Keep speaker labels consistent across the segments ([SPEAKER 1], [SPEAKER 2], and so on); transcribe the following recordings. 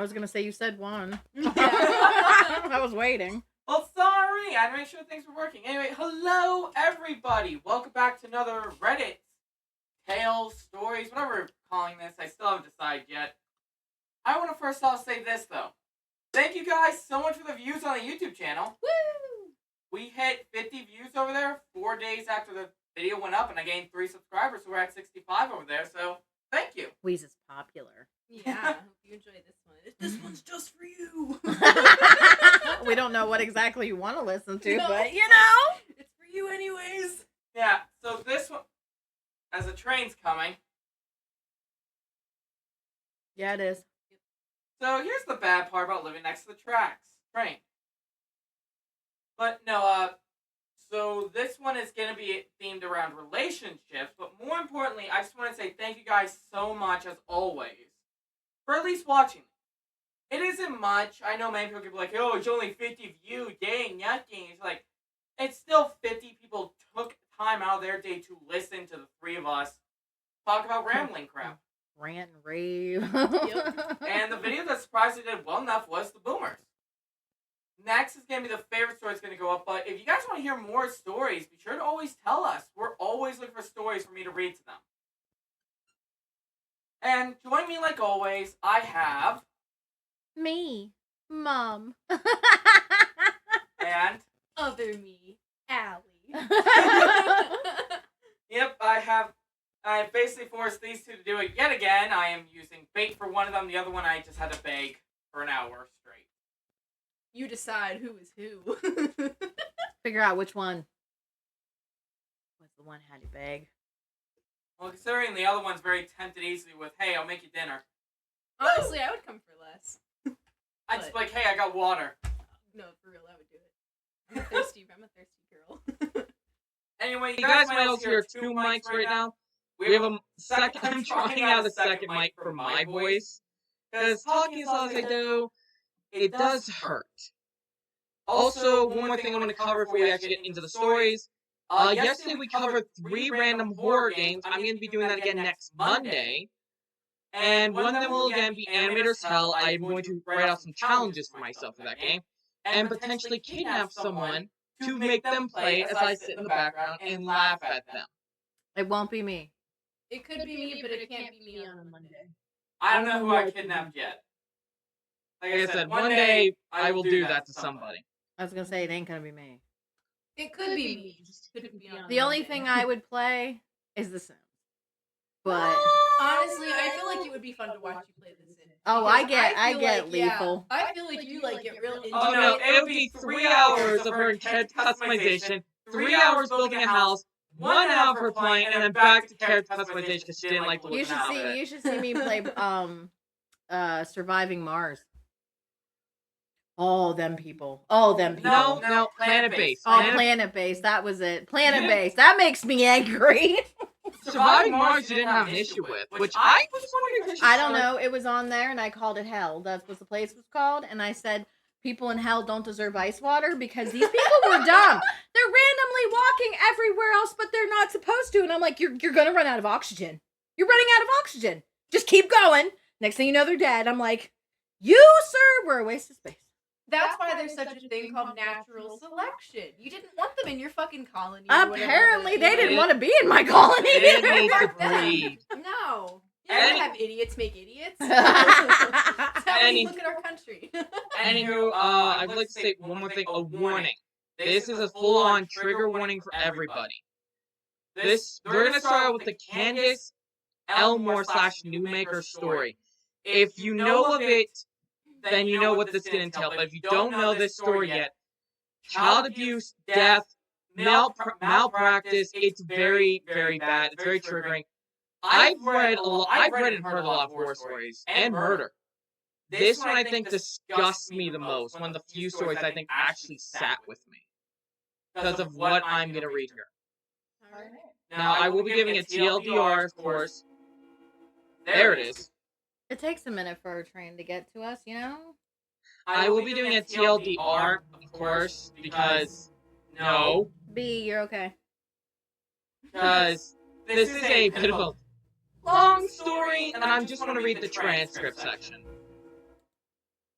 [SPEAKER 1] was gonna say you said one.
[SPEAKER 2] Yeah.
[SPEAKER 1] I was waiting.
[SPEAKER 3] Well, sorry. I had to make sure things were working. Anyway, hello, everybody. Welcome back to another Reddit tales, stories, whatever we're calling this. I still haven't decided yet. I want to first off say this, though. Thank you guys so much for the views on the YouTube channel.
[SPEAKER 2] Woo!
[SPEAKER 3] We hit 50 views over there 4 days after the video went up, and I gained 3 subscribers, so we're at 65 over there, so thank you.
[SPEAKER 1] Wheeze is popular.
[SPEAKER 2] Yeah, I hope you enjoy this one. This one's just for you.
[SPEAKER 1] We don't know what exactly you want to listen to,
[SPEAKER 2] No.
[SPEAKER 1] but you know.
[SPEAKER 2] It's for you anyways.
[SPEAKER 3] Yeah, so this one, as the train's coming.
[SPEAKER 1] Yeah, it is.
[SPEAKER 3] So here's the bad part about living next to the train. But no, so this one is going to be themed around relationships, but more importantly, I just want to say thank you guys so much, as always, for at least watching. It isn't much. I know many people could be like, oh, it's only 50 views, dang, nothing. It's like, it's still 50 people took time out of their day to listen to the three of us talk about rambling crap.
[SPEAKER 1] Rant and rave.
[SPEAKER 2] Yep.
[SPEAKER 3] And the video that surprisingly did well enough was the boomers. Next is going to be the favorite story that's going to go up, but if you guys want to hear more stories, be sure to always tell us. We're always looking for stories for me to read to them. And join me like always, I have...
[SPEAKER 1] Me. Mom.
[SPEAKER 3] And...
[SPEAKER 2] Other me, Allie.
[SPEAKER 3] Yep, I basically forced these two to do it yet again. I am using bait for one of them, the other one I just had to beg for an hour straight.
[SPEAKER 2] You decide who is who.
[SPEAKER 1] Figure out which one was the one had to beg.
[SPEAKER 3] Well, considering the other one's very tempted easily with, hey, I'll make you dinner.
[SPEAKER 2] Honestly, I would come for less.
[SPEAKER 3] I'd just be like, hey, I got water.
[SPEAKER 2] No, for real, I would do it. I'm a thirsty girl.
[SPEAKER 3] Anyway,
[SPEAKER 4] You guys might also hear two mics right now. We have a second. I'm trying out a second mic for my voice. Because talking as loud as I do, it does hurt. Also, one more thing I'm going to cover before we actually get into the stories. Yesterday we covered 3 random horror games. I'm going to be doing that again next Monday. And one of them will again be Animator's Hell. I'm going to write out some challenges for myself for that game. And potentially kidnap someone to make them play as I sit in the background and laugh at them.
[SPEAKER 1] It won't be me.
[SPEAKER 2] It could be me, but it can't be me on a Monday.
[SPEAKER 3] I don't know who I kidnapped yet.
[SPEAKER 4] Like I said, one day I will do that to somebody.
[SPEAKER 1] I was gonna say it ain't gonna be me.
[SPEAKER 2] It could be me, just couldn't be on
[SPEAKER 1] The only
[SPEAKER 2] Monday.
[SPEAKER 1] thing I would play is The Sims. But
[SPEAKER 2] Honestly, I feel like it would be fun to watch you play The Sims.
[SPEAKER 1] oh,
[SPEAKER 2] Because
[SPEAKER 1] I
[SPEAKER 2] feel
[SPEAKER 1] get
[SPEAKER 2] like,
[SPEAKER 1] lethal.
[SPEAKER 2] Yeah, I feel like you like get real into
[SPEAKER 4] Oh no,
[SPEAKER 2] it.
[SPEAKER 4] it would be 3 hours of her character customization, 3 hours building a house, 1 hour for playing, and then back to character customization because she didn't like the look
[SPEAKER 1] You
[SPEAKER 4] of
[SPEAKER 1] should
[SPEAKER 4] the
[SPEAKER 1] see.
[SPEAKER 4] outfit.
[SPEAKER 1] You should see me play Surviving Mars. All them people. All them people.
[SPEAKER 4] No, planet-based.
[SPEAKER 1] Oh, planet-based. That was it. Planet-based. That makes me angry.
[SPEAKER 4] Surviving Mars you didn't have an issue with, which I was wondering if
[SPEAKER 1] I don't know. It was on there, and I called it Hell. That's what the place was called. And I said, people in Hell don't deserve ice water because these people were dumb. They're randomly walking everywhere else, but they're not supposed to. And I'm like, you're going to run out of oxygen. You're running out of oxygen. Just keep going. Next thing you know, they're dead. I'm like, you, sir, were a waste of space.
[SPEAKER 2] That's why there's such a thing called natural selection. You didn't want them in your fucking colony. Or whatever
[SPEAKER 1] Apparently, they didn't
[SPEAKER 4] It-
[SPEAKER 1] want to be in my colony.
[SPEAKER 4] It needs to
[SPEAKER 2] Fuck them.
[SPEAKER 4] breed.
[SPEAKER 2] No. You
[SPEAKER 4] Any-
[SPEAKER 2] don't have idiots make idiots. That's how
[SPEAKER 4] Any-
[SPEAKER 2] we look at our country.
[SPEAKER 4] Anywho, I'd like to say one more thing, a warning. This is a full-on trigger warning for everybody. We're gonna start out with the Candace Elmore / Newmaker story. If you know of it, then you know what this is going to entail. But if you don't know this story yet, child abuse, death, malpractice, it's very, very bad. It's very triggering. I've read and heard a lot of horror stories and murder. This one I think disgusts me the most. One of the few stories I think actually sat with me because of what I'm going to read here.
[SPEAKER 2] Alright.
[SPEAKER 4] Now, I will be giving a TLDR, of course. There it is.
[SPEAKER 1] It takes a minute for a train to get to us, you know?
[SPEAKER 4] I will be doing a TLDR, of course, because no,
[SPEAKER 1] B, you're okay.
[SPEAKER 4] because this is a bit of a long story, and I'm just going to read the transcript section.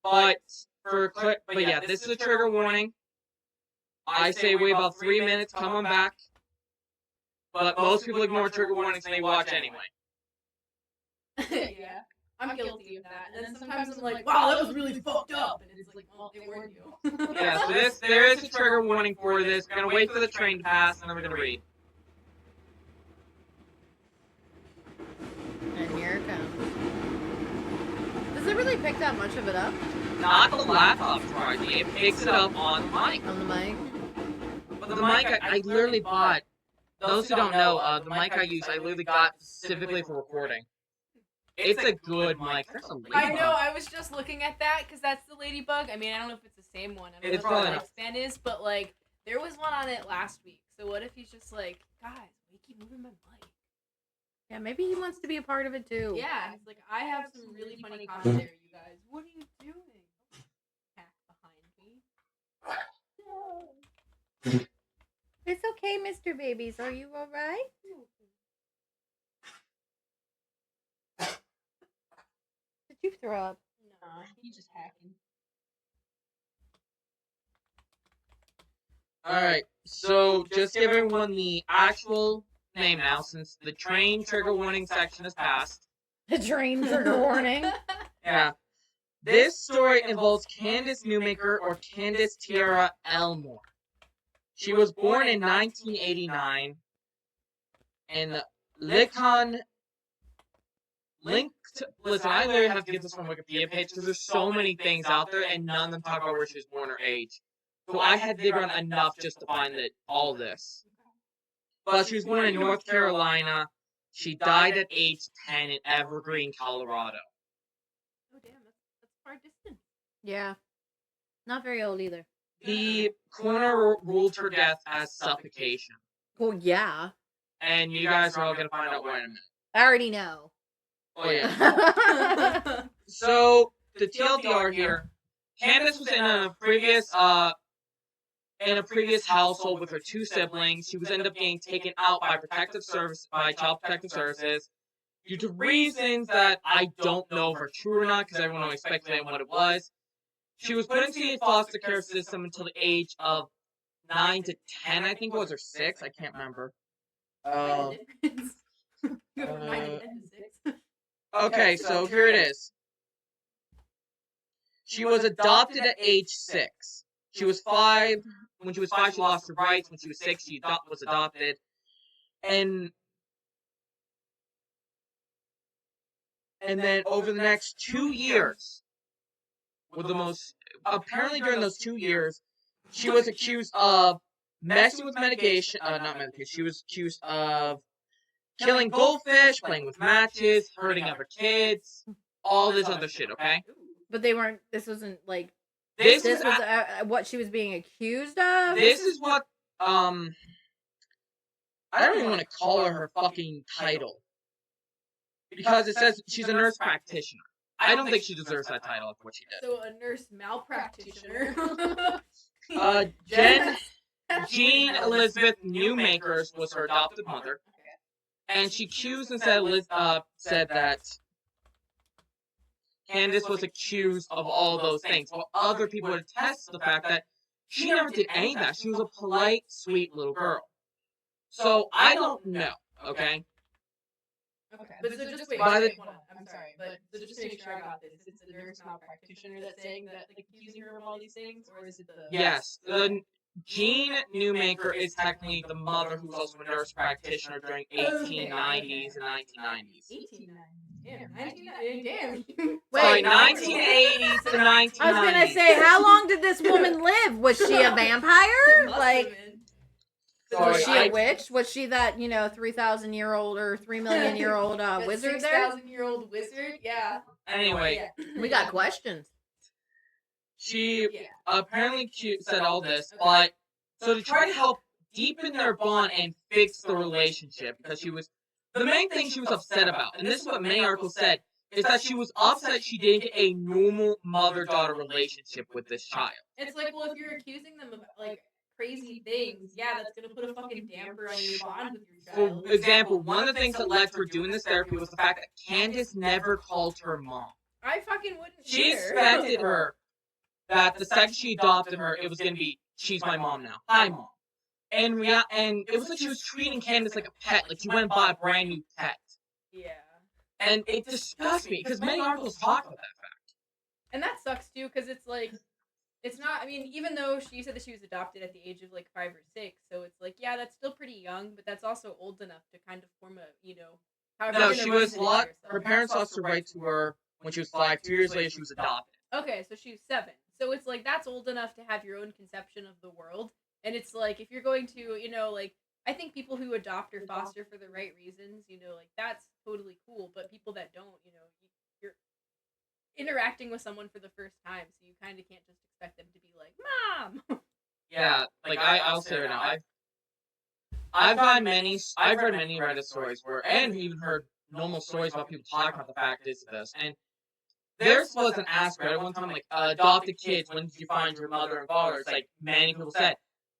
[SPEAKER 4] But yeah, this is a trigger warning. I say wait about 3 minutes, come on back. But most people ignore trigger warnings and they watch anyway.
[SPEAKER 2] Yeah. I'm guilty of that. And then sometimes I'm like, wow, that was really fucked up. And it's like, well, they warned you.
[SPEAKER 4] Yeah, so there is a trigger warning for this. We're gonna wait for the train to pass, and then we're gonna read.
[SPEAKER 1] And here it comes. Does it really pick that much of it up
[SPEAKER 4] Not the laptop, surprisingly. It picks it up on the mic.
[SPEAKER 1] on the mic?
[SPEAKER 4] But the mic I literally bought. Those who don't know, the mic I use, I literally got specifically for recording. It's a good mic. There's a ladybug.
[SPEAKER 2] I know, I was just looking at that because that's the ladybug. I mean, I don't know if it's the same one. I don't
[SPEAKER 4] It's
[SPEAKER 2] know what
[SPEAKER 4] probably
[SPEAKER 2] the lifespan is, but like, there was one on it last week. So what if he's just like, guys, we keep moving my mic?
[SPEAKER 1] Yeah, maybe he wants to be a part of it too.
[SPEAKER 2] Yeah, he's like, I have some really funny commentary, you guys. What are you doing? Back behind me.
[SPEAKER 1] It's okay, Mr. Babies. Are you alright? Did you throw up?
[SPEAKER 2] No, he's just hacking.
[SPEAKER 4] Alright, so just give everyone the actual name now, since the train trigger warning section has passed.
[SPEAKER 1] The train trigger warning.
[SPEAKER 4] Yeah. This story involves Candace Newmaker, or Candace Tiara Elmore. She was born in 1989 in Lincoln. Listen, I literally have to get this from Wikipedia page because there's so many things out there and none of them talk about where she was born or age. So I had to dig around enough just to find all this. But she was born in North Carolina. She died at age 10 in Evergreen, Colorado.
[SPEAKER 2] Oh damn, that's far distant.
[SPEAKER 1] Yeah. Not very old either.
[SPEAKER 4] The coroner ruled her death as suffocation.
[SPEAKER 1] Well, yeah.
[SPEAKER 4] And you guys are all going to find out why in a minute.
[SPEAKER 1] I already know.
[SPEAKER 4] Oh, yeah. So, the TLDR here, Candace was in a previous household with her two siblings. She was ended up getting taken out by Child Protective Services due to reasons that I don't know if are true or not, because everyone always speculated what it was. She was put into the foster care system until the age of 9 to 10, I think it was, or 6, I can't remember. Okay, so here it is. She was adopted at age 6. She was 5. When she was 5, she lost her rights. When she was 6, she was adopted. And then over the next 2 years, apparently during those 2 years, she was accused of messing with medication, not medication, she was accused of killing goldfish, playing with matches, hurting other kids, all this other shit, okay?
[SPEAKER 1] But they weren't, this wasn't like,
[SPEAKER 4] This
[SPEAKER 1] was
[SPEAKER 4] was
[SPEAKER 1] what she was being accused of?
[SPEAKER 4] This is what, I don't even want to call her fucking title. Because it says she's a nurse practitioner. I don't think she deserves that title of what she did.
[SPEAKER 2] So a nurse malpractitioner.
[SPEAKER 4] Jean Elizabeth Newmakers was her adopted mother. And she accused and said that Candace was accused of all those things. While other people would attest to the fact that she never did any of that. She was a polite, sweet little girl. So I don't know, okay?
[SPEAKER 2] Okay. But so just wait,
[SPEAKER 4] By the-
[SPEAKER 2] I'm sorry, but so just to make sure I got this, it's the nurse malpractitioner that's saying that, like, accusing her of all these things, or is it the...
[SPEAKER 4] Yes, the Jean Newmaker is technically the mother who was also a nurse practitioner during 1890s and 1990s.
[SPEAKER 2] 1890s? Damn.
[SPEAKER 4] Sorry, 1980s to 1990s.
[SPEAKER 1] I was gonna say, how long did this woman live? Was she a vampire? Like, was she a witch? Was she that, 3,000-year-old or 3,000,000-year-old wizard there?
[SPEAKER 2] 6,000-year-old wizard? Yeah.
[SPEAKER 4] Anyway.
[SPEAKER 2] Yeah.
[SPEAKER 1] We got questions.
[SPEAKER 4] She apparently said all this, but so to try to help deepen their bond and fix the relationship, because the main thing she was upset about, and this is what many articles said, is that she was upset she didn't get a normal mother-daughter relationship with this child.
[SPEAKER 2] It's like, well, if you're accusing them of, like, crazy things, yeah, that's gonna put a fucking damper on your bond with your child.
[SPEAKER 4] For example, one of the things that led to her doing this therapy was the fact that Candace never called her mom.
[SPEAKER 2] I fucking wouldn't.
[SPEAKER 4] She
[SPEAKER 2] either.
[SPEAKER 4] expected her that the second she adopted her, it was gonna be, she's my mom now. Hi, mom. And it was like she was treating Candace like a pet, like she went and bought a brand new pet.
[SPEAKER 2] Yeah.
[SPEAKER 4] And it disgusts me because many articles talk about that fact.
[SPEAKER 2] And that sucks too, because it's like, it's not. I mean, even though she said that she was adopted at the age of like 5 or 6, so it's like, yeah, that's still pretty young, but that's also old enough to kind of form a, however
[SPEAKER 4] No,
[SPEAKER 2] you're
[SPEAKER 4] she
[SPEAKER 2] gonna
[SPEAKER 4] was
[SPEAKER 2] represent yourself.
[SPEAKER 4] her parents lost the right to her when she was 5. 2 years later, she was adopted.
[SPEAKER 2] Okay, so she was 7. So it's like that's old enough to have your own conception of the world. And it's like if you're going to, like I think people who adopt or foster for the right reasons, like that's totally cool. But people that don't, you're interacting with someone for the first time, so you kind of can't just expect them to be like, "Mom."
[SPEAKER 4] Yeah, like I'll say right now, I've read many Reddit stories and even heard normal stories about people talking about the fact is this, and theirs was an aspect at one time, like, adopted kids, when did you find your mother and father? It's like, many people said,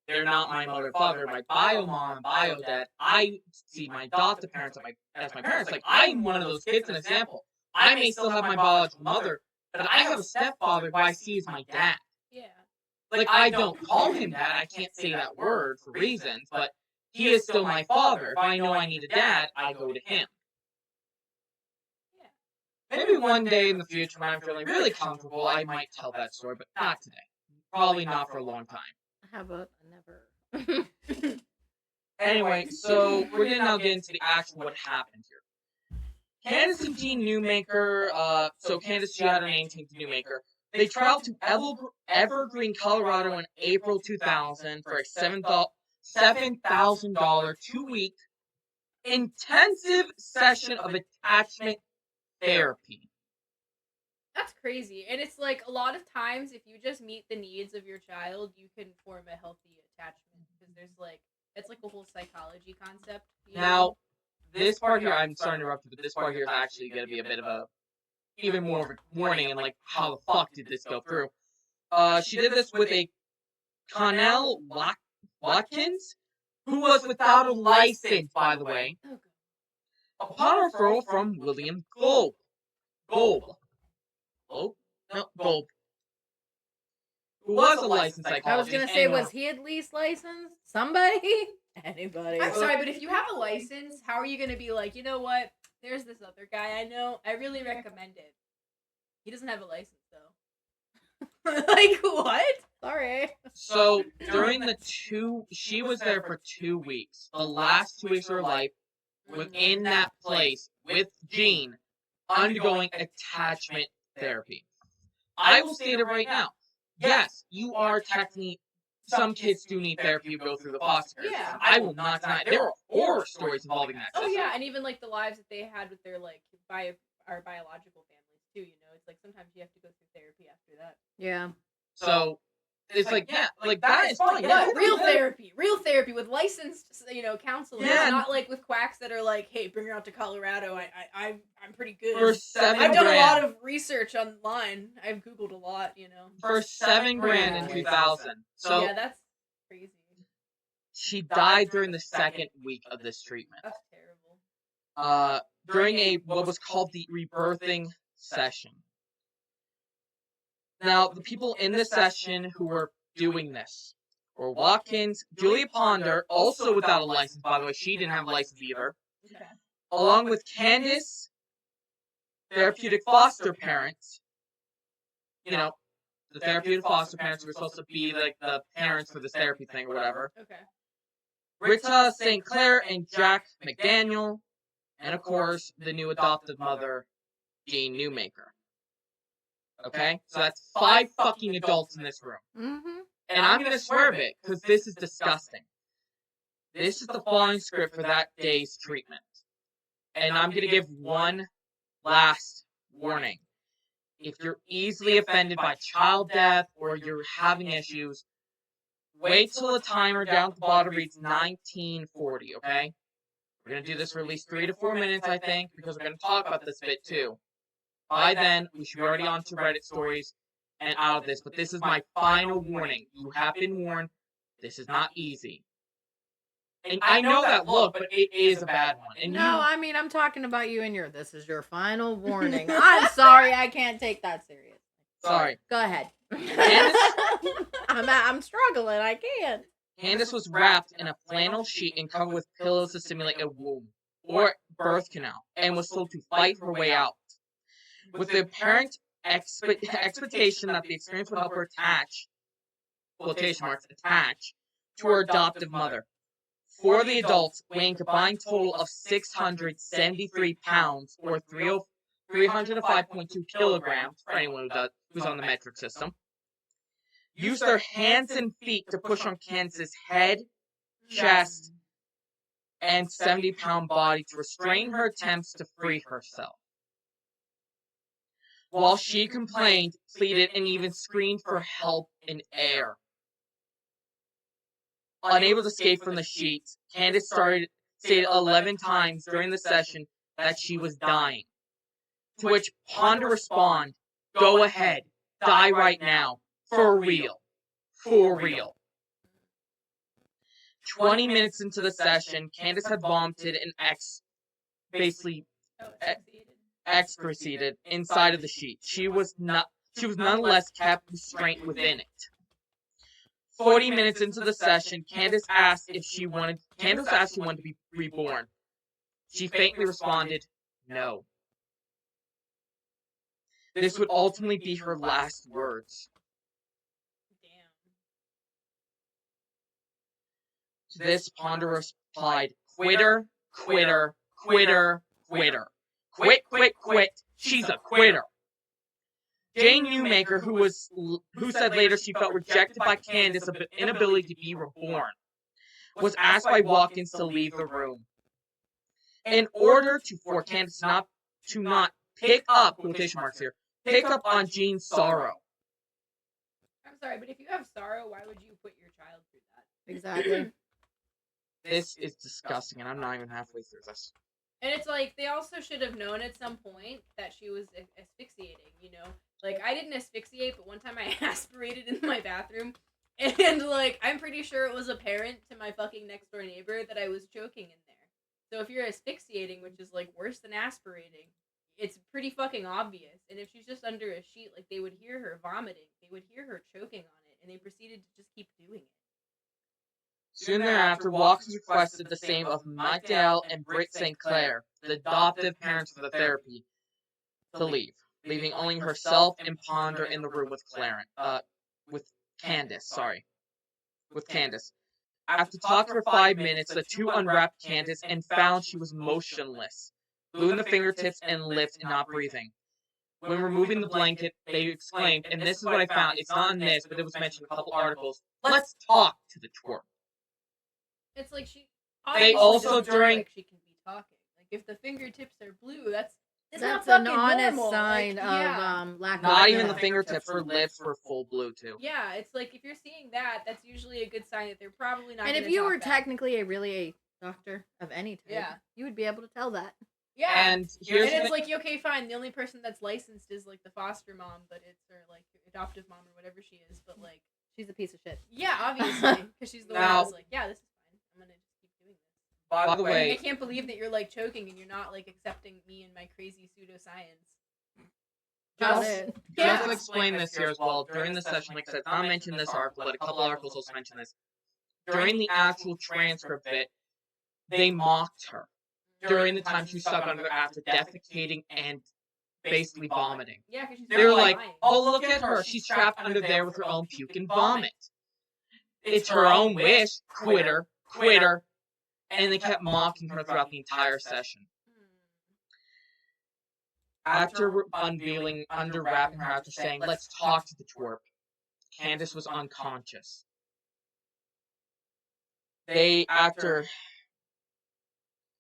[SPEAKER 4] they're not my mother and father, they're my bio mom and bio dad. I see my adopted parents as my parents. Like, I'm one of those kids, an example. I may still have my biological mother, but I have a stepfather who I see as my dad.
[SPEAKER 2] Yeah.
[SPEAKER 4] Like, I don't call him dad, I can't say that word for reasons, but he is still my father. If I know I need a dad, I go to him. Maybe one day in the future when I'm feeling really comfortable, I might tell that story, but not today. Probably not for a long time.
[SPEAKER 1] How about never?
[SPEAKER 4] Anyway, so we're going to now get into the actual what happened here. Candace and Dean Newmaker, so Candace, she had her name changed to Newmaker. They traveled to Evergreen, Colorado in April 2000 for a $7,000 2-week intensive session of attachment therapy.
[SPEAKER 2] That's crazy. And it's like a lot of times if you just meet the needs of your child, you can form a healthy attachment because there's like it's like a whole psychology concept.
[SPEAKER 4] Now, this part here, I'm sorry to interrupt you, but this part here is actually going to be a bit of a even more of a warning and like how the fuck did this go through? She did this with a Connell Watkins, who was without a license, by the way, upon referral from William Golb, who was a licensed psychologist.
[SPEAKER 1] I was gonna say, was he at least licensed? Somebody? Anybody?
[SPEAKER 2] I'm sorry, but if you have a license, how are you gonna be like, you know what? There's this other guy I know. I really recommend it. He doesn't have a license though. Like what?
[SPEAKER 1] Sorry.
[SPEAKER 4] So during she was there for 2 weeks. The last 2 weeks of her life within that place with Gene, undergoing attachment therapy. I will state it right now. Yes, you are technically. Some kids do need therapy to go through the foster care system. I will not deny it. There are horror stories involving that system.
[SPEAKER 2] Oh yeah, and even like the lives that they had with their like our biological families too. It's like sometimes you have to go through therapy after that.
[SPEAKER 1] Yeah.
[SPEAKER 4] So it's like yeah, like that is fine. Yeah,
[SPEAKER 2] real therapy with licensed counselors, not like with quacks that are like, hey, bring her out to Colorado. I'm pretty good.
[SPEAKER 4] For $7,000.
[SPEAKER 2] I've done a lot of research online. I've Googled a lot.
[SPEAKER 4] For $7,000 in 2000. So
[SPEAKER 2] yeah, that's crazy.
[SPEAKER 4] She died during the second week of this treatment.
[SPEAKER 2] That's terrible.
[SPEAKER 4] During what was called the rebirthing session. Now, the people in this session who were doing this were Watkins, Julia Ponder, also without a license, by the way, she didn't have a license either, along with Candace, therapeutic foster parents, the therapeutic foster parents who were supposed to be like the parents for this therapy thing or whatever.
[SPEAKER 2] Okay.
[SPEAKER 4] Rita St. Clair and Jack McDaniel, and of course, the new adoptive mother, Jean Newmaker. Okay? So that's 5 fucking adults in this room.
[SPEAKER 1] Mm-hmm.
[SPEAKER 4] And I'm gonna swear a bit, because this is disgusting. This is the following script for that day's treatment. And I'm gonna give one last warning. If you're easily offended by child death, or you're having issues, wait till the timer down at the bottom reads 1940, okay? We're gonna do this for at least 3 to 4 minutes, I think, because we're gonna talk about this bit too. By then, we should be already on to Reddit stories and out of this, but this is my final warning. You have been warned. This is not easy. And I know that look, but it is a bad one. And
[SPEAKER 1] no, I mean, I'm talking about you and this is your final warning. I'm sorry, I can't take that serious.
[SPEAKER 4] Sorry.
[SPEAKER 1] Go ahead.
[SPEAKER 4] Candace?
[SPEAKER 1] I'm struggling, I can't.
[SPEAKER 4] Candace was wrapped in a flannel sheet and covered with pillows to simulate a womb or birth canal, and was told to fight her way out. With the apparent expectation that the experience would help her attach, quotation marks, attach, to her adoptive mother. For the adults, weighing a combined total of 673 pounds, or 305.2 kilograms, for anyone who's on the metric system, used their hands and feet to push on Candace's head, chest, and 70-pound body to restrain her attempts to free herself. While she complained, pleaded, and even screamed for help in air. Unable to escape from the sheets, Candace stated 11 times during the session that she was dying. To which Ponder responded, "Go ahead, die right now, for real, for real." 20 minutes into the session, Candace had vomited and excreted inside of the sheet. She was nonetheless kept restrained within it. 40 minutes into the session, Candace asked if she wanted to be reborn. She faintly responded, "No." This would ultimately be her last words.
[SPEAKER 2] Damn.
[SPEAKER 4] To this, Ponder replied, "Quitter, quitter, quitter, quitter. Quit, quit, quit. She's a quitter." Jane Newmaker, who said later she felt rejected by Candace's inability to be reborn, was asked by Watkins to leave the room. In order for Candace to not pick up, quotation marks here, pick up on Jean's sorrow.
[SPEAKER 2] I'm sorry, but if you have sorrow, why would you put your child through that?
[SPEAKER 1] Exactly.
[SPEAKER 4] This is disgusting, and I'm not even halfway through this.
[SPEAKER 2] And it's like, they also should have known at some point that she was asphyxiating, you know? Like, I didn't asphyxiate, but one time I aspirated in my bathroom, and, like, I'm pretty sure it was apparent to my fucking next-door neighbor that I was choking in there. So if you're asphyxiating, which is, like, worse than aspirating, it's pretty fucking obvious. And if she's just under a sheet, like, they would hear her vomiting, they would hear her choking on it, and they proceeded to just keep doing it.
[SPEAKER 4] Soon thereafter, Watkins requested the same of Mike Dale and Britt St. Clair, the adoptive parents for the therapy, to leave, leaving only herself and Ponder in the room with Candace. After talking for 5 minutes, the two unwrapped Candace and found she was motionless, blue in the fingertips and lips and not breathing. When removing the blanket, they exclaimed, and this is what I found, it's not in this, but it was mentioned in a couple articles, "Let's talk to the twerp."
[SPEAKER 2] It's like she
[SPEAKER 4] also during
[SPEAKER 2] like she can be talking. Like, if the fingertips are blue, that's
[SPEAKER 1] That's
[SPEAKER 2] not
[SPEAKER 1] an
[SPEAKER 2] fucking
[SPEAKER 1] honest
[SPEAKER 2] normal.
[SPEAKER 1] sign
[SPEAKER 2] Like,
[SPEAKER 1] of
[SPEAKER 2] yeah.
[SPEAKER 1] lack of.
[SPEAKER 4] Not even the
[SPEAKER 1] love.
[SPEAKER 4] fingertips, her lips were full blue too.
[SPEAKER 2] Yeah, it's like, if you're seeing that, that's usually a good sign that they're probably not.
[SPEAKER 1] And if
[SPEAKER 2] gonna
[SPEAKER 1] you
[SPEAKER 2] talk
[SPEAKER 1] were
[SPEAKER 2] back.
[SPEAKER 1] technically a doctor of any type,
[SPEAKER 2] Yeah.
[SPEAKER 1] you would be able to tell that.
[SPEAKER 2] Yeah,
[SPEAKER 4] And
[SPEAKER 2] it's like, okay, fine. The only person that's licensed is like the foster mom, but it's her like adoptive mom or whatever she is. But like,
[SPEAKER 1] She's a piece of shit.
[SPEAKER 2] yeah, obviously, because she's the one
[SPEAKER 4] Now-
[SPEAKER 2] that's like, yeah, this is fine. I'm gonna just keep doing this.
[SPEAKER 4] By the way,
[SPEAKER 2] I can't believe that you're like choking and you're not like accepting me and my crazy pseudoscience.
[SPEAKER 1] Just-
[SPEAKER 2] Yeah.
[SPEAKER 4] to explain this here as well, during the session, like I said, I mentioned this article, but a couple articles also mention this. During the actual transcript bit, they mocked her during the time she was stuck under after defecating and basically vomiting.
[SPEAKER 2] Yeah, because
[SPEAKER 4] They were like, "Oh, look at her. She's trapped under there with her own puke and vomit. It's her own wish. Quitter, quitter." And they kept mocking her throughout the entire session. After unwrapping her, after saying, "Let's talk to the twerp," Candace was unconscious.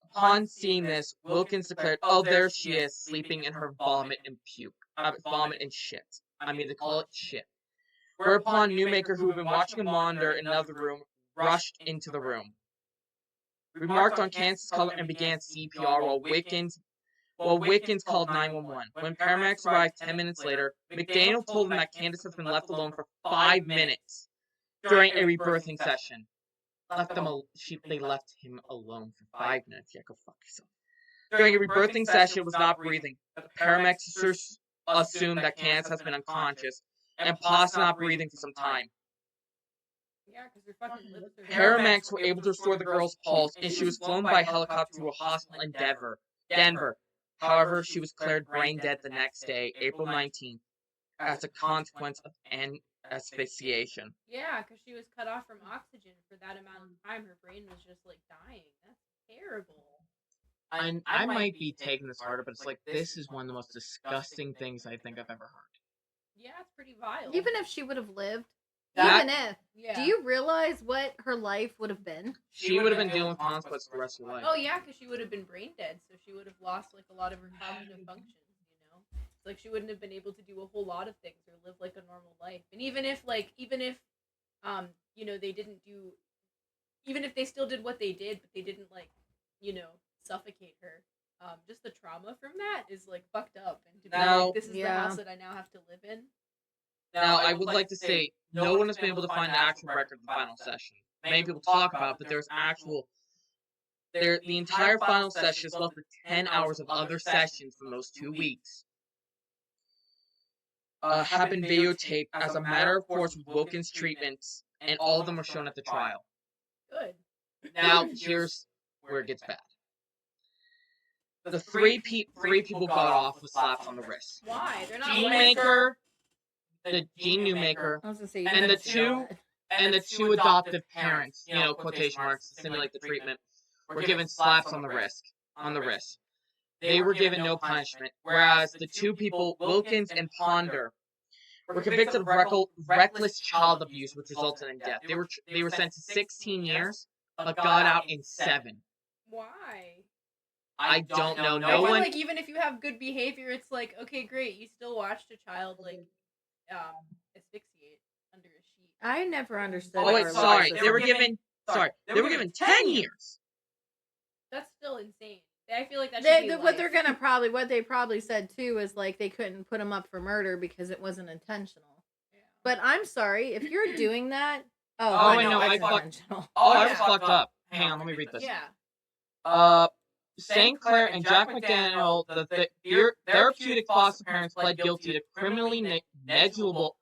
[SPEAKER 4] Upon seeing this, Wilkins declared, "Oh, there she is, sleeping in her vomit and shit. I mean, they call it shit." Whereupon Newmaker, who had been watching a monitor in another room, rushed into the room, remarked on Candace's color, and began CPR while Wickens called 911. When paramedics arrived 10 minutes later, McDaniel told them that Candace has been left alone for 5 minutes during a rebirthing session. they left him alone for 5 minutes. Yeah, go fuck yourself. During a rebirthing session, was not breathing. The paramedics assumed that Candace has been unconscious and possibly not breathing for some time.
[SPEAKER 2] Yeah, because her fucking lips are.
[SPEAKER 4] Paramedics were able to restore the girl's pulse, and she was flown by helicopter to a hospital in Denver. However, she was declared brain dead the next day, April 19th, as a consequence of asphyxiation.
[SPEAKER 2] Yeah, because she was cut off from oxygen for that amount of time. Her brain was just like dying. That's terrible.
[SPEAKER 4] I might be taking this harder, but it's like, this is one of the most disgusting things I think I've ever heard.
[SPEAKER 2] Yeah, it's pretty vile.
[SPEAKER 1] Even if she would have lived,
[SPEAKER 2] Yeah.
[SPEAKER 1] do you realize what her life would have been?
[SPEAKER 4] She would have been dealing with consequences the rest of her life.
[SPEAKER 2] Oh yeah, because she would have been brain dead, so she would have lost like a lot of her cognitive functions. It's like she wouldn't have been able to do a whole lot of things or live like a normal life. And even if they didn't do, even if they still did what they did, but they didn't suffocate her. Just the trauma from that is like fucked up, and to be like, this is the house that I now have to live in.
[SPEAKER 4] Now, I would like to say, no one has been able to find the actual record of the final session. Many people talk about it, but there's the entire final session is left with 10 hours of other sessions from those 2 weeks. Have been videotaped as a matter of course with Wilkins' treatments, and all of them were shown at the trial.
[SPEAKER 2] Good.
[SPEAKER 4] Now, here's where it gets bad. The three people got off with slaps on the wrist.
[SPEAKER 2] Why? They're not
[SPEAKER 4] Gene
[SPEAKER 2] white.
[SPEAKER 4] Maker, the Gene Newmaker,
[SPEAKER 1] I was gonna say,
[SPEAKER 4] and the two adoptive parents, quotation marks, to simulate the treatment, were given slaps on the wrist. They were given no punishment, whereas the two people, Wilkins and Ponder, were convicted of reckless child abuse, which resulted in death. They were sentenced to 16 years, but got out in 7.
[SPEAKER 2] Why?
[SPEAKER 4] I don't know.
[SPEAKER 2] I feel like even if you have good behavior, it's like, okay, great, you still watched a child asphyxiate under a sheet.
[SPEAKER 1] I never understood.
[SPEAKER 4] Oh wait, sorry. They were given 10 years.
[SPEAKER 2] That's still insane. I feel like that should be
[SPEAKER 1] what they probably said too is like they couldn't put him up for murder because it wasn't intentional.
[SPEAKER 2] Yeah.
[SPEAKER 1] But I'm sorry if you're doing that.
[SPEAKER 4] I was fucked up. Hang on, let me read this.
[SPEAKER 2] Yeah.
[SPEAKER 4] St. Clair and Jack McDaniel, the therapeutic foster parents, pled guilty to criminally negligent.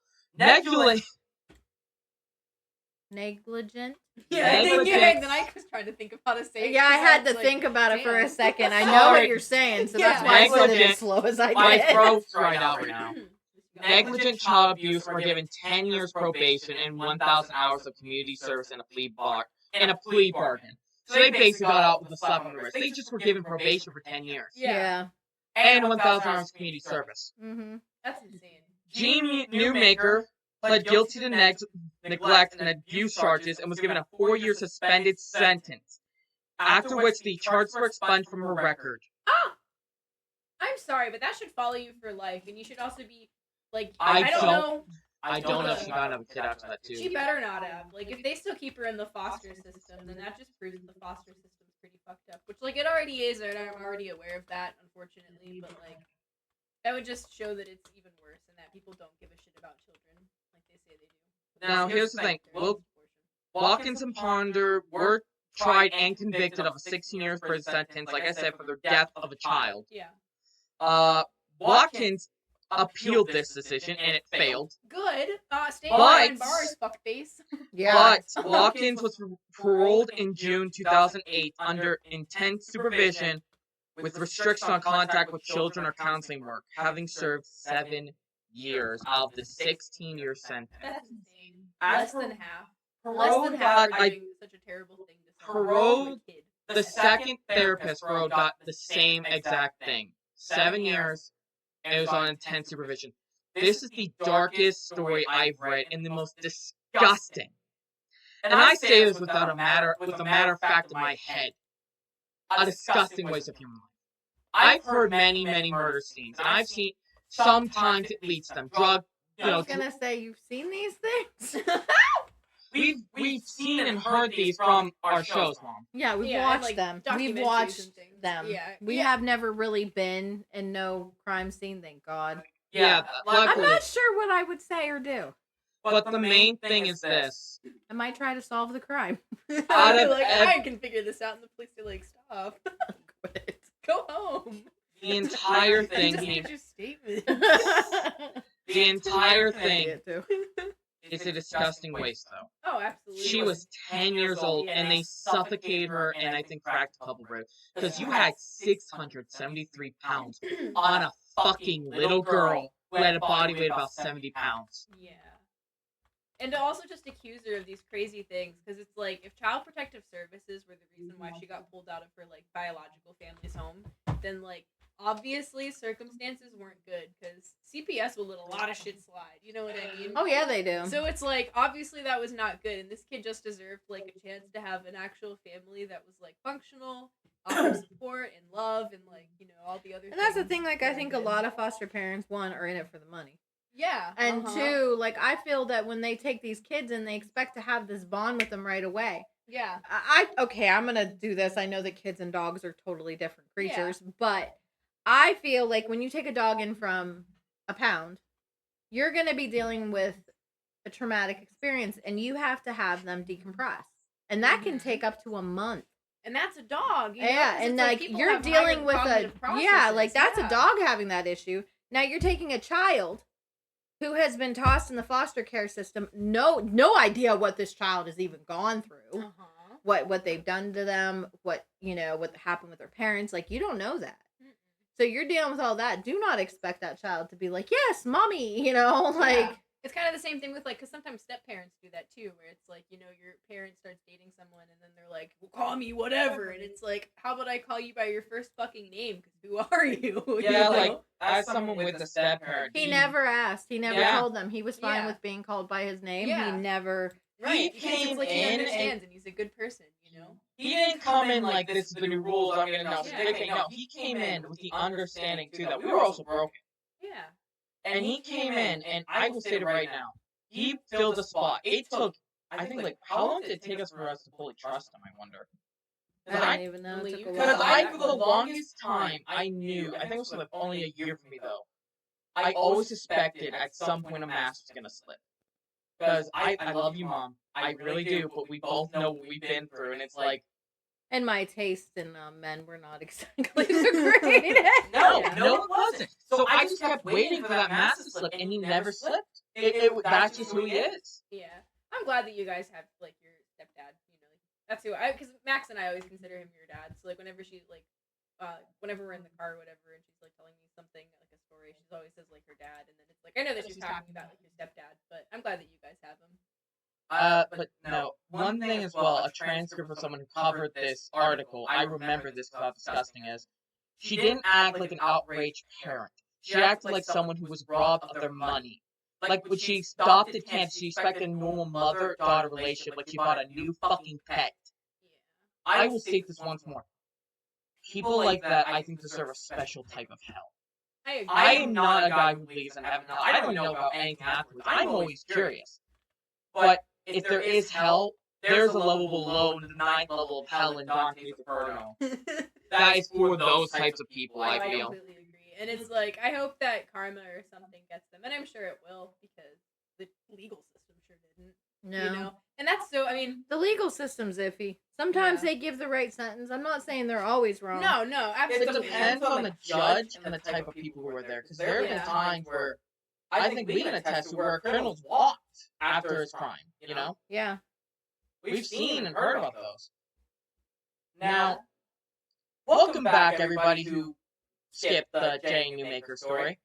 [SPEAKER 1] Negligent.
[SPEAKER 2] Yeah, then I was trying to think of how to say it.
[SPEAKER 1] Yeah, I had to think about it for a second. I know what you're saying, so that's why I said it as slow as I did.
[SPEAKER 4] My throat's right out right now. Negligent child abuse were given 10 years probation and 1,000 hours of community service and a plea bargain. So they basically got out with a slap on the wrist. They just were given probation for 10 years.
[SPEAKER 1] Yeah.
[SPEAKER 4] And 1,000 hours of community service.
[SPEAKER 1] Mm-hmm.
[SPEAKER 2] That's insane.
[SPEAKER 4] Gene Newmaker pled guilty to neglect and abuse charges and was given a 4-year suspended sentence, after which the charges were expunged from her record.
[SPEAKER 2] I'm sorry, but that should follow you for life, and you should also be, like,
[SPEAKER 4] I
[SPEAKER 2] don't know.
[SPEAKER 4] I don't know if she got another kid after that, too.
[SPEAKER 2] She better not have. Like, if they still keep her in the foster system, then that just proves that the foster system's pretty fucked up. Which, like, it already is, and I'm already aware of that, unfortunately, but, like, that would just show that it's even worse, and that people don't give a shit about children, like they say they do.
[SPEAKER 4] Now, here's the thing. Watkins and Ponder were tried and convicted of a 16-year prison sentence, like I said, for the death of a child.
[SPEAKER 2] Yeah.
[SPEAKER 4] Watkins appealed this decision, and it failed.
[SPEAKER 2] Good. Stay behind bars, fuckface.
[SPEAKER 1] Yeah.
[SPEAKER 4] But Watkins was paroled in June 2008 under intense supervision with restriction on contact with children or counseling work, having served 7 years out of the 16-year sentence.
[SPEAKER 2] That's insane. Less than half.
[SPEAKER 4] Parole
[SPEAKER 2] Less than half
[SPEAKER 4] got
[SPEAKER 2] for doing such a terrible thing to someone.
[SPEAKER 4] Parole-
[SPEAKER 2] To a kid.
[SPEAKER 4] The second therapist got the same exact thing. 7 years, and it was on intense supervision. This is the darkest story I've read and the most disgusting. And I say this with a matter of fact in my head. A disgusting waste of human life. I've heard many, many murder scenes, and I've seen sometimes it leads to them.
[SPEAKER 1] I was gonna say, you've seen these things?
[SPEAKER 4] We've seen and heard these from our shows, Mom.
[SPEAKER 1] Yeah, we've
[SPEAKER 2] Yeah,
[SPEAKER 1] watched
[SPEAKER 2] like,
[SPEAKER 1] them. We've
[SPEAKER 2] documentaries
[SPEAKER 1] watched
[SPEAKER 2] and things.
[SPEAKER 1] them.
[SPEAKER 2] Yeah.
[SPEAKER 1] We have never really been in no crime scene, thank God.
[SPEAKER 4] Yeah,
[SPEAKER 1] I'm
[SPEAKER 4] luckily.
[SPEAKER 1] not sure what I would say or do.
[SPEAKER 4] But the main thing is this.
[SPEAKER 1] I might try to solve the crime.
[SPEAKER 4] Out
[SPEAKER 2] They're
[SPEAKER 4] of
[SPEAKER 2] like,
[SPEAKER 4] ev-
[SPEAKER 2] I can figure this out, and the police are like, stop.
[SPEAKER 1] Quit.
[SPEAKER 2] Go home.
[SPEAKER 4] The entire
[SPEAKER 2] I
[SPEAKER 4] thing
[SPEAKER 2] just
[SPEAKER 4] he
[SPEAKER 2] need your statement.
[SPEAKER 4] The entire
[SPEAKER 1] I see
[SPEAKER 4] thing
[SPEAKER 1] it too.
[SPEAKER 4] is a disgusting waste, though.
[SPEAKER 2] Oh, absolutely.
[SPEAKER 4] She was 10 years old, and they suffocated her and I think cracked a couple ribs. Because you had 673 pounds on a fucking little girl who had a body weight about 70 pounds.
[SPEAKER 2] Yeah. And to also just accuse her of these crazy things, because it's like, if Child Protective Services were the reason why she got pulled out of her, like, biological family's home, then, like, obviously circumstances weren't good, because CPS will let a lot of shit slide, you know what I mean?
[SPEAKER 1] Oh yeah, they do.
[SPEAKER 2] So it's like, obviously that was not good, and this kid just deserved, like, a chance to have an actual family that was, like, functional, offer support and love, and, like, you know, all the other
[SPEAKER 1] And that's the
[SPEAKER 2] things
[SPEAKER 1] thing, like,
[SPEAKER 2] that
[SPEAKER 1] I think a
[SPEAKER 2] did.
[SPEAKER 1] lot of foster parents, one, are in it for the money.
[SPEAKER 2] Yeah.
[SPEAKER 1] And two, like, I feel that when they take these kids and they expect to have this bond with them right away.
[SPEAKER 2] Yeah.
[SPEAKER 1] Okay, I'm gonna do this. I know that kids and dogs are totally different creatures, but I feel like when you take a dog in from a pound, you're gonna be dealing with a traumatic experience, and you have to have them decompress, and that can take up to a month.
[SPEAKER 2] And that's a dog. You know?
[SPEAKER 1] Yeah,
[SPEAKER 2] 'Cause
[SPEAKER 1] and
[SPEAKER 2] it's
[SPEAKER 1] like
[SPEAKER 2] people
[SPEAKER 1] you're
[SPEAKER 2] have
[SPEAKER 1] dealing
[SPEAKER 2] higher
[SPEAKER 1] with
[SPEAKER 2] cognitive processes.
[SPEAKER 1] that's
[SPEAKER 2] Yeah.
[SPEAKER 1] a dog having that issue. Now you're taking a child who has been tossed in the foster care system, no idea what this child has even gone through, what they've done to them, what happened with their parents. Like, you don't know that. So you're dealing with all that. Do not expect that child to be like, yes, mommy, like.
[SPEAKER 2] Yeah. It's kind of the same thing with, like, because sometimes step-parents do that, too, where it's like, you know, your parent starts dating someone, and then they're like, well, call me whatever, and it's like, how about I call you by your first fucking name, because who are you?
[SPEAKER 4] Yeah,
[SPEAKER 2] You know?
[SPEAKER 4] like, as someone with a step parent.
[SPEAKER 1] He never asked. He never
[SPEAKER 4] Yeah.
[SPEAKER 1] told them. He was fine
[SPEAKER 2] Yeah.
[SPEAKER 1] with being called by his name.
[SPEAKER 2] Yeah.
[SPEAKER 1] He never.
[SPEAKER 2] Right,
[SPEAKER 4] He
[SPEAKER 2] because it's
[SPEAKER 4] came
[SPEAKER 2] like he
[SPEAKER 4] in
[SPEAKER 2] understands, and he's a good person, you know?
[SPEAKER 4] He didn't come in like, this is the new rules, I'm gonna know.
[SPEAKER 2] Yeah.
[SPEAKER 4] No, he came in with the understanding, too, that we were also broken.
[SPEAKER 2] Yeah.
[SPEAKER 4] And he came in, and I will say it right now, he filled a spot. It took, I think, like, how long did it take us for us to fully trust him, I wonder?
[SPEAKER 1] I don't even know. It took a
[SPEAKER 4] Because
[SPEAKER 1] while.
[SPEAKER 4] for the longest time, I knew, I think it was like only a year for me, though, I always suspected at some point a mask was gonna slip. Because I love you, Mom. I really do, but we both know what we've been through, and it's like,
[SPEAKER 1] And my taste in men were not exactly the greatest.
[SPEAKER 4] no, it wasn't. So I just kept waiting for that mask to slip, and he never slipped. That's just who he is.
[SPEAKER 2] Yeah. I'm glad that you guys have, like, your stepdad, you know. That's who because Max and I always consider him your dad. So, like, whenever she, like, whenever we're in the car or whatever, and she's, like, telling me something, like, a story, she always says, like, her dad. And then it's like, I know that she's talking about, like, your stepdad, but I'm glad that you guys have him.
[SPEAKER 4] But no, one thing as well, a transcript of someone who covered this article, I remember this because how disgusting it is. She didn't act like an outraged parent. She acted like someone who was robbed of their money. Like, when she adopted Cam, she expected a normal mother-daughter relationship, like she bought a new fucking pet.
[SPEAKER 2] Yeah.
[SPEAKER 4] I will state this once more. People like that, I think, deserve a special type of hell.
[SPEAKER 2] I agree.
[SPEAKER 4] I am not a guy who believes in heaven. I don't know about anything afterwards. I'm always curious. But if there is hell, there's a level below the 9th level of hell in Dante's Inferno. That is for those types of people, I
[SPEAKER 2] I
[SPEAKER 4] feel.
[SPEAKER 2] completely agree. And it's like, I hope that karma or something gets them. And I'm sure it will, because the legal system sure didn't.
[SPEAKER 1] No.
[SPEAKER 2] You know? And that's so, I mean,
[SPEAKER 1] The legal system's iffy. Sometimes
[SPEAKER 2] Yeah.
[SPEAKER 1] they give the right sentence. I'm not saying they're always wrong.
[SPEAKER 2] no,
[SPEAKER 4] It
[SPEAKER 2] absolutely.
[SPEAKER 4] depends on the judge and the type of people who are there. Because there have been
[SPEAKER 2] Yeah.
[SPEAKER 4] times where I think we can attest to where criminals walked after his crime, you know?
[SPEAKER 1] Yeah.
[SPEAKER 4] We've seen and heard about those. Now, welcome back, everybody who skipped the Jay and Newmaker story.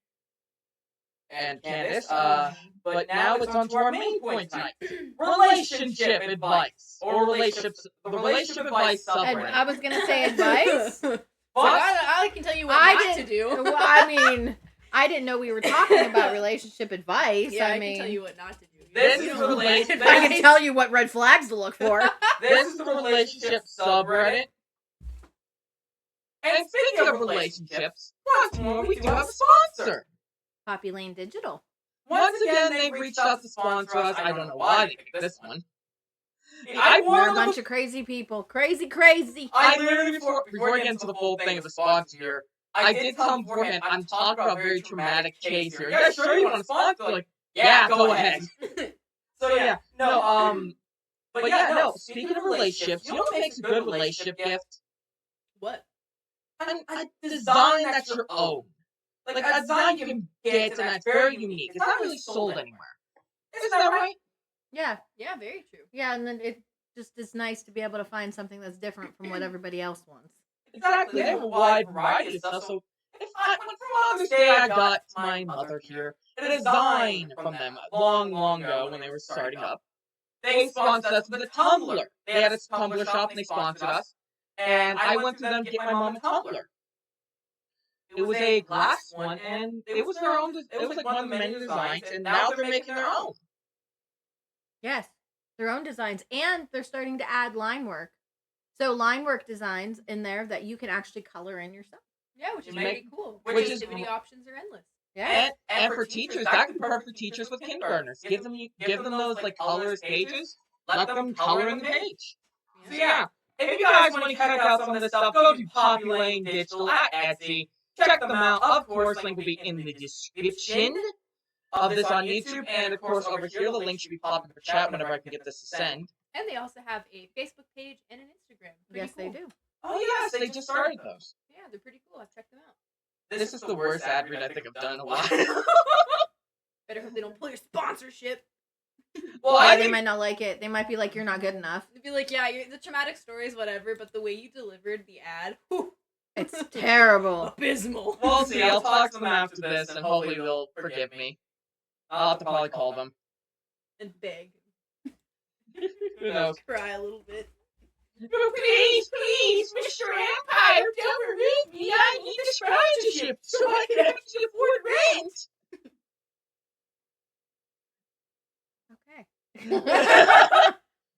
[SPEAKER 4] And Candace, but now it's on to our main point tonight. Relationship advice. Or the relationship advice
[SPEAKER 1] And I
[SPEAKER 4] subreddit.
[SPEAKER 1] was gonna say advice.
[SPEAKER 2] But I can tell you what
[SPEAKER 1] I
[SPEAKER 2] not to
[SPEAKER 1] didn't.
[SPEAKER 2] do.
[SPEAKER 1] Well, I mean, I didn't know we were talking about relationship advice.
[SPEAKER 2] Yeah, I
[SPEAKER 1] mean,
[SPEAKER 2] can tell you what not to do.
[SPEAKER 4] This
[SPEAKER 2] You
[SPEAKER 4] is
[SPEAKER 2] know,
[SPEAKER 4] relationship-
[SPEAKER 1] I can tell you what red flags to look for.
[SPEAKER 4] This is the relationship subreddit. And speaking of relationships, once more we do have a sponsor.
[SPEAKER 1] Poppy Lane Digital.
[SPEAKER 4] Once again, they've reached out to sponsor us. I don't know why they picked this one.
[SPEAKER 1] They're
[SPEAKER 4] I
[SPEAKER 1] a
[SPEAKER 4] warned them.
[SPEAKER 1] bunch of crazy people. Crazy.
[SPEAKER 4] I literally, before I get into the full thing of the sponsor here, I did tell them beforehand, I'm talking about a very traumatic case here. Yeah, sure you want to sponsor? They're like, yeah, go ahead.
[SPEAKER 3] So yeah, no,
[SPEAKER 4] but yeah, no. Speaking of relationships, you know what makes a good relationship gift?
[SPEAKER 2] What?
[SPEAKER 4] A design that's your own. Like a design you can get and that's very unique. It's not really sold anywhere. Isn't that right?
[SPEAKER 1] Yeah.
[SPEAKER 2] Yeah, very true.
[SPEAKER 1] Yeah, and then it just is nice to be able to find something that's different from what everybody else wants.
[SPEAKER 4] Exactly. They have a wide variety of stuff. So when for Mother's Day I got my mother here a design from them long, long ago when they were starting up. They sponsored us with a tumbler. They had a tumbler shop and they sponsored us. And I went to them to get my mom a tumbler. It was a glass one, and it was their own. It was like one of the many designs, and now they're making their own.
[SPEAKER 1] Yes, their own designs, and they're starting to add line work. So line work designs in there that you can actually color in yourself.
[SPEAKER 2] Yeah, which is
[SPEAKER 4] You
[SPEAKER 2] very
[SPEAKER 4] make-
[SPEAKER 2] cool.
[SPEAKER 4] which is-
[SPEAKER 2] Creativity options are endless.
[SPEAKER 1] Yeah.
[SPEAKER 4] And for teachers, that could be perfect for teachers with kindergartners. Give them those like colors pages. Let them color in the page. So yeah, if you guys want to check out some of this stuff, go to Populane Digital at Etsy. Check them out. Of course, link will be in the description of this on YouTube, and of course over here the link should be popping for chat whenever I can get this to send.
[SPEAKER 2] And they also have a Facebook page and an Instagram. Pretty
[SPEAKER 1] Yes,
[SPEAKER 2] cool.
[SPEAKER 1] they do.
[SPEAKER 4] Oh yes, they just started those.
[SPEAKER 2] Yeah, they're pretty cool. I've checked them out.
[SPEAKER 4] This is the worst ad read I think I've done in a while.
[SPEAKER 2] Better hope they don't pull your sponsorship.
[SPEAKER 4] Well,
[SPEAKER 1] Yeah,
[SPEAKER 4] I
[SPEAKER 1] they
[SPEAKER 4] think
[SPEAKER 1] might not like it. They might be like, "You're not good enough."
[SPEAKER 2] They'd be like, yeah, the traumatic stories, whatever, but the way you delivered the ad, whew,
[SPEAKER 1] It's terrible.
[SPEAKER 2] abysmal.
[SPEAKER 4] we'll see. I'll talk to them after this, and hopefully they'll forgive me. I'll have to probably call them.
[SPEAKER 2] And beg.
[SPEAKER 4] Who knows?
[SPEAKER 2] Cry a little bit.
[SPEAKER 4] Please, Mr. Empire, don't remove me. I need the sponsorship so I can actually afford rent.
[SPEAKER 1] Okay.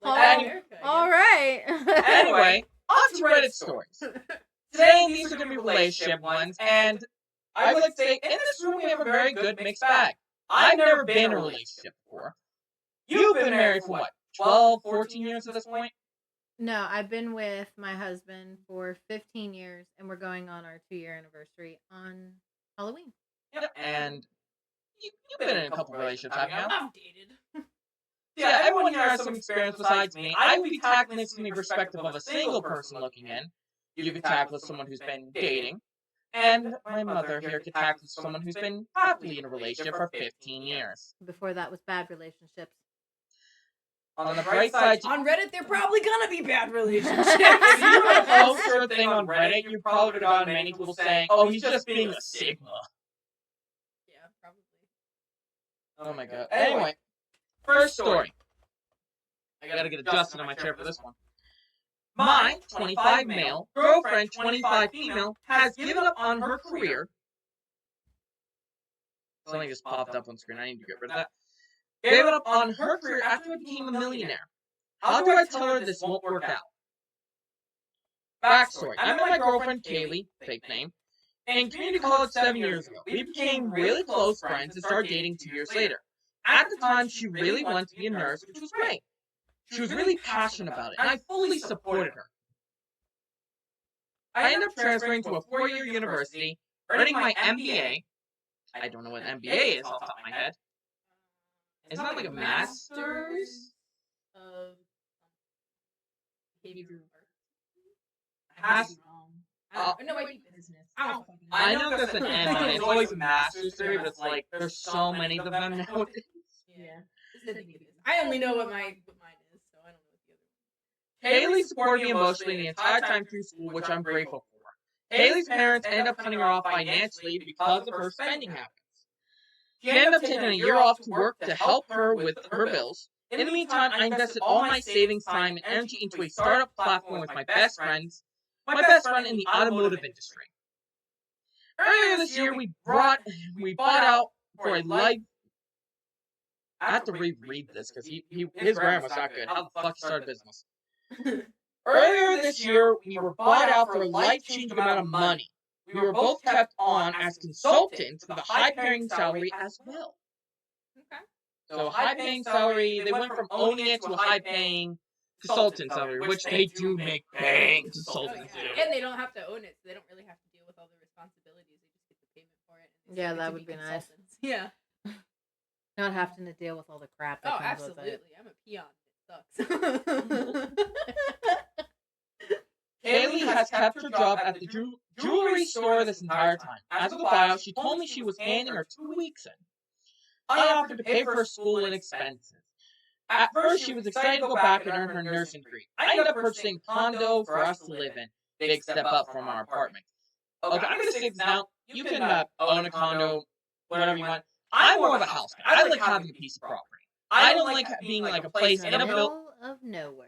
[SPEAKER 2] Like
[SPEAKER 4] Any-
[SPEAKER 2] America, I
[SPEAKER 1] All
[SPEAKER 2] guess.
[SPEAKER 1] right.
[SPEAKER 4] Anyway, on to Reddit stories. Today, these are going to be relationship ones, and I would like to say, in this room, we have a very good mixed bag. I've never been in a relationship before. You've been married for what, 12, 14 years at this point?
[SPEAKER 1] No, I've been with my husband for 15 years, and we're going on our 2-year anniversary on Halloween.
[SPEAKER 4] Yep. And you've been in a couple relationships, haven't you?
[SPEAKER 2] I'm dated.
[SPEAKER 4] Yeah, everyone here has some experience besides me. I will be tackling this from the perspective of a single person looking in. You could tackle someone who's been dating. And my mother here could tackle someone who's been happily in a relationship for 15 years.
[SPEAKER 1] Before that was bad relationships.
[SPEAKER 4] On the bright side,
[SPEAKER 2] On Reddit, they're probably gonna be bad relationships.
[SPEAKER 4] if you would have posted a thing on Reddit, you probably would have gotten many people saying, "Oh, he's just being a Sigma."
[SPEAKER 2] Yeah, probably.
[SPEAKER 4] Oh my god. Anyway, first story. I gotta get adjusted on my chair for this one. My 25 male girlfriend, 25 female, has given up on her career. Something just popped up on screen. I need to get rid of that. Gave up on her career after I became a millionaire. How do I tell her this won't work out? Backstory. I met my girlfriend, Kaylee, fake name, in community college 7 years ago. We became really close friends and started dating 2 years later. At the time, she really wanted to be a nurse, which was great. She was really passionate about it, and I fully supported her. I ended up transferring to a 4-year university, earning my MBA. I don't know what an MBA is off the top of my head. Isn't that like a master's?
[SPEAKER 2] Of behavioral
[SPEAKER 4] Has-
[SPEAKER 2] art. No, I think business. I don't fucking know.
[SPEAKER 4] I know there's an M on it. It's always a master's degree, but it's like, there's so many of them nowadays.
[SPEAKER 2] Yeah. I only know what mine is, so I don't know what the other one is.
[SPEAKER 4] Haley supported me emotionally the entire time through school, which I'm grateful for. Haley's parents ended up cutting her off financially because of her spending habits. She ended up taking a year off to work to help her with her bills. In the meantime, I invested all my savings, time, and energy into a startup platform with my best friend in the automotive industry. Earlier this year, we bought out for a life. I have to reread this because his grammar's not good. How the fuck he started business? Earlier this year, we were bought out for a life-changing amount of money. We were both kept on as consultants with a high-paying salary as well.
[SPEAKER 2] Okay.
[SPEAKER 4] So a high-paying salary, they went from owning it to a high-paying consultant salary, which they do make paying
[SPEAKER 2] Oh,
[SPEAKER 4] consultants do.
[SPEAKER 2] yeah. And they don't have to own it, so they don't really have to deal with all the responsibilities. They just get the payment for it. And they
[SPEAKER 1] Yeah,
[SPEAKER 2] still get
[SPEAKER 1] that
[SPEAKER 2] to
[SPEAKER 1] would be nice.
[SPEAKER 2] consultants. Yeah.
[SPEAKER 1] Not having to deal with all the crap that
[SPEAKER 2] Oh,
[SPEAKER 1] comes with
[SPEAKER 2] absolutely.
[SPEAKER 1] it.
[SPEAKER 2] I'm a peon. It sucks.
[SPEAKER 4] Kaylee has kept her job at the jewelry store this entire time. As of the file, she told me she was handing her 2 weeks in. I offered to pay for her school and expenses. At first, she was excited to go back and earn her nursing degree. I ended up purchasing a condo for us to live in. Big step up from our apartment. Okay, I'm gonna say this now. You can own a condo, whatever you want. I'm more of a house guy. I like having a piece of property. I don't like being like a place in a building.
[SPEAKER 1] Middle of nowhere.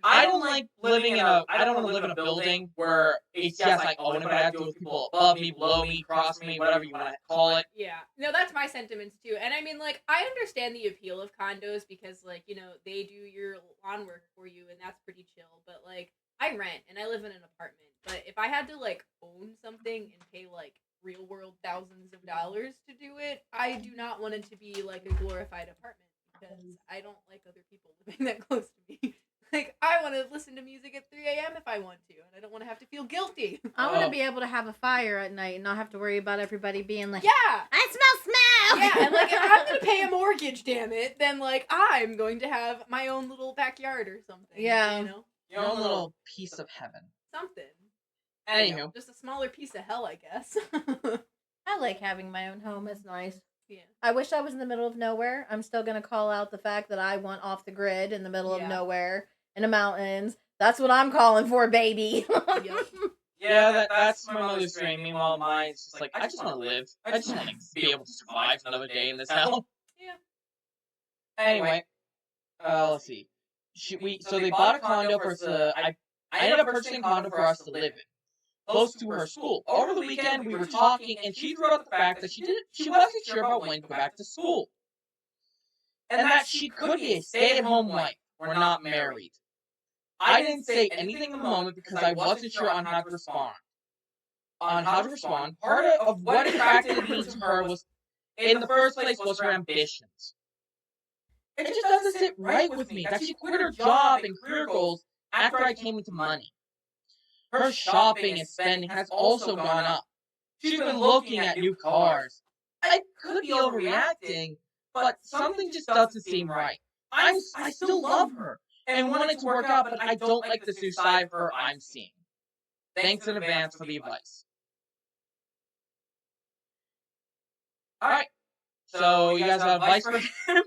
[SPEAKER 4] I don't like living in a. I don't want to live in a building where it's yes, I own it, but I have to deal with people above me, below me, across me, whatever you want to call it.
[SPEAKER 2] Yeah, no, that's my sentiments too. And I mean, like, I understand the appeal of condos because, like, you know, they do your lawn work for you, and that's pretty chill. But like, I rent and I live in an apartment. But if I had to like own something and pay like real world thousands of dollars to do it, I do not want it to be like a glorified apartment because I don't like other people living that close to me. Like, I want to listen to music at 3 a.m. if I want to, and I don't want to have to feel guilty.
[SPEAKER 1] I want to be able to have a fire at night and not have to worry about everybody being like,
[SPEAKER 2] Yeah!
[SPEAKER 1] I smell smoke!
[SPEAKER 2] Yeah, and like, if I'm going to pay a mortgage, damn it, then like, I'm going to have my own little backyard or something.
[SPEAKER 1] Yeah.
[SPEAKER 2] You know?
[SPEAKER 4] Your own little piece of heaven.
[SPEAKER 2] Something.
[SPEAKER 4] Anywho.
[SPEAKER 2] Just a smaller piece of hell, I guess.
[SPEAKER 1] I like having my own home. It's nice.
[SPEAKER 2] Yeah.
[SPEAKER 1] I wish I was in the middle of nowhere. I'm still going to call out the fact that I want off the grid in the middle of nowhere in the mountains. That's what I'm calling for, baby.
[SPEAKER 2] Yep.
[SPEAKER 4] Yeah, that's my mother's dream. Meanwhile, mine's just like, I just want to live. I just want to be able to survive another day in this hell.
[SPEAKER 2] Yeah.
[SPEAKER 4] Anyway, let's see. So they bought a condo for us to. I ended up purchasing a condo for us to live in, close to her school. Over the weekend, we were talking, and she threw out the fact that she wasn't sure about when to go back to school, and that she could be a stay-at-home wife. We're not married. I didn't say anything in the moment because I wasn't sure on how to respond. Part of what attracted me to her was, in the first place, was her ambitions. It just doesn't sit right with me that she quit her job and career goals after I came into money. Her shopping and spending has also gone up. She's been looking at new cars. I could be overreacting, but something just doesn't seem right. I still love her and want it to work out, but I don't like this new side of her I'm seeing. Thanks in advance for the advice. Alright, so you guys have advice for him?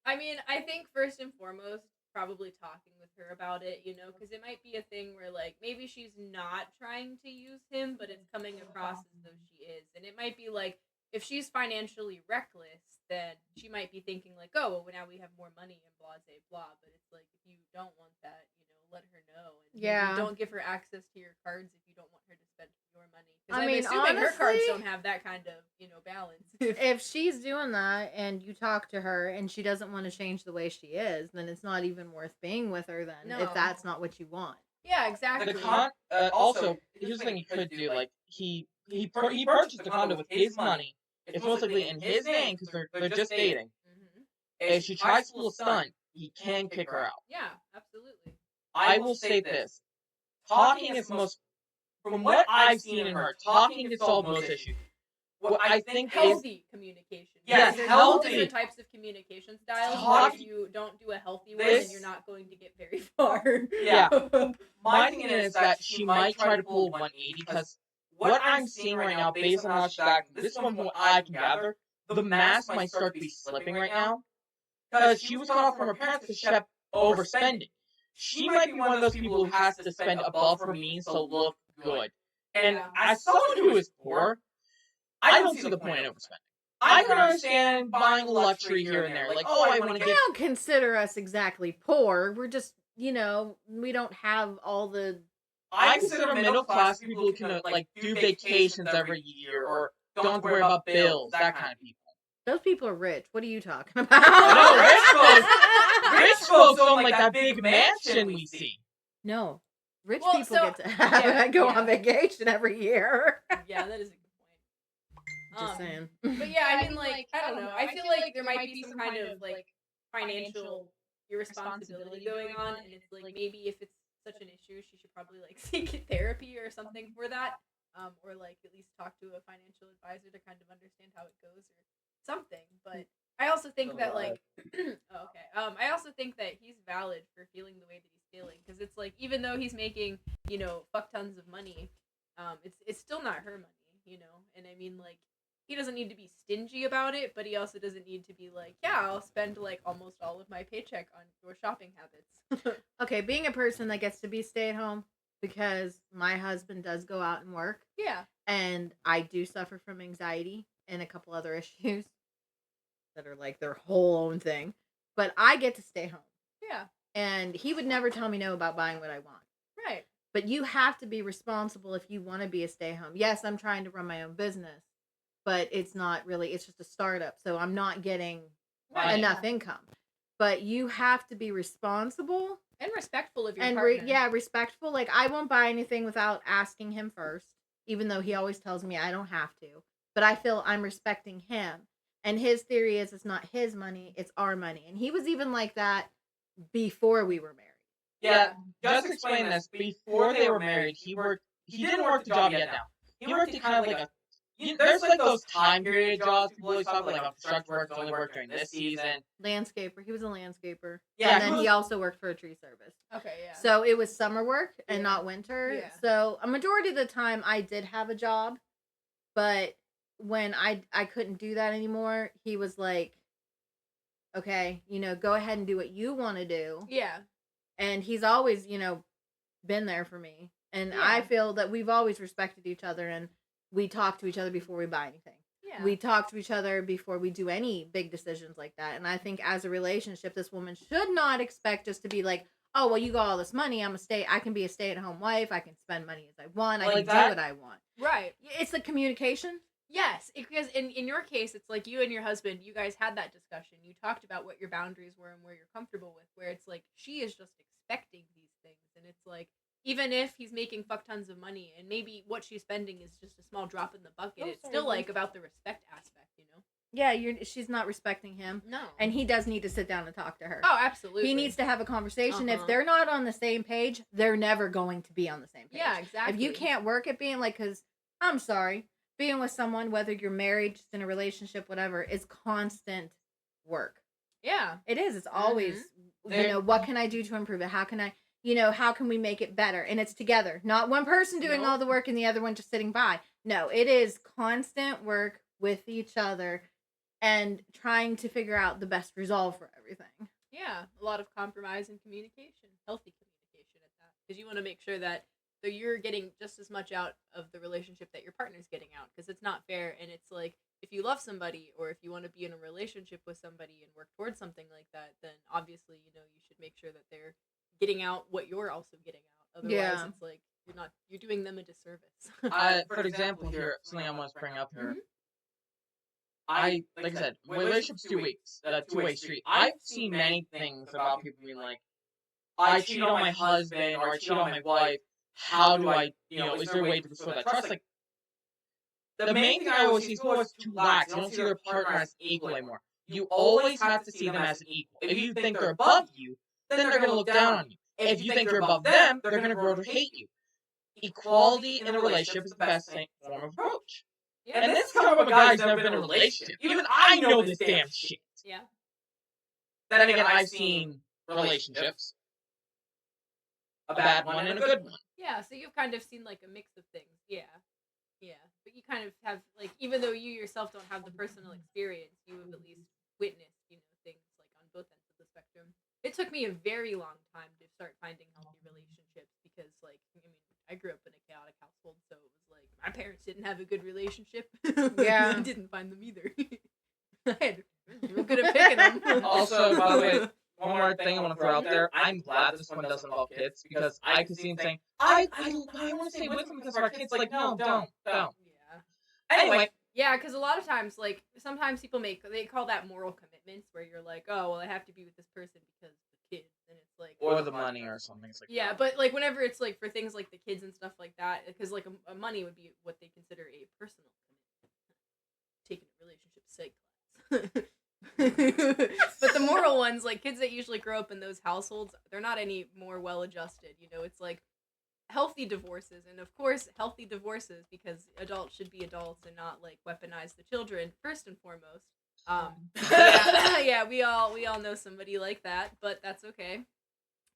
[SPEAKER 2] I mean, I think first and foremost, probably talking with her about it, you know, because it might be a thing where, like, maybe she's not trying to use him, but it's coming across as though she is. And it might be like, if she's financially reckless, then she might be thinking, like, oh, well, now we have more money and blah, blah, blah. But it's like, if you don't want that, you know, let her know. And maybe don't give her access to your cards if you don't want her to spend your money. Because I'm assuming her cards don't have that kind of, you know, balance.
[SPEAKER 1] If she's doing that and you talk to her and she doesn't want to change the way she is, then it's not even worth being with her then, if that's not what you want.
[SPEAKER 2] Yeah, exactly.
[SPEAKER 4] Also, here's the thing he could do. Like, he purchased the condo with his money. It's mostly in his name because they're just dating.
[SPEAKER 2] Mm-hmm.
[SPEAKER 4] If she tries to pull a stunt, he can kick her out.
[SPEAKER 2] Yeah, absolutely.
[SPEAKER 4] I will say this. Talking is most... From what I've seen in her, talking can solve most issues. What I think
[SPEAKER 2] healthy communication.
[SPEAKER 4] Yes,
[SPEAKER 2] there's
[SPEAKER 4] healthy.
[SPEAKER 2] Different types of communication styles. If you don't do a healthy one, then you're not going to get very far.
[SPEAKER 4] Yeah. My thing is that she might try to pull 180 because what I'm seeing right now, based on how she's acting, this is from what I can gather, the mask might start to be slipping right now because she was cut off from her parents because she kept overspending. She might be one of those people who has to spend above her means to look good. And as someone who is poor, I don't see the point in overspending. I can understand buying a luxury here and there. Like, oh, I want to get...
[SPEAKER 1] I don't consider us exactly poor. We're just, you know, we don't have all the...
[SPEAKER 4] I consider middle class people who can, like, do vacations every year or don't have to worry about bills, that kind of people.
[SPEAKER 1] Those people are rich. What are you talking about?
[SPEAKER 4] No, rich folks own, like, that big mansion we see.
[SPEAKER 1] No. Rich people get to go on vacation every year.
[SPEAKER 2] Yeah, that is a good point.
[SPEAKER 1] Just saying.
[SPEAKER 2] But yeah, I mean, like, I don't know. I feel like there might be some kind of, like, financial irresponsibility going on, and it's like, maybe if it's such an issue, she should probably, like, seek therapy or something for that, or, like, at least talk to a financial advisor to kind of understand how it goes, or something. But I also think that like, oh, okay. I also think that he's valid for feeling the way that he's feeling because it's like even though he's making fuck tons of money, it's still not her money, And I mean like he doesn't need to be stingy about it, but he also doesn't need to be like, yeah, I'll spend like almost all of my paycheck on your shopping habits.
[SPEAKER 1] Okay, being a person that gets to be stay at home because my husband does go out and work.
[SPEAKER 2] Yeah.
[SPEAKER 1] And I do suffer from anxiety and a couple other issues that are like their whole own thing. But I get to stay home.
[SPEAKER 2] Yeah.
[SPEAKER 1] And he would never tell me no about buying what I want.
[SPEAKER 2] Right.
[SPEAKER 1] But you have to be responsible if you want to be a stay home. Yes, I'm trying to run my own business, but it's not really, it's just a startup. So I'm not getting enough income. But you have to be responsible.
[SPEAKER 2] And respectful of your partner.
[SPEAKER 1] Respectful. Like, I won't buy anything without asking him first, even though he always tells me I don't have to. But I feel I'm respecting him. And his theory is it's not his money, it's our money. And he was even like that before we were married.
[SPEAKER 4] Yeah, just explain this. Before they were married, he didn't work the job yet now. He worked at kind of like there's like those time period jobs people always talk about, like construction work only work during this season.
[SPEAKER 1] Landscaper. He was a landscaper.
[SPEAKER 4] Yeah,
[SPEAKER 1] and then he also worked for a tree service.
[SPEAKER 2] Okay, yeah.
[SPEAKER 1] So it was summer work and not winter.
[SPEAKER 2] Yeah.
[SPEAKER 1] So a majority of the time I did have a job, but when I couldn't do that anymore, he was like, okay, go ahead and do what you want to do.
[SPEAKER 2] Yeah.
[SPEAKER 1] And he's always, been there for me. And I feel that we've always respected each other, and we talk to each other before we buy anything.
[SPEAKER 2] Yeah.
[SPEAKER 1] We talk to each other before we do any big decisions like that. And I think as a relationship, this woman should not expect us to be like, oh, well, you got all this money. I can be a stay-at-home wife. I can spend money as I want. I can do what I want.
[SPEAKER 2] Right.
[SPEAKER 1] It's the communication.
[SPEAKER 2] Yes, because in your case, it's like you and your husband, you guys had that discussion. You talked about what your boundaries were and where you're comfortable with, where it's like she is just expecting these things. And it's like, even if he's making fuck tons of money and maybe what she's spending is just a small drop in the bucket, it's still like about the respect aspect,
[SPEAKER 1] Yeah, she's not respecting him.
[SPEAKER 2] No.
[SPEAKER 1] And he does need to sit down and talk to her.
[SPEAKER 2] Oh, absolutely.
[SPEAKER 1] He needs to have a conversation. If they're not on the same page, they're never going to be on the same page.
[SPEAKER 2] Yeah, exactly.
[SPEAKER 1] If you can't work at being like, because I'm sorry, being with someone, whether you're married, just in a relationship, whatever, is constant work.
[SPEAKER 2] Yeah.
[SPEAKER 1] It is. It's always, what can I do to improve it? How can I, how can we make it better? And it's together. Not one person doing all the work and the other one just sitting by. No, it is constant work with each other and trying to figure out the best resolve for everything.
[SPEAKER 2] Yeah. A lot of compromise and communication. Healthy communication at that. Because you want to make sure that you're getting just as much out of the relationship that your partner's getting out, because it's not fair. And it's like, if you love somebody or if you want to be in a relationship with somebody and work towards something like that, then obviously, you should make sure that they're getting out what you're also getting out. Otherwise, it's like you're doing them a disservice.
[SPEAKER 4] For example, here, something I want to bring up here. Like I said, relationship's 2 weeks, two-way street. I've seen many things about people being like, I cheat on my husband or I cheat on my wife. How do I, is there a way to restore that trust? Like, the main thing I always see is people always too lax. They don't see their partner as equal anymore. You always have to see them as an equal. If you think they're above you, then they're going to look down on you. If you think you're above them, they're going to grow to hate you. Equality in a relationship is the best form of approach. Yeah, and this comes from a guy who's never been in a relationship. Even I know this damn shit.
[SPEAKER 2] Yeah.
[SPEAKER 4] Then again, I've seen relationships. A bad one and a good one.
[SPEAKER 2] Yeah, so you've kind of seen like a mix of things. Yeah. Yeah. But you kind of have, like, even though you yourself don't have the personal experience, you have at least witnessed, things like on both ends of the spectrum. It took me a very long time to start finding healthy relationships because, like, I grew up in a chaotic household, so it was like my parents didn't have a good relationship.
[SPEAKER 1] Yeah.
[SPEAKER 2] I didn't find them either. We're good at picking them.
[SPEAKER 4] Also, by the way, one more thing I want to throw out there. I'm glad this one doesn't involve kids because I can see him saying, I want to stay with them because of our kids. Like, no, don't.
[SPEAKER 2] Yeah.
[SPEAKER 4] Anyway.
[SPEAKER 2] Yeah, because a lot of times, like, sometimes people they call that moral commitments where you're like, oh, well, I have to be with this person because of the kids. And it's like...
[SPEAKER 4] Or the money or something. It's like
[SPEAKER 2] yeah,
[SPEAKER 4] that.
[SPEAKER 2] but, like, whenever it's, like, for things like the kids and stuff like that, because, like, a money would be what they consider a personal commitment. Taking a relationship psych class. But the moral ones, like kids that usually grow up in those households, they're not any more well-adjusted. It's like healthy divorces, and of course healthy divorces because adults should be adults and not like weaponize the children first and foremost. Yeah, we all know somebody like that, but that's okay.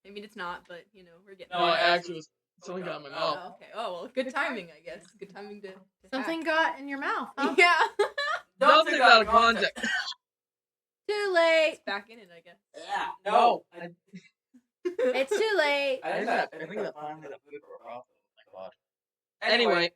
[SPEAKER 2] I mean, it's not, but we're getting.
[SPEAKER 4] No,
[SPEAKER 2] there.
[SPEAKER 4] I actually was something got in my mouth.
[SPEAKER 2] Oh, okay. Oh well, good timing, I guess. Good timing to
[SPEAKER 1] Something got in your mouth, huh?
[SPEAKER 2] Yeah.
[SPEAKER 4] Don't take that out of context.
[SPEAKER 1] Too late.
[SPEAKER 2] It's back in it, I guess.
[SPEAKER 3] Yeah. No.
[SPEAKER 1] It's too late.
[SPEAKER 3] I think that finally the food broke off. Oh my god.
[SPEAKER 4] Anyway,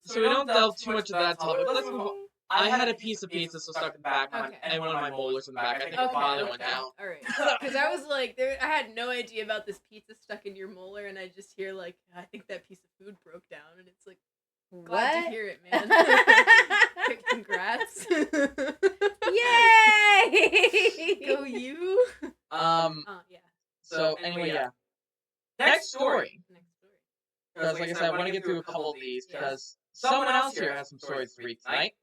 [SPEAKER 4] so we don't delve too much into that topic. Let's move on. I had a piece of pizza so stuck in the back,
[SPEAKER 2] Okay.
[SPEAKER 4] and one of my molars in the back. I think it
[SPEAKER 2] Okay.
[SPEAKER 4] finally went down.
[SPEAKER 2] All right. Because I was like, I had no idea about this pizza stuck in your molar, and I just hear like, I think that piece of food broke down, and it's like, glad to hear it, man. Congrats.
[SPEAKER 1] Yay!
[SPEAKER 2] Go you. Yeah.
[SPEAKER 4] So anyway, yeah. Next story.
[SPEAKER 2] Next story.
[SPEAKER 4] Because like I said, I want to get through a couple of these because someone else here has some stories to read tonight.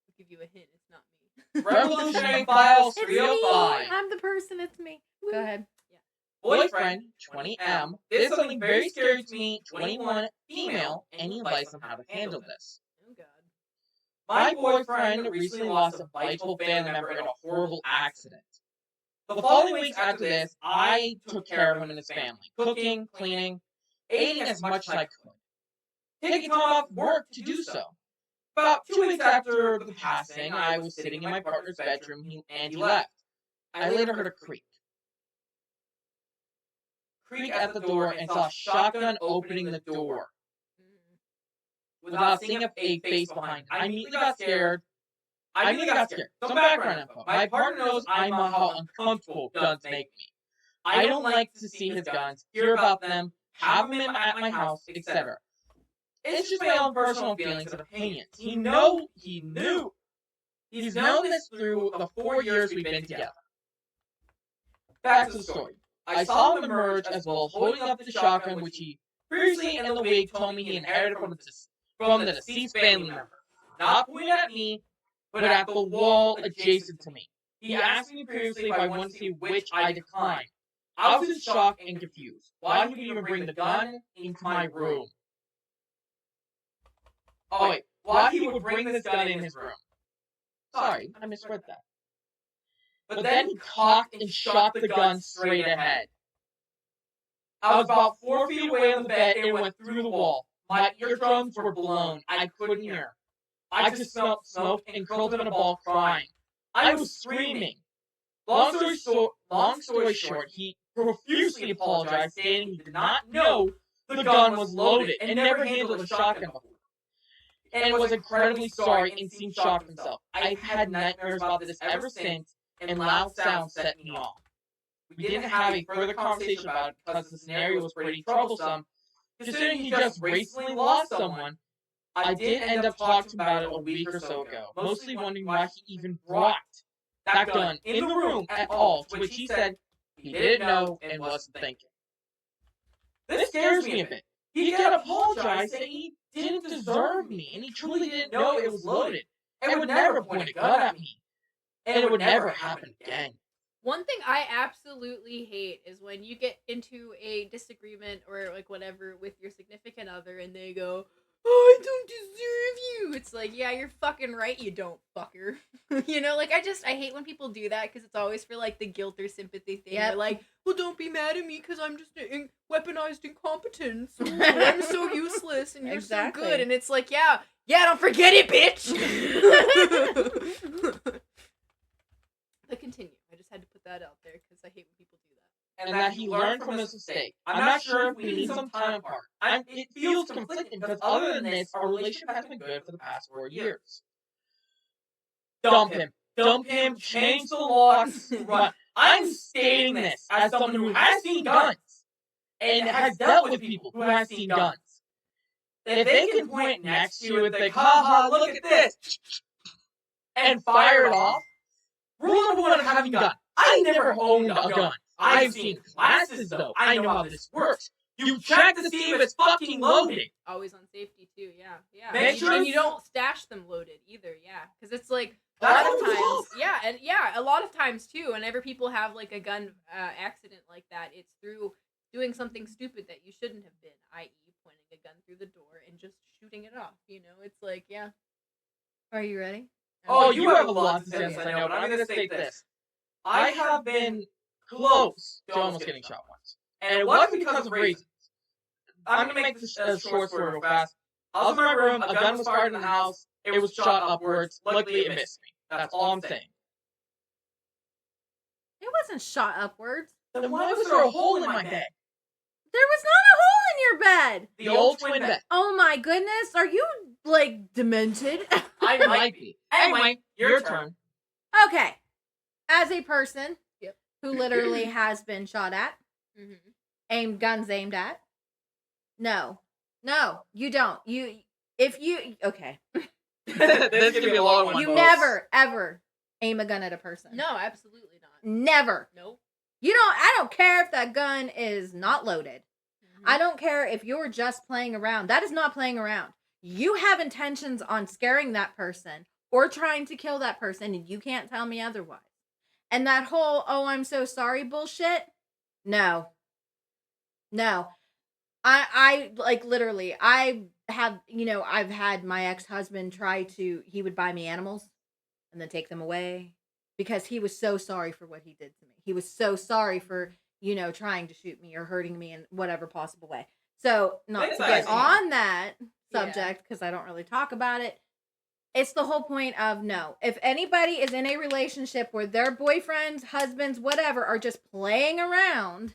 [SPEAKER 2] I'll give you a hint. It's not me.
[SPEAKER 4] Revolutionary Files
[SPEAKER 1] It's
[SPEAKER 4] 305.
[SPEAKER 1] me. I'm the person. It's me. Go ahead.
[SPEAKER 4] Boyfriend, 20M, did something very scary to me, 21, female. Any advice on how to handle this?
[SPEAKER 2] Oh God.
[SPEAKER 4] My boyfriend recently lost a vital family member in a horrible accident. The following weeks after this, I took care of him and his family, cooking, cleaning, aiding as much as I could, taking time off work to do so. About 2 weeks after the passing, I was sitting in my partner's bedroom and he left. I later heard a creak at the door and saw a shotgun opening the door. Without seeing a face behind it, I immediately got scared. Some background info. My partner knows how uncomfortable guns make me. I don't like to see his guns, hear about them, have them at my house, etc. It's just my own personal feelings and opinions. He's known this through the 4 years we've been together. Back to the story. I saw him emerge as well, holding up the shotgun, which he previously in the week told me he inherited from the deceased family member. Not pointing at me, but at the wall adjacent to me. He asked me previously if I wanted to see which I declined. I was in shock and confused. Why would he even bring the gun into my room? Oh wait, why he would bring this gun in his room? Sorry, I misread that. But then he cocked and shot the gun straight ahead. I was about 4 feet away on the bed and it went through the wall. My eardrums were blown. I couldn't hear. I just smelled smoke and curled up in a ball crying. I was screaming. Long story short, he profusely apologized, saying he did not know the gun was loaded and never handled a shotgun before. And was incredibly sorry and seemed shocked himself. I've had nightmares about this ever since, and loud sounds set me off. We didn't have a further conversation about it because the scenario was pretty troublesome, considering he just recently lost someone. I did end up talking about it a week or so ago, mostly wondering why he even brought that gun in the room at all, to which he said he didn't know and wasn't thinking. This scares me a bit. He can apologize saying he didn't deserve me, and he truly didn't know it was loaded, and would never point a gun at me, and it would never happen again.
[SPEAKER 2] One thing I absolutely hate is when you get into a disagreement or like whatever with your significant other and they go, "Oh, I don't deserve you." It's like, yeah, you're fucking right, you don't, fucker. I hate when people do that because it's always for like the guilt or sympathy thing.
[SPEAKER 1] Yep.
[SPEAKER 2] They're like, well, don't be mad at me because I'm just weaponized incompetence. Ooh, I'm so useless and you're
[SPEAKER 1] Exactly.
[SPEAKER 2] so good. And it's like, yeah, don't forget it, bitch. But continue. I just had to put that out there because I hate when people do that.
[SPEAKER 4] And that he learned from his mistake. I'm not sure if we need some time apart. It feels conflicting because other than this, our relationship has been good for the past 4 years. Dump him, change the locks, run. I'm stating this as someone who has seen guns and has dealt with people who have seen guns. If they can point next to you and think, haha, look at this, and fire it off, rule number one of having a gun. I never owned a gun. I've seen classes though. I know how this works. You check to see if it's fucking loaded.
[SPEAKER 2] Always on safety too, yeah.
[SPEAKER 4] Make sure
[SPEAKER 2] and you don't stash them loaded either, yeah. Because it's like a
[SPEAKER 4] That's
[SPEAKER 2] lot of
[SPEAKER 4] what
[SPEAKER 2] times, a lot of times too. Whenever people have like a gun accident like that, it's through doing something stupid that you shouldn't have been, i.e., pointing a gun through the door and just shooting it off. It's like, yeah.
[SPEAKER 1] Are you ready?
[SPEAKER 4] Oh, you have a lot to say on this, I know, but I'm gonna state this. I have been close to almost getting shot once. And it wasn't because of reasons. I'm gonna make this as short story real fast. I was in my room, a gun was fired in the house, it was shot upwards, luckily it missed me. That's all I'm saying.
[SPEAKER 1] It wasn't shot upwards.
[SPEAKER 4] Then why was there a hole in my bed?
[SPEAKER 1] There was not a hole in your bed.
[SPEAKER 4] The old twin bed.
[SPEAKER 1] Oh my goodness, are you like demented?
[SPEAKER 3] I
[SPEAKER 4] Might be. Anyway, your turn.
[SPEAKER 1] Okay, as a person
[SPEAKER 2] Yep.
[SPEAKER 1] who literally has been shot at, guns aimed at. No, you don't. Okay.
[SPEAKER 4] This could be a long one.
[SPEAKER 1] You never ever aim a gun at a person.
[SPEAKER 2] No, absolutely not.
[SPEAKER 1] Never.
[SPEAKER 2] Nope.
[SPEAKER 1] I don't care if that gun is not loaded. I don't care if you're just playing around. That is not playing around. You have intentions on scaring that person or trying to kill that person, and you can't tell me otherwise. And that whole, oh, I'm so sorry bullshit, no. I like literally, I have, I've had my ex-husband he would buy me animals and then take them away because he was so sorry for what he did to me. He was so sorry for, trying to shoot me or hurting me in whatever possible way. So, not to get on that subject, because I don't really talk about it, it's the whole point of no. If anybody is in a relationship where their boyfriends, husbands, whatever, are just playing around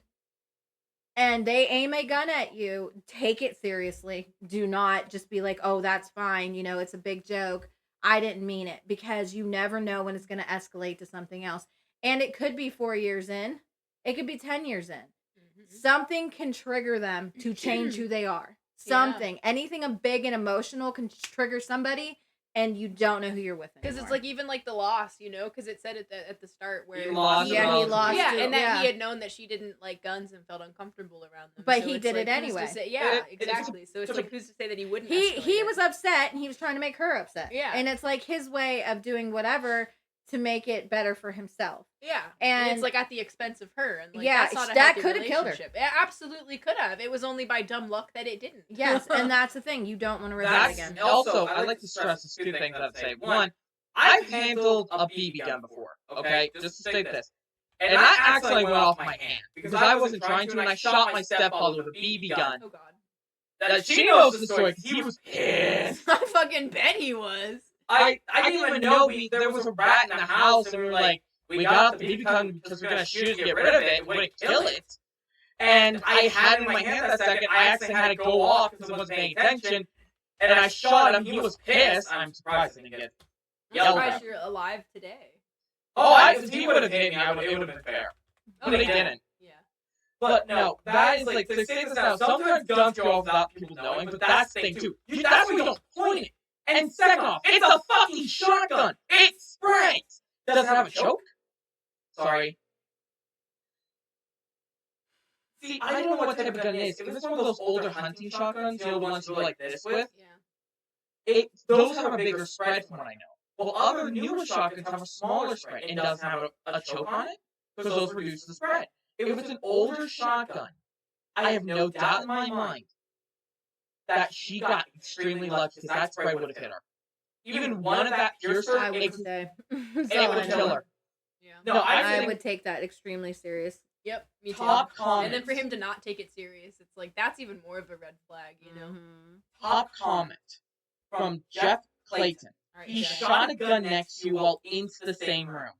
[SPEAKER 1] and they aim a gun at you, take it seriously. Do not just be like, oh, that's fine. It's a big joke. I didn't mean it, because you never know when it's going to escalate to something else. And it could be 4 years in. It could be 10 years in. Something can trigger them to change who they are. Something. Anything big and emotional can trigger somebody, and you don't know who you're with anymore.
[SPEAKER 2] Because it's like even like the loss, because it said at the start where
[SPEAKER 4] he lost.
[SPEAKER 1] Yeah, he lost.
[SPEAKER 2] Yeah,
[SPEAKER 1] it,
[SPEAKER 2] and that
[SPEAKER 1] yeah.
[SPEAKER 2] he had known that she didn't like guns and felt uncomfortable around them.
[SPEAKER 1] But
[SPEAKER 2] so
[SPEAKER 1] he
[SPEAKER 2] it's
[SPEAKER 1] did
[SPEAKER 2] like,
[SPEAKER 1] it anyway.
[SPEAKER 2] Exactly. So it's like, who's to say that he wouldn't?
[SPEAKER 1] He
[SPEAKER 2] escalate
[SPEAKER 1] was
[SPEAKER 2] it?
[SPEAKER 1] upset, and he was trying to make her upset.
[SPEAKER 2] Yeah.
[SPEAKER 1] And it's like his way of doing whatever to make it better for himself.
[SPEAKER 2] Yeah,
[SPEAKER 1] And
[SPEAKER 2] it's like at the expense of her, and like
[SPEAKER 1] yeah,
[SPEAKER 2] that's not a
[SPEAKER 1] that
[SPEAKER 2] healthy
[SPEAKER 1] could have killed her.
[SPEAKER 2] relationship. It absolutely could have. It was only by dumb luck that it didn't.
[SPEAKER 1] Yes, and that's the thing. You don't want to risk it again.
[SPEAKER 4] Also, I'd like to stress this two things I'd say. One, I've handled a BB gun before, okay? Just to state this. And I accidentally went off my hand because I wasn't trying to, and I shot my stepfather with a BB gun.
[SPEAKER 2] Oh god.
[SPEAKER 4] That she knows the story because he was pissed.
[SPEAKER 2] I fucking bet he was.
[SPEAKER 4] I didn't even know there was a rat in the house, and we were like, we got the BB gun because we are gonna shoot it to get rid of it. We wouldn't kill it. And I had it in my hand that second. I accidentally had to go off because I wasn't paying attention. And I shot him. He was pissed. I'm surprised I didn't get
[SPEAKER 2] I'm
[SPEAKER 4] yelled
[SPEAKER 2] surprised
[SPEAKER 4] at.
[SPEAKER 2] you're alive today.
[SPEAKER 4] If he would have hit me, it would have been fair. But he didn't.
[SPEAKER 2] Yeah.
[SPEAKER 4] But no, that is like, to say this now, sometimes guns go off without people knowing, but that's the thing too. That's why you don't point it. And second off, it's a fucking shotgun. It sprays. Does it have a choke? Sorry. See, I don't know what type of gun it is. If it's one of those older hunting shotguns, the ones you go like this with,
[SPEAKER 2] Yeah.
[SPEAKER 4] those have a bigger spread from what I know. Well, other newer shotguns have a smaller spread and doesn't have a choke on it, because those reduce the spread. If it's an older shotgun, I have no doubt in my mind that she got extremely lucky, because that spray would have hit her. Even one of that piercer,
[SPEAKER 1] I would
[SPEAKER 4] it
[SPEAKER 1] say.
[SPEAKER 4] would kill her.
[SPEAKER 2] Yeah.
[SPEAKER 4] No,
[SPEAKER 1] I would take that extremely serious.
[SPEAKER 2] Yep. Me too.
[SPEAKER 4] Top
[SPEAKER 2] And then for him to not take it serious, it's like that's even more of a red flag,
[SPEAKER 4] Top comment from Jeff Clayton.
[SPEAKER 2] All right,
[SPEAKER 4] He
[SPEAKER 2] Jeff.
[SPEAKER 4] shot a gun next to you while in the same room.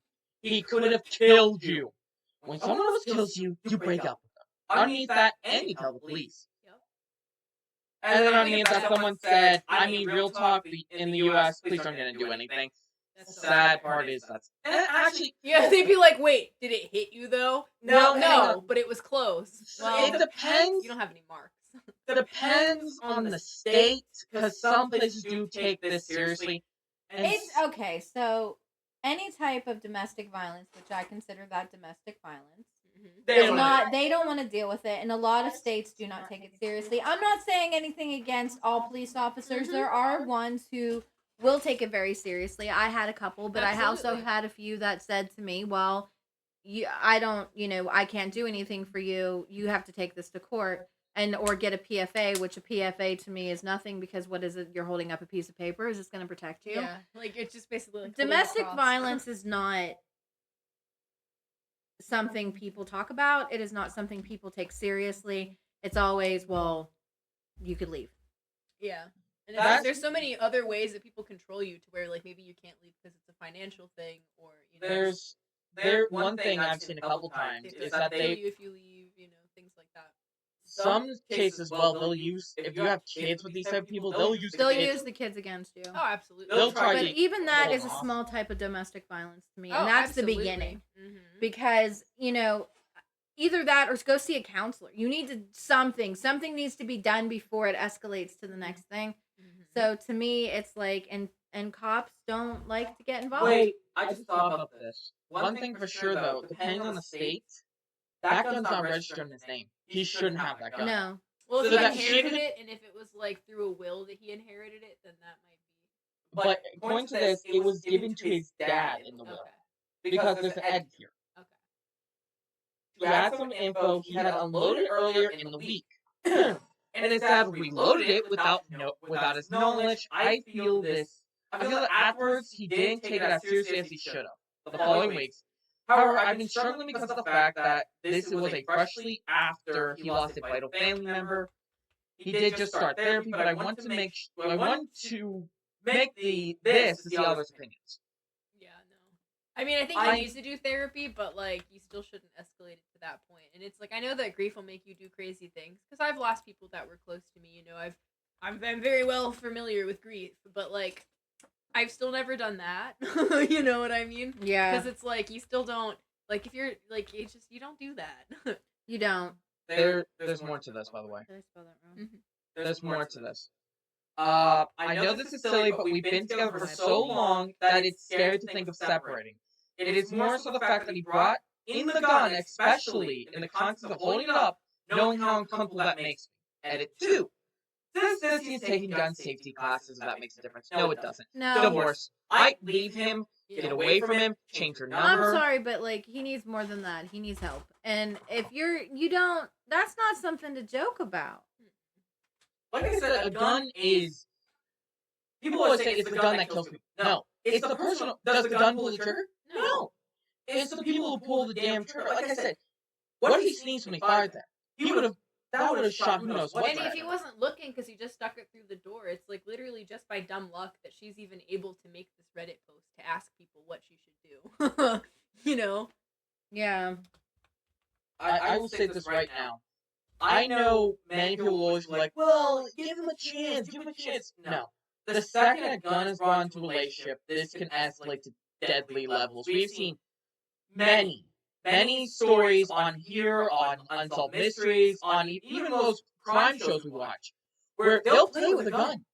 [SPEAKER 4] He could have killed you. When someone else kills you, you break up with them. Underneath that, and you tell the police.
[SPEAKER 2] Yep.
[SPEAKER 4] And then underneath that, someone said, real talk, in the U.S., police aren't going to do anything.
[SPEAKER 2] That's
[SPEAKER 4] The sad part is that's... And actually...
[SPEAKER 2] Yeah, they'd be like, wait, did it hit you though? No, but it was close. Well,
[SPEAKER 4] it depends.
[SPEAKER 2] You don't have any marks.
[SPEAKER 4] Depends on the state, because some places do take this seriously. And
[SPEAKER 1] It's okay. So any type of domestic violence, which I consider that domestic violence, they don't want to deal with it, and a lot of states do not take it seriously. I'm not saying anything against all police officers. There are ones who will take it very seriously. I had a couple, but I also
[SPEAKER 2] Absolutely.
[SPEAKER 1] had a few that said to me, well, I can't do anything for you. You have to take this to court. or get a PFA, which a PFA to me is nothing because what is it? You're holding up a piece of paper. Is this going to protect you?
[SPEAKER 2] Yeah, like it's just basically like
[SPEAKER 1] Domestic violence is not something people talk about. It is not something people take seriously. It's always, well, you could leave.
[SPEAKER 2] Yeah. And it's like, there's so many other ways that people control you to where like maybe you can't leave because it's a financial thing or you know
[SPEAKER 4] There's one thing I've seen a couple times is that
[SPEAKER 2] kill you if you leave, you know, things like that.
[SPEAKER 4] some cases, well, they'll use, if you have kids with these type of people, they'll use
[SPEAKER 1] the kids against you.
[SPEAKER 2] Oh, absolutely.
[SPEAKER 4] They'll try
[SPEAKER 1] But
[SPEAKER 4] to
[SPEAKER 1] even that
[SPEAKER 4] hold
[SPEAKER 1] is a
[SPEAKER 4] off.
[SPEAKER 1] small type of domestic violence to me,
[SPEAKER 2] Oh,
[SPEAKER 1] and that's
[SPEAKER 2] absolutely.
[SPEAKER 1] the beginning.
[SPEAKER 2] Mm-hmm.
[SPEAKER 1] Because either that or go see a counselor. You need to something needs to be done before it escalates to the next thing.
[SPEAKER 2] Mm-hmm.
[SPEAKER 1] So to me, it's like, and cops don't like to get involved.
[SPEAKER 3] Wait, I just thought about
[SPEAKER 4] this. One thing for sure, though, depending on the state, that gun's not registered in his name. He shouldn't have that gun.
[SPEAKER 1] No.
[SPEAKER 2] Well, if
[SPEAKER 4] So
[SPEAKER 2] he
[SPEAKER 4] that
[SPEAKER 2] inherited
[SPEAKER 4] shouldn't-
[SPEAKER 2] it, and if it was like through a will that he inherited it, then that might be.
[SPEAKER 4] But according to this, it was given to his dad in the will.
[SPEAKER 2] Okay.
[SPEAKER 4] Because there's an egg here.
[SPEAKER 2] Okay.
[SPEAKER 4] To add some info, he had unloaded earlier in the week. And his dad reloaded it without his knowledge. I feel that afterwards he didn't take it as seriously as he should have. The following weeks. However, I've been struggling because of the fact that this was a freshly after he lost a vital family member. He did just start therapy, but I want to make this to see others' opinions.
[SPEAKER 2] Yeah, no. I mean, I think he needs to do therapy, but like, you still shouldn't escalate it to that point. And it's like, I know that grief will make you do crazy things because I've lost people that were close to me. You know, I'm very well familiar with grief, but like, I've still never done that. You know what I mean?
[SPEAKER 1] Yeah.
[SPEAKER 2] Because it's like you still don't like if you're like it's just you don't do that.
[SPEAKER 1] You don't.
[SPEAKER 4] There's more to this, by the way.
[SPEAKER 1] Did I spell that wrong?
[SPEAKER 4] There's more to this. I know this is silly, but we've been together for so long that it's scary to think of separating. It is more so the fact that he brought in the gun, especially in the context of holding it up, knowing how uncomfortable that makes me. Edit 2. Says he's taking gun safety classes, if that makes a difference. No, it doesn't.
[SPEAKER 1] No.
[SPEAKER 4] Divorce. I leave him, get away from him, change your number.
[SPEAKER 1] I'm sorry, but like he needs more than that. He needs help. And if that's not something to joke about.
[SPEAKER 3] Like I said, a gun is.
[SPEAKER 4] People always say it's the gun that kills people. No. It's the person. Does the gun pull the trigger? No. It's the people who pull the damn trigger. Like I said, what if he sneezed when he fired that? That would have shot who knows what.
[SPEAKER 2] And if he wasn't looking because he just stuck it through the door, it's like literally just by dumb luck that she's even able to make this Reddit post to ask people what she should do. You know?
[SPEAKER 1] Yeah.
[SPEAKER 4] I will say this right now. I know many people will always be like, well, give him a chance, No. The second a gun is brought into a relationship, this can escalate to deadly levels. We've seen many stories on here, on Unsolved Mysteries, on even those crime shows we watch, where they'll play with a gun,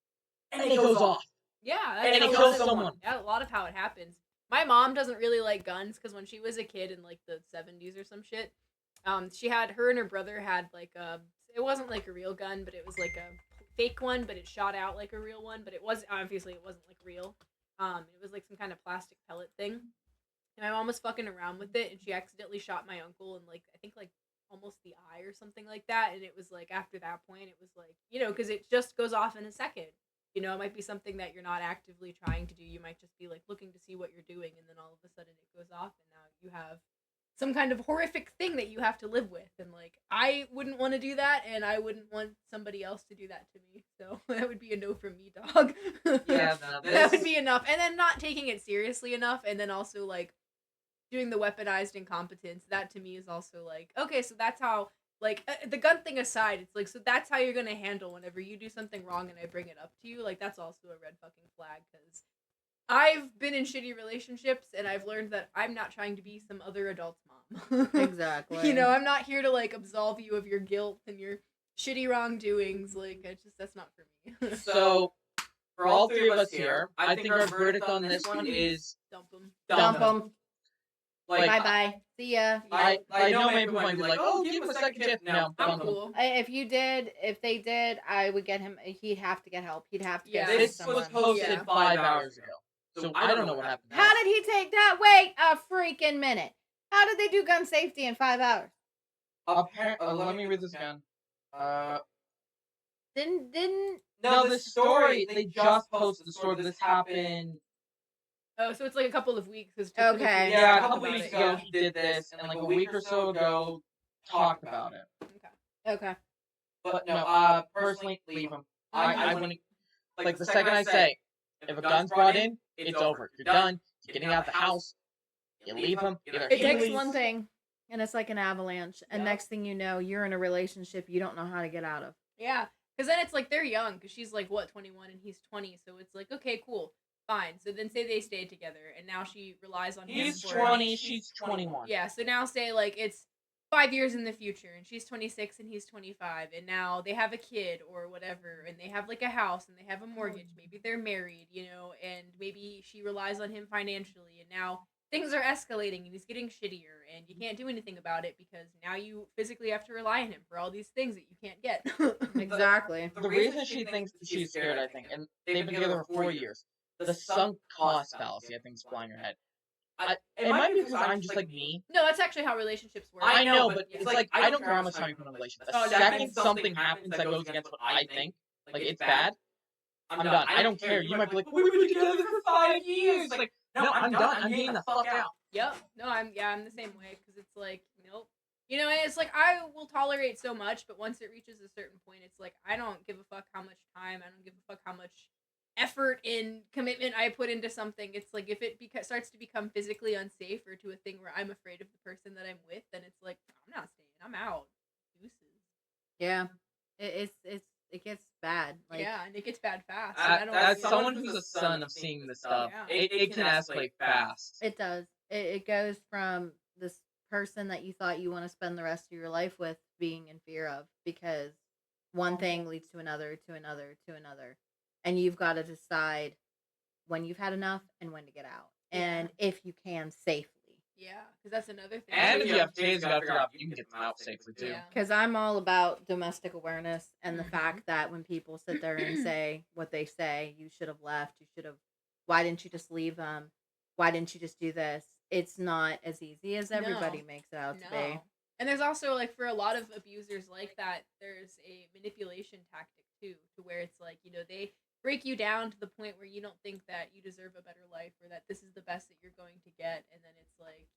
[SPEAKER 4] and it goes off.
[SPEAKER 2] Yeah,
[SPEAKER 4] and it kills someone.
[SPEAKER 2] Yeah, a lot of how it happens. My mom doesn't really like guns because when she was a kid in like the 70s or some shit, her and her brother had like it wasn't like a real gun, but it was like a fake one, but it shot out like a real one, but it wasn't like real. It was like some kind of plastic pellet thing. And my mom was fucking around with it, and she accidentally shot my uncle in, like, I think, like, almost the eye or something like that. And it was, like, after that point, it was, like, you know, because it just goes off in a second. You know, it might be something that you're not actively trying to do. You might just be, like, looking to see what you're doing, and then all of a sudden it goes off, and now you have some kind of horrific thing that you have to live with. And, like, I wouldn't want to do that, and I wouldn't want somebody else to do that to me. So that would be a no from me, dog.
[SPEAKER 4] Yeah,
[SPEAKER 2] that would be enough. And then not taking it seriously enough, and then also, like, doing the weaponized incompetence, that to me is also like, okay, so that's how, like, the gun thing aside, it's like, so that's how you're gonna handle whenever you do something wrong and I bring it up to you. Like, that's also a red fucking flag, because I've been in shitty relationships and I've learned that I'm not trying to be some other adult's mom.
[SPEAKER 1] Exactly.
[SPEAKER 2] You know, I'm not here to, like, absolve you of your guilt and your shitty wrongdoings. Like, that's not for me.
[SPEAKER 4] So, for all three of us here, I think our verdict on this one is
[SPEAKER 2] Dump them.
[SPEAKER 1] Dump them.
[SPEAKER 4] Like,
[SPEAKER 1] Bye-bye. See ya.
[SPEAKER 4] I know many people might be like, oh, give him a second chance. No,
[SPEAKER 2] I'm
[SPEAKER 4] dump him.
[SPEAKER 2] cool.
[SPEAKER 1] If they did, I would get him. He'd have to get help. He'd have to get
[SPEAKER 4] This
[SPEAKER 1] someone.
[SPEAKER 4] was posted
[SPEAKER 2] Yeah.
[SPEAKER 4] 5 hours ago. So I don't know what happened.
[SPEAKER 1] How did he take that? Wait a freaking minute. How did they do gun safety in 5 hours?
[SPEAKER 4] Let me read this again.
[SPEAKER 1] Didn't
[SPEAKER 4] No, this story, they just posted the story. This happened.
[SPEAKER 2] Oh, so it's like a couple of weeks.
[SPEAKER 1] Okay.
[SPEAKER 4] Yeah, a
[SPEAKER 2] talked
[SPEAKER 4] couple
[SPEAKER 2] about
[SPEAKER 4] weeks
[SPEAKER 2] it,
[SPEAKER 4] ago
[SPEAKER 2] yeah.
[SPEAKER 4] he did this, and like a week or so ago talked about it.
[SPEAKER 1] okay.
[SPEAKER 3] But
[SPEAKER 4] No, personally, leave him. I
[SPEAKER 3] wouldn't.
[SPEAKER 4] wouldn't. Like the second I say, if a gun's brought in, it's over. You're done. You're getting out of the house. You leave him. Either
[SPEAKER 1] It
[SPEAKER 4] he
[SPEAKER 1] takes
[SPEAKER 4] leaves.
[SPEAKER 1] one thing, and it's like an avalanche. And
[SPEAKER 2] Yep.
[SPEAKER 1] next thing you know, you're in a relationship you don't know how to get out of.
[SPEAKER 2] Yeah, because then it's like they're young, because she's like, what, 21 and he's 20, so it's like, okay, cool, fine. So then say they stay together, and now she relies on him.
[SPEAKER 4] He's
[SPEAKER 2] for
[SPEAKER 4] 20, she's 21.
[SPEAKER 2] Yeah, so now say like it's 5 years in the future, and she's 26 and he's 25, and now they have a kid or whatever, and they have like a house and they have a mortgage. Maybe they're married, and maybe she relies on him financially, and now things are escalating and he's getting shittier, and you can't do anything about it because now you physically have to rely on him for all these things that you can't get.
[SPEAKER 1] Exactly.
[SPEAKER 4] The reason she thinks she's scared, I think, and they've been together for 4 years, the sunk cost fallacy, I think, is flying her head. It might be because I'm just like me.
[SPEAKER 2] No, that's actually how relationships work.
[SPEAKER 4] I know, but
[SPEAKER 2] yeah.
[SPEAKER 4] it's like I don't care how much time you put in a relationship. The second something happens that goes against what I think, like it's bad, I'm done. I don't care. You might be like, we've been together for 5 years. Like, no, I'm done. I'm getting the fuck out.
[SPEAKER 2] Yep. No, I'm the same way, because it's like, nope. And it's like I will tolerate so much, but once it reaches a certain point, it's like I don't give a fuck how much time, I don't give a fuck how much effort and commitment I put into something. It's like if it starts to become physically unsafe, or to a thing where I'm afraid of the person that I'm with, then it's like I'm not staying. I'm out. Deuces.
[SPEAKER 1] Yeah. It gets bad. Like,
[SPEAKER 2] yeah, and it gets bad fast. and I don't
[SPEAKER 4] As
[SPEAKER 2] like it.
[SPEAKER 4] someone who's a son of seeing this stuff,
[SPEAKER 2] Yeah.
[SPEAKER 4] it can escalate fast.
[SPEAKER 1] it does. It goes from this person that you thought you want to spend the rest of your life with being in fear of, because one thing leads to another, to another, to another. And you've got to decide when you've had enough and when to get out. And if you can safely.
[SPEAKER 2] Yeah, because that's another thing.
[SPEAKER 4] And
[SPEAKER 2] too.
[SPEAKER 4] if you have kids, you gotta figure out if you can get them out safely too.
[SPEAKER 2] Yeah.
[SPEAKER 1] Because I'm all about domestic awareness and the fact that when people sit there and say what they say, you should have left, why didn't you just leave them? Why didn't you just do this? It's not as easy as everybody makes it out to be.
[SPEAKER 2] And there's also, like, for a lot of abusers like that, there's a manipulation tactic too, to where it's like, they break you down to the point where you don't think that you deserve a better life, or that this is the best that you're going to get, and then it's like,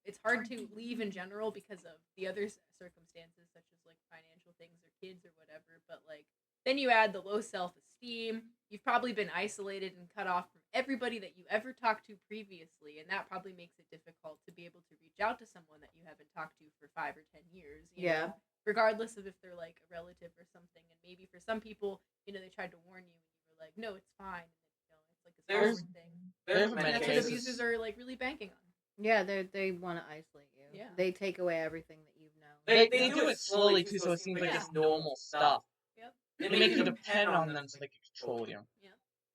[SPEAKER 2] it's hard to leave in general because of the other circumstances, such as like financial things or kids or whatever, but like then you add the low self-esteem. You've probably been isolated and cut off from everybody that you ever talked to previously, and that probably makes it difficult to be able to reach out to someone that you haven't talked to for 5 or 10 years. You know, regardless of if they're like a relative or something. And maybe for some people, they tried to warn you, and you were like, no, it's fine. And then, it's like this awkward thing.
[SPEAKER 4] There's
[SPEAKER 2] And
[SPEAKER 4] many
[SPEAKER 2] that's what
[SPEAKER 4] cases.
[SPEAKER 2] abusers are like really banking on.
[SPEAKER 1] Yeah, they want to isolate you.
[SPEAKER 2] Yeah.
[SPEAKER 1] They take away everything that you've known.
[SPEAKER 4] They do it slowly too, so it seems like it's normal stuff.
[SPEAKER 2] Yep.
[SPEAKER 4] They make you depend on them so they can control you.
[SPEAKER 2] Yeah.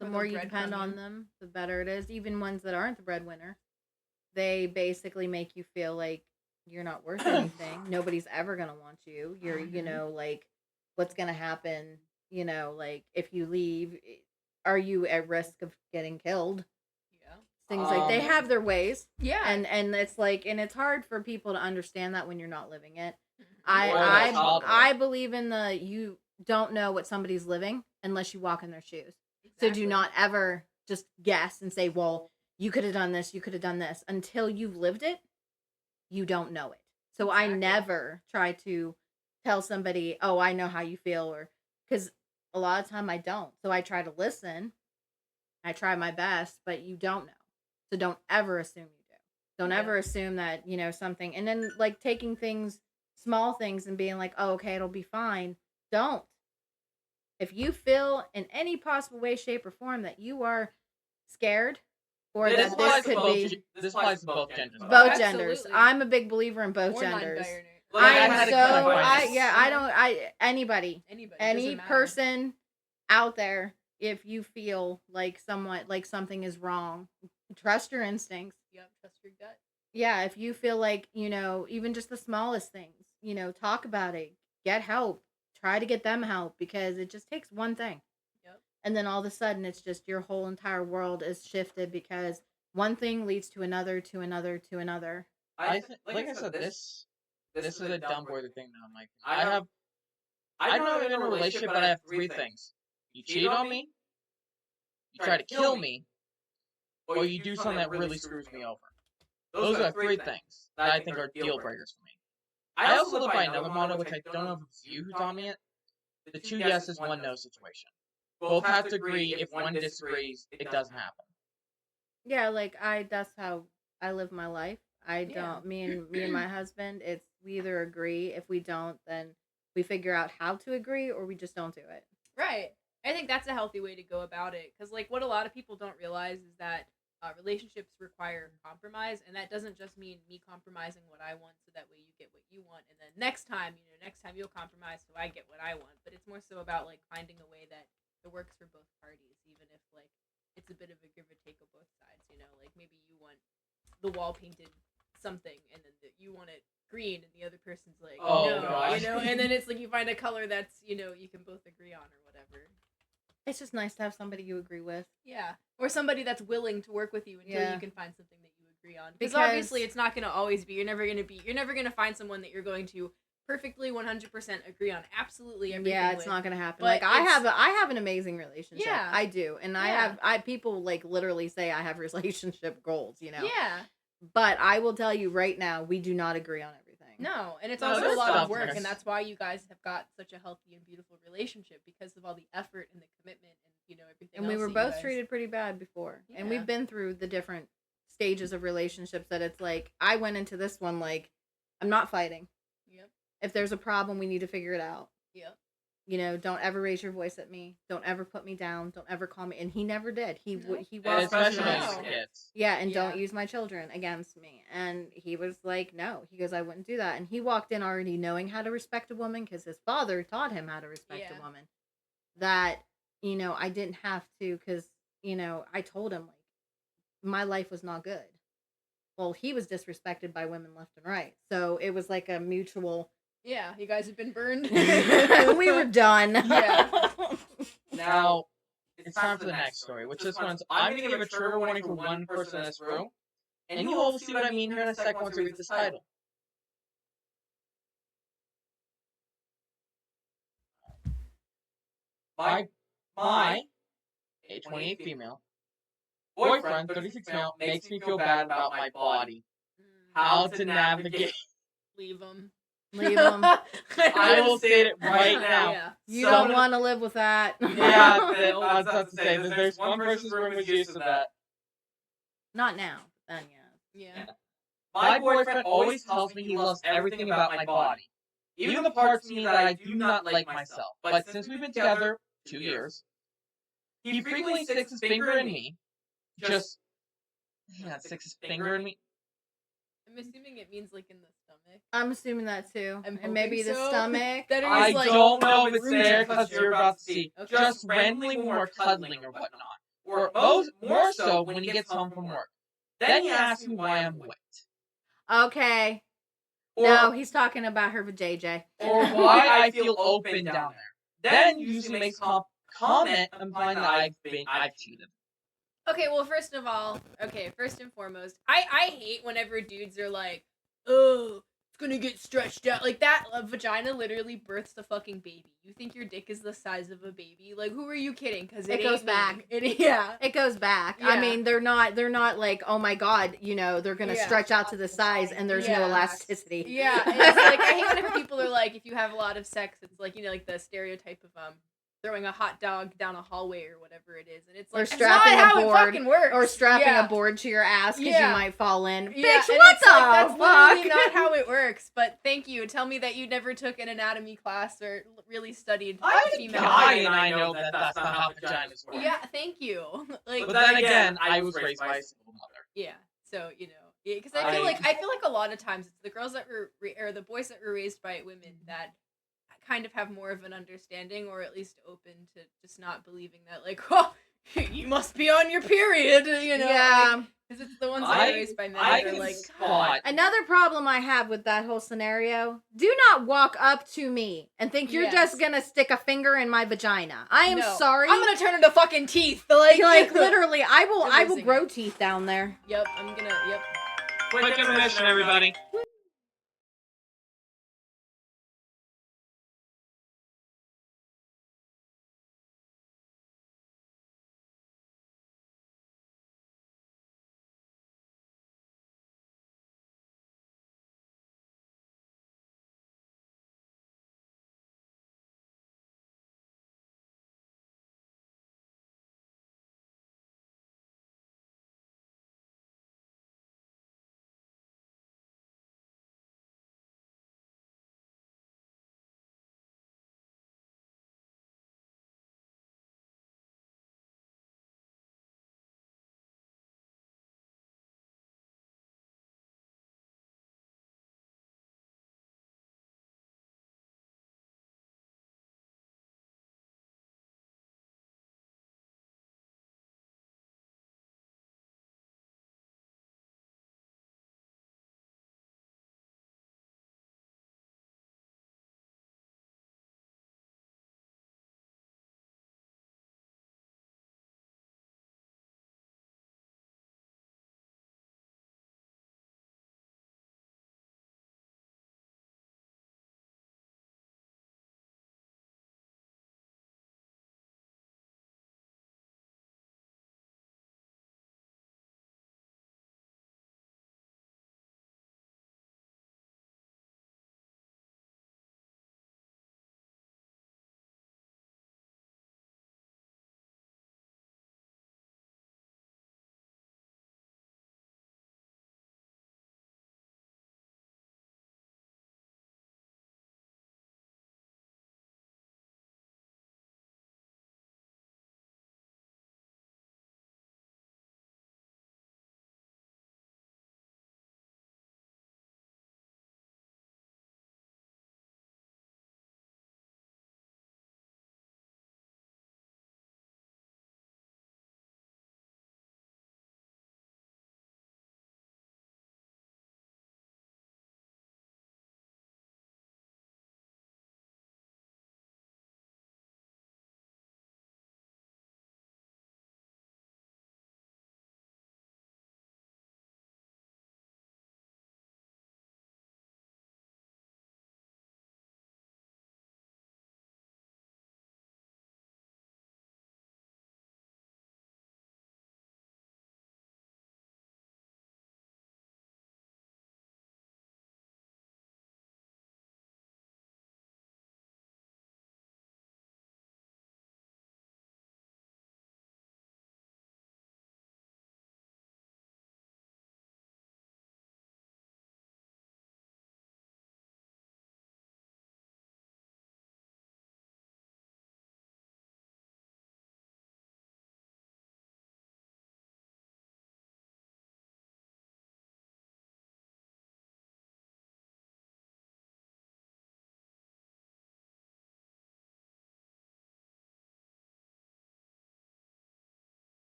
[SPEAKER 1] The
[SPEAKER 2] Or
[SPEAKER 1] more
[SPEAKER 2] they'll
[SPEAKER 1] you depend
[SPEAKER 2] breadcrumb
[SPEAKER 1] on
[SPEAKER 2] you.
[SPEAKER 1] them, the better it is. Even ones that aren't the breadwinner, they basically make you feel like you're not worth anything. Nobody's ever gonna want you. You're, like, what's gonna happen? Like, if you leave, are you at risk of getting killed?
[SPEAKER 2] Yeah.
[SPEAKER 1] Things like they have their ways,
[SPEAKER 2] Yeah.
[SPEAKER 1] and it's like, and it's hard for people to understand that when you're not living it.
[SPEAKER 2] Mhm.
[SPEAKER 4] Or they'll tolerate it.
[SPEAKER 1] I believe in you don't know what somebody's living unless you walk in their shoes. So do
[SPEAKER 2] Exactly.
[SPEAKER 1] not ever just guess and say, well, you could have done this, you could have done this. Until you've lived it, you don't know it. So I
[SPEAKER 2] Exactly.
[SPEAKER 1] never try to tell somebody, oh, I know how you feel, or because a lot of time I don't. So I try to listen. I try my best, but you don't know. So don't ever assume you do. Don't
[SPEAKER 2] Yeah.
[SPEAKER 1] ever assume that, something, and then like taking things, small things, and being like, oh, okay, it'll be fine. Don't. If you feel in any possible way, shape, or form that you are scared, or
[SPEAKER 4] This
[SPEAKER 1] that this
[SPEAKER 4] applies to
[SPEAKER 1] could
[SPEAKER 4] both
[SPEAKER 1] be
[SPEAKER 4] ge- this applies to both genders.
[SPEAKER 1] both
[SPEAKER 2] Absolutely.
[SPEAKER 1] genders, I'm a big believer in both
[SPEAKER 2] Or
[SPEAKER 1] genders.
[SPEAKER 2] non-binary.
[SPEAKER 4] Like,
[SPEAKER 1] I
[SPEAKER 4] I
[SPEAKER 1] am
[SPEAKER 4] had to
[SPEAKER 1] so
[SPEAKER 4] clarify this.
[SPEAKER 1] anybody,
[SPEAKER 2] Anybody.
[SPEAKER 1] any
[SPEAKER 2] doesn't matter.
[SPEAKER 1] person out there, if you feel like something is wrong, trust your instincts.
[SPEAKER 2] Yep. Trust your gut.
[SPEAKER 1] Yeah, if you feel like, even just the smallest things, talk about it, get help, try to get them help, because it just takes one thing.
[SPEAKER 2] Yep.
[SPEAKER 1] And then all of a sudden it's just your whole entire world is shifted, because one thing leads to another, to another, to another.
[SPEAKER 4] Like I said, this is a dumb boy thing that I'm like. I'm not even in a relationship, but I have three things. You cheat on me, you try to kill me, or you do something that really screws me over. Those are three things that I think are deal breakers for me. I also live by another motto, which I don't know if it's you who taught me it. The 2 yeses, 1 no situation. Both have to agree. If one disagrees, it doesn't happen.
[SPEAKER 1] Yeah, like that's how I live my life. I don't me and my husband, it's we either agree. If we don't, then we figure out how to agree or we just don't do it.
[SPEAKER 2] Right. I think that's a healthy way to go about it, because like what a lot of people don't realize is that relationships require compromise, and that doesn't just mean me compromising what I want so that way you get what you want, and then next time you'll compromise so I get what I want. But it's more so about like finding a way that it works for both parties, even if like it's a bit of a give or take of both sides. Like maybe you want the wall painted something, and then you want it green, and the other person's like, no,
[SPEAKER 4] gosh.
[SPEAKER 2] and then it's like you find a color that's you can both agree on or whatever.
[SPEAKER 1] It's just nice to have somebody you agree with.
[SPEAKER 2] Yeah, or somebody that's willing to work with you until
[SPEAKER 1] Yeah.
[SPEAKER 2] you can find something that you agree on. Because obviously, it's not going to always be. You're never going to find someone that you're going to perfectly 100% agree on absolutely everything.
[SPEAKER 1] Yeah, it's
[SPEAKER 2] with.
[SPEAKER 1] not gonna happen.
[SPEAKER 2] But
[SPEAKER 1] Like I have an amazing relationship.
[SPEAKER 2] Yeah.
[SPEAKER 1] I do, and I people like literally say I have relationship goals.
[SPEAKER 2] Yeah.
[SPEAKER 1] But I will tell you right now, we do not agree on everything.
[SPEAKER 2] No, and it's
[SPEAKER 4] No,
[SPEAKER 2] also a
[SPEAKER 4] there's
[SPEAKER 2] lot of
[SPEAKER 4] stuff
[SPEAKER 2] work,
[SPEAKER 4] there.
[SPEAKER 2] and that's why you guys have got such a healthy and beautiful relationship, because of all the effort and the commitment and everything.
[SPEAKER 1] And we
[SPEAKER 2] else
[SPEAKER 1] were
[SPEAKER 2] that you
[SPEAKER 1] both
[SPEAKER 2] guys-
[SPEAKER 1] treated pretty bad before, and
[SPEAKER 2] Yeah.
[SPEAKER 1] we've been through the different stages of relationships. That it's like I went into this one like I'm not fighting.
[SPEAKER 2] Yep.
[SPEAKER 1] If there's a problem, we need to figure it out.
[SPEAKER 2] Yep.
[SPEAKER 1] Don't ever raise your voice at me. Don't ever put me down. Don't ever call me. And he never did. He
[SPEAKER 2] No.
[SPEAKER 1] he
[SPEAKER 4] And
[SPEAKER 1] was
[SPEAKER 4] especially
[SPEAKER 2] No.
[SPEAKER 4] when you're kids.
[SPEAKER 1] yeah, and
[SPEAKER 2] Yeah.
[SPEAKER 1] don't use my children against me. And he was like, no. He goes, I wouldn't do that. And he walked in already knowing how to respect a woman because his father taught him how to respect
[SPEAKER 2] Yeah.
[SPEAKER 1] a woman. That I didn't have to because I told him like my life was not good. Well, he was disrespected by women left and right, so it was like a mutual.
[SPEAKER 2] Yeah, you guys have been burned.
[SPEAKER 1] We were done.
[SPEAKER 2] Yeah.
[SPEAKER 4] Now, it's time for the next story, which this one's, I'm going to give a trigger warning for one person in this room, and you will see what I mean here in a second once we read this title. My age 28 female, boyfriend, 36 male, makes me feel bad about my body. How to navigate.
[SPEAKER 2] Leave them.
[SPEAKER 1] Leave him.
[SPEAKER 4] I will say it right now.
[SPEAKER 2] Yeah.
[SPEAKER 1] You
[SPEAKER 3] So-
[SPEAKER 1] don't want to live with that.
[SPEAKER 4] Yeah, I was about to say, there's one person's room was used to that.
[SPEAKER 1] Not now. Then
[SPEAKER 2] Yeah.
[SPEAKER 4] My boyfriend always tells me he loves everything about my body. Even the parts of me that I do not like myself. But since we've been together 2 years, he frequently sticks his finger in me. Sticks his finger in me.
[SPEAKER 2] I'm assuming it means like in the stomach.
[SPEAKER 1] I'm assuming that too.
[SPEAKER 2] I'm
[SPEAKER 1] And maybe
[SPEAKER 2] hoping
[SPEAKER 1] the
[SPEAKER 2] so.
[SPEAKER 1] stomach.
[SPEAKER 2] That
[SPEAKER 4] I
[SPEAKER 2] is, like,
[SPEAKER 4] don't know if it's
[SPEAKER 2] rooted
[SPEAKER 4] there
[SPEAKER 2] because
[SPEAKER 4] because you're about to see.
[SPEAKER 2] Okay.
[SPEAKER 4] Just randomly when we're cuddling or whatnot. Or more so when he gets home from work. Then he asks me why I'm wet.
[SPEAKER 1] Okay.
[SPEAKER 4] Or,
[SPEAKER 1] No, he's talking about her with JJ.
[SPEAKER 4] or why I feel open down there. Then usually makes comment implying that I've cheated.
[SPEAKER 2] Okay, well, first and foremost, I hate whenever dudes are like, oh, it's gonna get stretched out. Like, that vagina literally births a fucking baby. You think your dick is the size of a baby? Like, who are you kidding? Because
[SPEAKER 1] It goes
[SPEAKER 2] ain't me.
[SPEAKER 1] back.
[SPEAKER 2] Yeah.
[SPEAKER 1] It goes back. I
[SPEAKER 2] Yeah.
[SPEAKER 1] mean, they're not like, oh my god, they're gonna
[SPEAKER 2] Yeah.
[SPEAKER 1] stretch out to the size and there's no
[SPEAKER 2] Yeah.
[SPEAKER 1] elasticity.
[SPEAKER 2] Yeah, and it's like, I hate whenever people are like, if you have a lot of sex, it's like, like the stereotype of, throwing a hot dog down a hallway or whatever it is, and it's like,
[SPEAKER 1] Or
[SPEAKER 2] that's
[SPEAKER 1] strapping
[SPEAKER 2] not
[SPEAKER 1] a
[SPEAKER 2] how
[SPEAKER 1] board,
[SPEAKER 2] it fucking works.
[SPEAKER 1] Or strapping
[SPEAKER 2] Yeah.
[SPEAKER 1] a board to your ass because
[SPEAKER 2] Yeah.
[SPEAKER 1] you might fall in.
[SPEAKER 2] Yeah,
[SPEAKER 1] Bitch,
[SPEAKER 2] and
[SPEAKER 1] what
[SPEAKER 2] it's
[SPEAKER 1] the
[SPEAKER 2] like, that's
[SPEAKER 1] fuck?
[SPEAKER 2] literally not how it works. But thank you. Tell me that you never took an anatomy class or really studied
[SPEAKER 4] I'm a
[SPEAKER 2] female.
[SPEAKER 4] guy and I know that that's not how vaginas work.
[SPEAKER 2] Yeah, thank you. Like,
[SPEAKER 4] But then again, I was raised by a single mother.
[SPEAKER 2] yeah. So because I feel like a lot of times it's the girls that were or the boys that were raised by women that kind of have more of an understanding, or at least open to just not believing that, like, oh, you must be on your period,
[SPEAKER 1] Yeah.
[SPEAKER 2] because it's the ones that are raised by men
[SPEAKER 4] I
[SPEAKER 2] that are
[SPEAKER 4] can
[SPEAKER 2] like,
[SPEAKER 4] spot.
[SPEAKER 1] Another problem I have with that whole scenario, do not walk up to me and think you're
[SPEAKER 2] Yes.
[SPEAKER 1] just gonna stick a finger in my vagina. I am
[SPEAKER 2] No.
[SPEAKER 1] sorry.
[SPEAKER 2] I'm gonna turn into fucking teeth. Like
[SPEAKER 1] literally, I will
[SPEAKER 2] losing
[SPEAKER 1] grow
[SPEAKER 2] it.
[SPEAKER 1] teeth down there.
[SPEAKER 2] Yep, yep.
[SPEAKER 4] Quick intermission, everybody.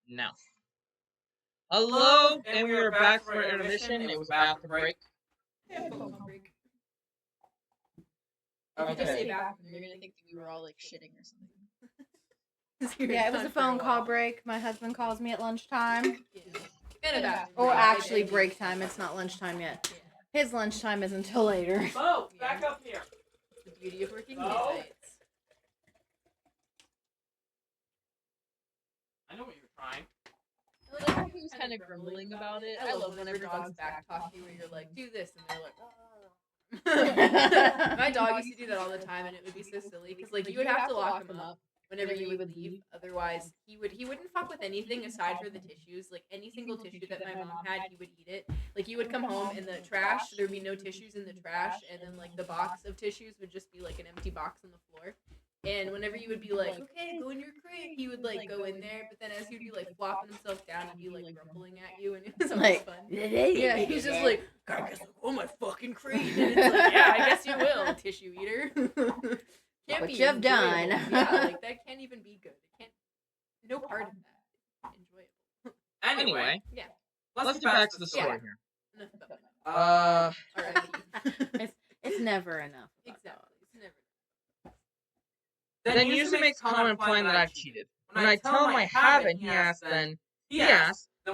[SPEAKER 4] No. Hello, and we are back for intermission. It was a bathroom break.
[SPEAKER 2] Yeah, phone break. If you just say
[SPEAKER 4] Okay.
[SPEAKER 2] bathroom, you're gonna think that we were all like shitting or something.
[SPEAKER 1] Yeah, it was a phone call break. My husband calls me at lunchtime.
[SPEAKER 2] Yeah. And a bathroom
[SPEAKER 1] Or
[SPEAKER 2] break.
[SPEAKER 1] actually break time. It's not lunchtime yet.
[SPEAKER 2] Yeah.
[SPEAKER 1] His lunchtime is until later.
[SPEAKER 3] Bo, back up here.
[SPEAKER 2] The beauty of working
[SPEAKER 3] No.
[SPEAKER 2] midnights.
[SPEAKER 3] I know what you're trying.
[SPEAKER 2] I like how he was kind of grumbling about it. I love whenever dogs back talk you where you're like, do this, and they're like, my dog used to do that all the time, and it would be so silly because like you would have to lock him up whenever you would leave. Otherwise, he wouldn't fuck with anything aside for the tissues. Like any single tissue that my mom had, he would eat it. Like you would come home and the trash, there'd be no tissues in the trash, and then like the box of tissues would just be like an empty box on the floor. And whenever you would be like, okay, go in your crate, he would like go in there. But then as he'd be like flopping himself down, he'd be like grumbling at you, and it was always
[SPEAKER 1] Like,
[SPEAKER 2] fun. Yeah, he was just like, I guess I'll go in my fucking crate. And it's like, yeah, I guess you will, tissue eater. Can't
[SPEAKER 1] What
[SPEAKER 2] be
[SPEAKER 1] you've done.
[SPEAKER 2] enjoyable. Yeah, like that can't even be good. It can't. No part of that is enjoyable.
[SPEAKER 3] Anyway,
[SPEAKER 2] Yeah.
[SPEAKER 3] let's
[SPEAKER 4] get back to the story
[SPEAKER 2] Yeah.
[SPEAKER 4] here.
[SPEAKER 2] Enough about
[SPEAKER 4] Uh,
[SPEAKER 1] It's never enough.
[SPEAKER 2] exactly. It's never.
[SPEAKER 4] then usually makes a comment implying that I've cheated. When I tell him I haven't, he asks, then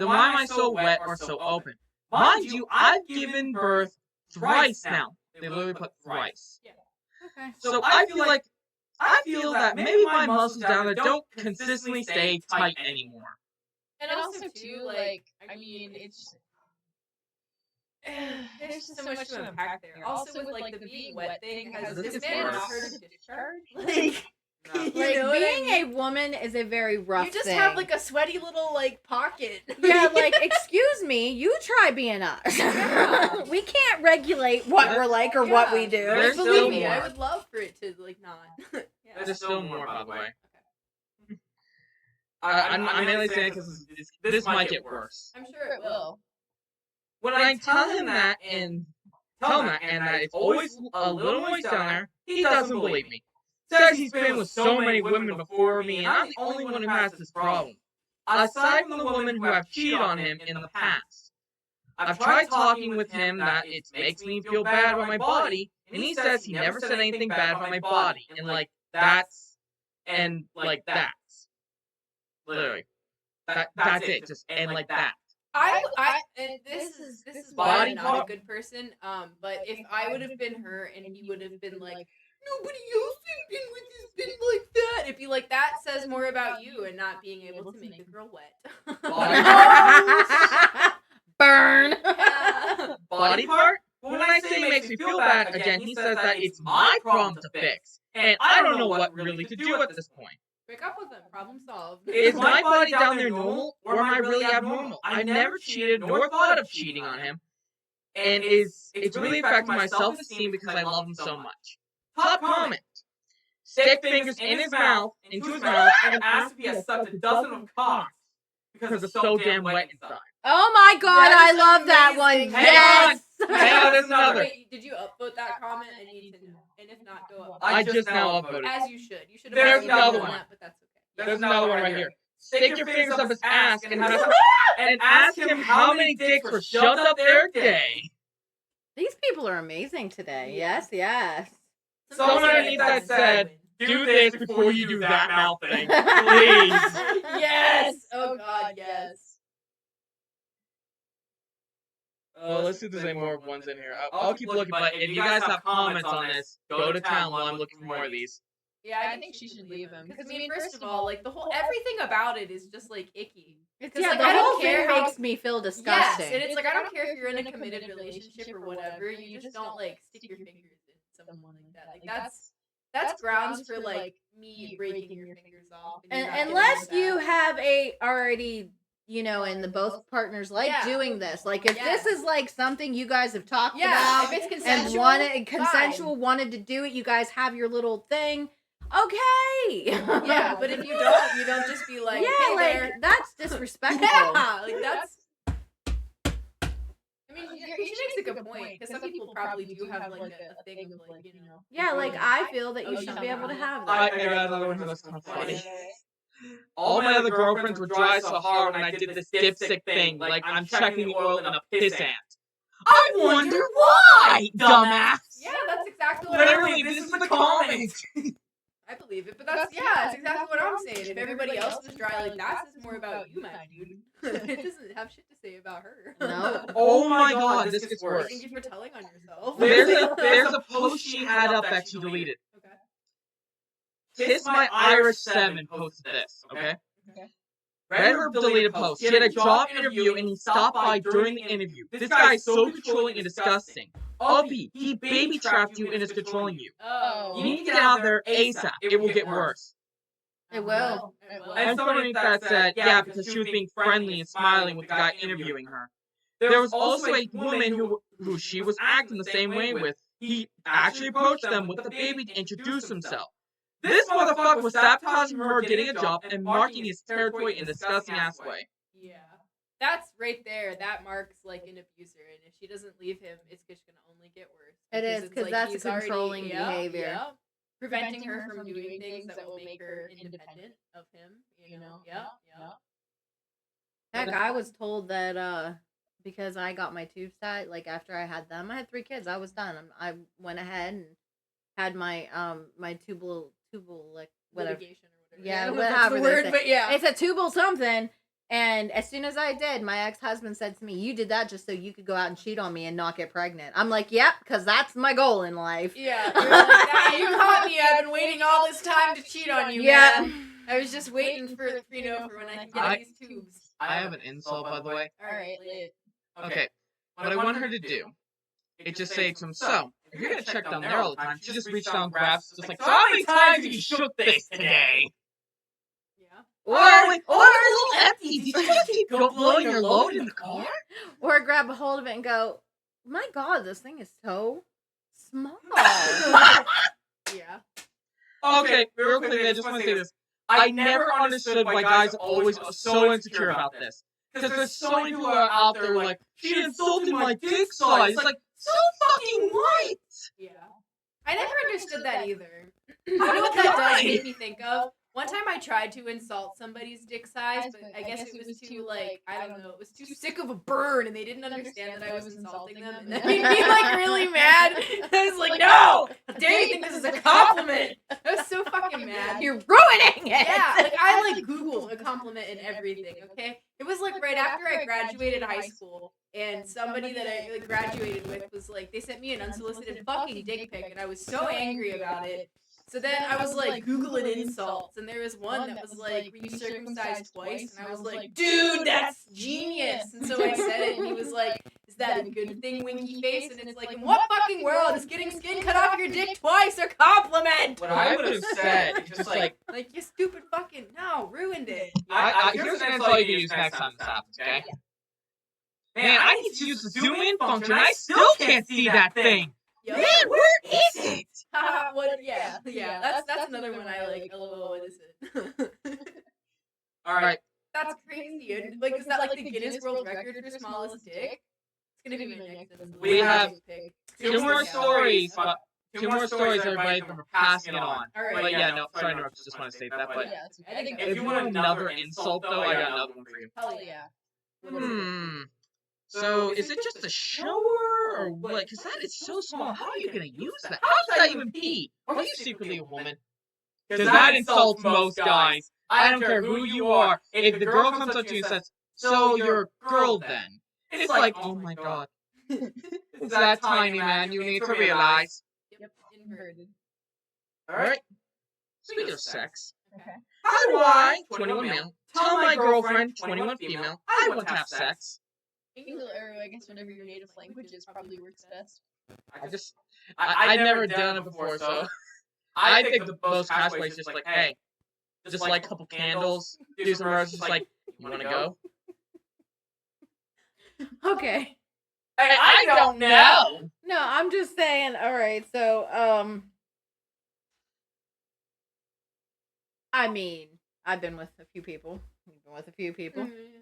[SPEAKER 4] why am I so wet or so open? Mind you, I've given birth thrice now. They literally put thrice.
[SPEAKER 2] Yeah.
[SPEAKER 1] Okay.
[SPEAKER 4] So I feel that maybe my muscles down there don't consistently stay tight anymore.
[SPEAKER 2] And also too, like, I mean, it's there's just so much to unpack there. Also with like the being wet thing, has
[SPEAKER 4] This
[SPEAKER 2] this
[SPEAKER 4] is
[SPEAKER 2] man
[SPEAKER 4] worse.
[SPEAKER 2] not heard of discharge?
[SPEAKER 1] Like,
[SPEAKER 3] No.
[SPEAKER 2] You
[SPEAKER 1] like
[SPEAKER 2] know what I
[SPEAKER 1] being
[SPEAKER 2] mean?
[SPEAKER 1] a woman is a very rough
[SPEAKER 2] You just
[SPEAKER 1] thing.
[SPEAKER 2] have like a sweaty little like pocket.
[SPEAKER 1] Yeah, like, excuse me, you try being us.
[SPEAKER 2] Yeah.
[SPEAKER 1] We can't regulate what we're like or what we do.
[SPEAKER 4] There's
[SPEAKER 2] Believe
[SPEAKER 4] still
[SPEAKER 2] me,
[SPEAKER 4] more.
[SPEAKER 2] I would love for it to like not. Yeah.
[SPEAKER 4] There's still more, by the way.
[SPEAKER 3] Okay.
[SPEAKER 4] I'm mainly saying because this might get worse.
[SPEAKER 2] I'm sure it will.
[SPEAKER 4] When I tell him that and that it's always a little moist down there, he doesn't believe me. Says he's been with so many women before me, and I'm the only one who has this problem. Aside from the women who have cheated on him in the past. I've tried talking with him that it makes me feel bad about my body, and he says he never said anything bad about my body, and like that's literally that's it, just and like that.
[SPEAKER 2] And this is
[SPEAKER 4] Body
[SPEAKER 2] why I'm not
[SPEAKER 4] part-
[SPEAKER 2] a good person. But if I would have been her and he would have been like, nobody else I've been with has been like that. It'd be like that says more about you and not being able to make a girl wet.
[SPEAKER 4] Body
[SPEAKER 1] Burn.
[SPEAKER 2] Yeah.
[SPEAKER 4] Body part? But when I I say makes me feel bad, again, he says that it's my problem to fix. And I don't know what really to do at this point.
[SPEAKER 2] Break up with him. Problem solved.
[SPEAKER 4] Is my body down there normal, or am I really abnormal? I never cheated nor thought of cheating on him. And it's really affecting my self-esteem because I love him so much. Top comment. Stick fingers in his mouth, into his mouth, and ask if he has sucked a dozen of cocks because it's so damn wet inside.
[SPEAKER 1] Oh my god,
[SPEAKER 2] That
[SPEAKER 1] I
[SPEAKER 2] is
[SPEAKER 1] love that one.
[SPEAKER 2] amazing.
[SPEAKER 1] Yes.
[SPEAKER 4] Hang on, there's another.
[SPEAKER 2] Wait, did you upvote that comment? I need to know. And if not, go up.
[SPEAKER 4] I just now upvoted.
[SPEAKER 2] As you should. You should have
[SPEAKER 4] There's
[SPEAKER 2] already
[SPEAKER 4] another
[SPEAKER 2] done
[SPEAKER 4] one.
[SPEAKER 2] that, but that's okay.
[SPEAKER 4] There's another one right here. Stick your fingers up his ass and ask him how many dicks were shoved up there a day.
[SPEAKER 1] These people are amazing today. Yes, yes.
[SPEAKER 4] Someone underneath that said, do this before you do that mouth thing. Please.
[SPEAKER 2] Yes! Oh god, yes.
[SPEAKER 4] Let's see if there's any more ones in here. I'll keep looking, but if you guys have comments on this, go to town while I'm looking for more of these.
[SPEAKER 2] Yeah, I think she should leave him. Because, I mean, first of all, like, the whole, everything about it is just, like, icky.
[SPEAKER 1] It's,
[SPEAKER 2] 'Cause,
[SPEAKER 1] yeah,
[SPEAKER 2] like,
[SPEAKER 1] the
[SPEAKER 2] I don't
[SPEAKER 1] whole
[SPEAKER 2] care
[SPEAKER 1] thing
[SPEAKER 2] how-
[SPEAKER 1] makes me feel disgusting.
[SPEAKER 2] Yes, and it's like, I don't care if you're in a committed relationship or whatever, you just don't, like, stick your fingers in someone like that. Like, that's grounds for, like, me breaking your fingers off. And you're not getting
[SPEAKER 1] Unless
[SPEAKER 2] over
[SPEAKER 1] you
[SPEAKER 2] that.
[SPEAKER 1] have a already, you know, and the both partners like
[SPEAKER 2] Yeah.
[SPEAKER 1] doing this. Like, if
[SPEAKER 2] Yes.
[SPEAKER 1] this is, like, something you guys have talked
[SPEAKER 2] Yeah,
[SPEAKER 1] about
[SPEAKER 2] if it's
[SPEAKER 1] and
[SPEAKER 2] consensual,
[SPEAKER 1] wanted to do it, you guys have your little thing, okay.
[SPEAKER 2] Yeah, but if you don't just be like,
[SPEAKER 1] yeah,
[SPEAKER 2] hey
[SPEAKER 1] like,
[SPEAKER 2] there.
[SPEAKER 1] that's disrespectful.
[SPEAKER 2] Yeah, like that's. I mean, she makes a good point because some people probably do have like a thing of like, you know.
[SPEAKER 1] Yeah, like, I feel that you
[SPEAKER 2] Oh,
[SPEAKER 1] should
[SPEAKER 2] you
[SPEAKER 1] be
[SPEAKER 2] don't
[SPEAKER 1] able to
[SPEAKER 2] have
[SPEAKER 1] have
[SPEAKER 4] I
[SPEAKER 1] that.
[SPEAKER 4] got another one that's kind of funny. All my other girlfriends were dry so hard when I did this dipstick thing, like I'm checking the oil in a piss ant. I wonder why, dumbass!
[SPEAKER 2] Yeah, that's exactly what
[SPEAKER 4] Literally, this is the comment.
[SPEAKER 2] I believe it, but that's that's exactly what I'm saying. If everybody else was dry like that, says more about you, my dude. It doesn't have shit to say about her.
[SPEAKER 1] No.
[SPEAKER 4] Oh my god, this gets worse.
[SPEAKER 2] Thank you for telling on yourself.
[SPEAKER 4] There's a post she had up that she deleted.
[SPEAKER 2] Okay.
[SPEAKER 4] Kiss My Irish 7 posted this, okay? Read her deleted post. She had a job interview and he stopped by during the interview. This guy is so controlling and disgusting. Uppy, he baby trapped you and is controlling you.
[SPEAKER 2] Oh.
[SPEAKER 4] You need to get out of there ASAP. It will get worse.
[SPEAKER 1] It will.
[SPEAKER 2] It will.
[SPEAKER 4] And someone that said, yeah, because she was being friendly and smiling with the guy interviewing her. There was also a woman who she was acting the same way with. He actually approached them with the baby to introduce himself. This motherfucker was sabotaging her getting a job and marking his territory in a disgusting ass way.
[SPEAKER 2] Yeah. That's right there. That marks like an abuser, and if she doesn't leave him, it's just gonna only get worse.
[SPEAKER 1] It is,
[SPEAKER 2] it's
[SPEAKER 1] 'cause
[SPEAKER 2] like
[SPEAKER 1] that's a
[SPEAKER 2] he's already-
[SPEAKER 1] controlling
[SPEAKER 2] yeah,
[SPEAKER 1] behavior.
[SPEAKER 2] yeah. Preventing her from doing things that will make her independent of him. You know. Yeah. Yeah.
[SPEAKER 1] Heck, I was told that because I got my tubes tied, like after I had them, I had 3 kids. I was done. I went ahead and had my my tubal like whatever.
[SPEAKER 2] Litigation or whatever.
[SPEAKER 1] Yeah,
[SPEAKER 2] I don't know if that's
[SPEAKER 1] whatever
[SPEAKER 2] the
[SPEAKER 1] they
[SPEAKER 2] word,
[SPEAKER 1] say.
[SPEAKER 2] but yeah.
[SPEAKER 1] It's a tubal something. And as soon as I did, my ex-husband said to me, "You did that just so you could go out and cheat on me and not get pregnant." I'm like, "Yep, because that's my goal in life."
[SPEAKER 2] Yeah. You're like, "Ah, you caught me. I've been waiting all this time to cheat on you,
[SPEAKER 1] Yeah.
[SPEAKER 2] man. I was just waiting for for when I can get these tubes."
[SPEAKER 4] I have an insult, by the way.
[SPEAKER 2] All right, lit.
[SPEAKER 4] Okay, what I want her to do is just say to him, so, if you're gonna check down there all the time, she just reached down and grabs, just like, so how many times have you shook this today?
[SPEAKER 2] Yeah.
[SPEAKER 4] Or it's a little empty. Did you just keep blowing your load in the car?
[SPEAKER 1] Or grab a hold of it and go, "My God, this thing is so small."
[SPEAKER 2] Yeah.
[SPEAKER 4] Okay, real quickly, I just want to say this. I never understood why guys are always so insecure about this. Because there's so many people out there like, she insulted my dick size. It's like, so fucking what?
[SPEAKER 2] Yeah. I never understood that either. You know what that does make me think of? One time I tried to insult somebody's dick size, but I guess it was too, like, I don't know, it was too sick of a burn, and they didn't understand that I was insulting them, and that made me, like, really mad. I was like, no! How dare you think this is a compliment? I was so fucking mad.
[SPEAKER 1] You're ruining it.
[SPEAKER 2] Yeah, like, I, like, Googled a compliment and everything, okay? It was, like, right after I graduated high school, and somebody that I like, graduated with was, like, they sent me an unsolicited fucking dick pic, and I was so angry about it. So then I was like Googling insults, and there was one that was like, "Were you circumcised twice?" And I was like, "Dude, that's genius!" And so I said it, and he was like, "Is that a good thing, winky face? And it's like, in what fucking world is getting skin cut off your dick twice a compliment?
[SPEAKER 3] What I would have said is just like
[SPEAKER 2] you stupid fucking, no, ruined it.
[SPEAKER 3] here's an insult you can use next time this happens, okay?
[SPEAKER 4] Man, I need to use the zoom in function. I still can't see that thing.
[SPEAKER 2] Yep.
[SPEAKER 4] Man, where is it?
[SPEAKER 2] Yeah. That's another one I like. LOL, what is it?
[SPEAKER 3] Alright.
[SPEAKER 2] That's crazy. And, like, is that like the Guinness World Record for smallest dick? It's gonna be my next episode.
[SPEAKER 3] We have
[SPEAKER 2] pick.
[SPEAKER 3] two more stories, but two more stories, everybody, but we're passing it on.
[SPEAKER 2] All right.
[SPEAKER 3] But
[SPEAKER 4] Yeah, no, sorry to interrupt. Just want to state that. But
[SPEAKER 2] yeah, it's okay. I think
[SPEAKER 3] if you want another insult, though, I got another one for you.
[SPEAKER 2] hell yeah.
[SPEAKER 4] So, is it just a shower or what? Because that is so small. How are you going to use that? How does that even pee? Are you secretly a woman?
[SPEAKER 3] Because that insults most guys.
[SPEAKER 4] I don't care who you are. If the girl comes up to you and says, "So you're a girl then?" It's like, oh my god. It's that tiny, man. You need to realize.
[SPEAKER 2] Yep, inverted.
[SPEAKER 3] Alright?
[SPEAKER 4] Speaking of sex,
[SPEAKER 2] Okay.
[SPEAKER 4] how do I, 21 male, tell my girlfriend, 21 female, I want to have sex?
[SPEAKER 2] English, or I guess whatever your native language is, probably works best.
[SPEAKER 4] I've never done it before, so I think the most casual way is just like, hey, just light a couple candles, do some roses, just like, you want to go?
[SPEAKER 1] Okay.
[SPEAKER 3] Hey, I don't know!
[SPEAKER 1] No, I'm just saying. All right, so I mean, I've been with a few people. We've been with a few people.
[SPEAKER 2] Mm-hmm.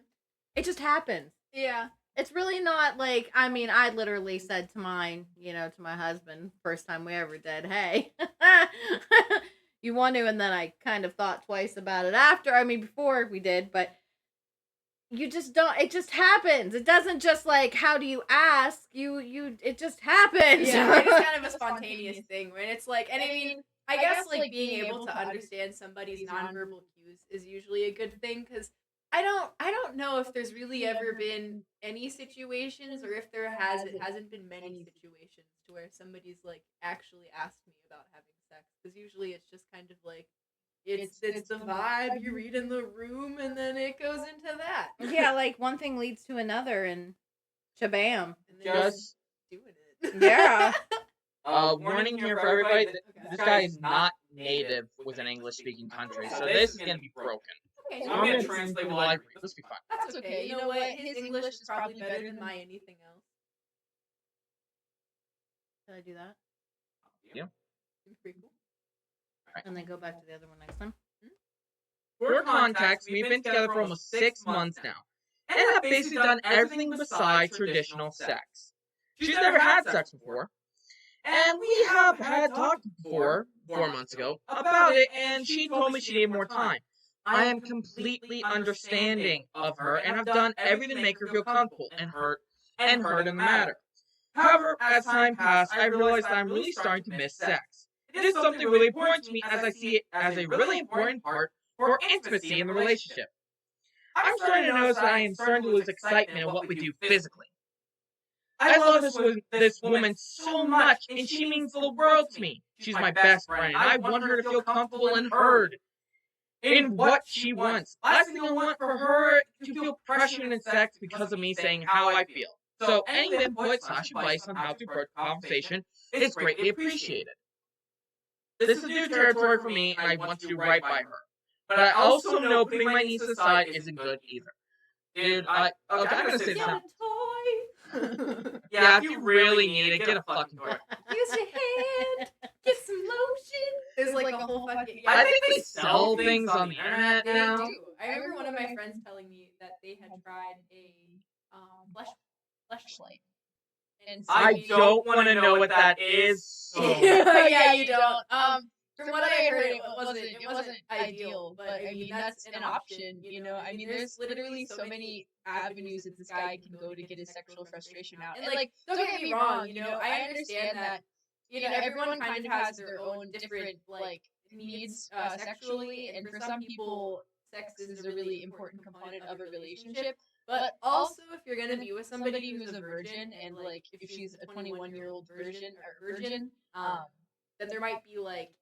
[SPEAKER 1] It just happens.
[SPEAKER 2] Yeah.
[SPEAKER 1] It's really not like, I mean, I literally said to to my husband, first time we ever did, hey, you want to, and then I kind of thought twice about it after, before we did, but you just don't, it just happens. It doesn't just like, how do you ask? It just happens.
[SPEAKER 2] Yeah, it's kind of a spontaneous thing, when it's like, and I mean, I guess like being able to understand somebody's nonverbal cues is usually a good thing, because I don't know if there's really ever been any situations, or if it hasn't been many situations to where somebody's like actually asked me about having sex, because usually it's just kind of like it's the vibe you read in the room, and then it goes into that.
[SPEAKER 1] Yeah, like one thing leads to another, and shabam.
[SPEAKER 2] And they're just doing it.
[SPEAKER 1] Yeah.
[SPEAKER 4] Warning here for everybody, this guy is not native with an English-speaking country, so this is going to be broken.
[SPEAKER 2] Okay,
[SPEAKER 3] I'm gonna translate
[SPEAKER 4] the
[SPEAKER 3] while I
[SPEAKER 4] library. Let's be fine.
[SPEAKER 2] that's okay. You know what? His English is probably better than my anything else.
[SPEAKER 1] Should I do that?
[SPEAKER 4] Yeah.
[SPEAKER 2] Seems pretty cool.
[SPEAKER 1] And then go back to the other one next time?
[SPEAKER 4] For context, we've been together for almost 6 months now, and have basically done everything besides traditional sex. She's never had sex before, and we have had talked before, 4 months ago, about it, and she told me she needed more time. I am completely understanding of her, and have done everything to make her feel comfortable and heard in the matter. However, as time passed, I realized that I'm really starting to miss sex. It is something really important to me, as I see it as a really important part for intimacy in the relationship. I'm starting to notice that I am starting to lose excitement in what we do physically. I love this woman so much, and she means the world to me. She's my best friend, and I want her to feel comfortable and heard in what she wants. Last thing I want for her to feel pressured in sex because of me saying how I feel. So any input/advice on how to approach the conversation is greatly appreciated. This is new territory for me, and I want to do right by her. But I also know putting my needs aside isn't good either. Dude, I'm gonna say this now. Yeah, if you really need it, get a fucking toy.
[SPEAKER 2] Use your hand. Get some lotion. There's like a whole fucking.
[SPEAKER 4] I think they sell things on the internet
[SPEAKER 2] They
[SPEAKER 4] now.
[SPEAKER 2] do. I remember one of my friends telling me that they had tried a fleshlight. And so
[SPEAKER 3] I don't want to know what that is. So.
[SPEAKER 2] Yeah, you don't. From what I heard, it wasn't ideal, but I mean that's an option. You know, I mean there's literally so many avenues that this guy can go to get his sexual frustration out. And like, don't get me wrong, you know, I understand that. You know, everyone kind of has their own different like needs sexually, and for some people, sex is a really important component of a relationship. But also, if you're gonna be with somebody who's a virgin, and like if she's a 21-year-old virgin, then there might be like.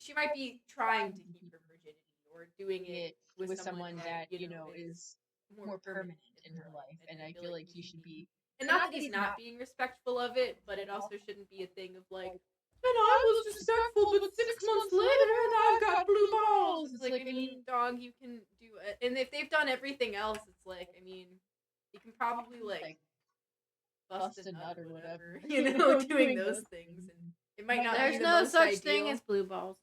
[SPEAKER 2] She might be trying to keep her virginity, or doing it with someone that, you know, is more permanent in her life. And I feel like he should be And not that he's not being respectful of it, but it also shouldn't be a thing of like, and I was respectful, but 6 months later, and I've got blue balls. It's like, I mean, dog, you can do it. And if they've done everything else, it's like, I mean, you can probably like bust a nut or whatever, doing those things, and it might not.
[SPEAKER 1] There's
[SPEAKER 2] be the
[SPEAKER 1] no
[SPEAKER 2] most
[SPEAKER 1] such
[SPEAKER 2] ideal.
[SPEAKER 1] thing as blue balls.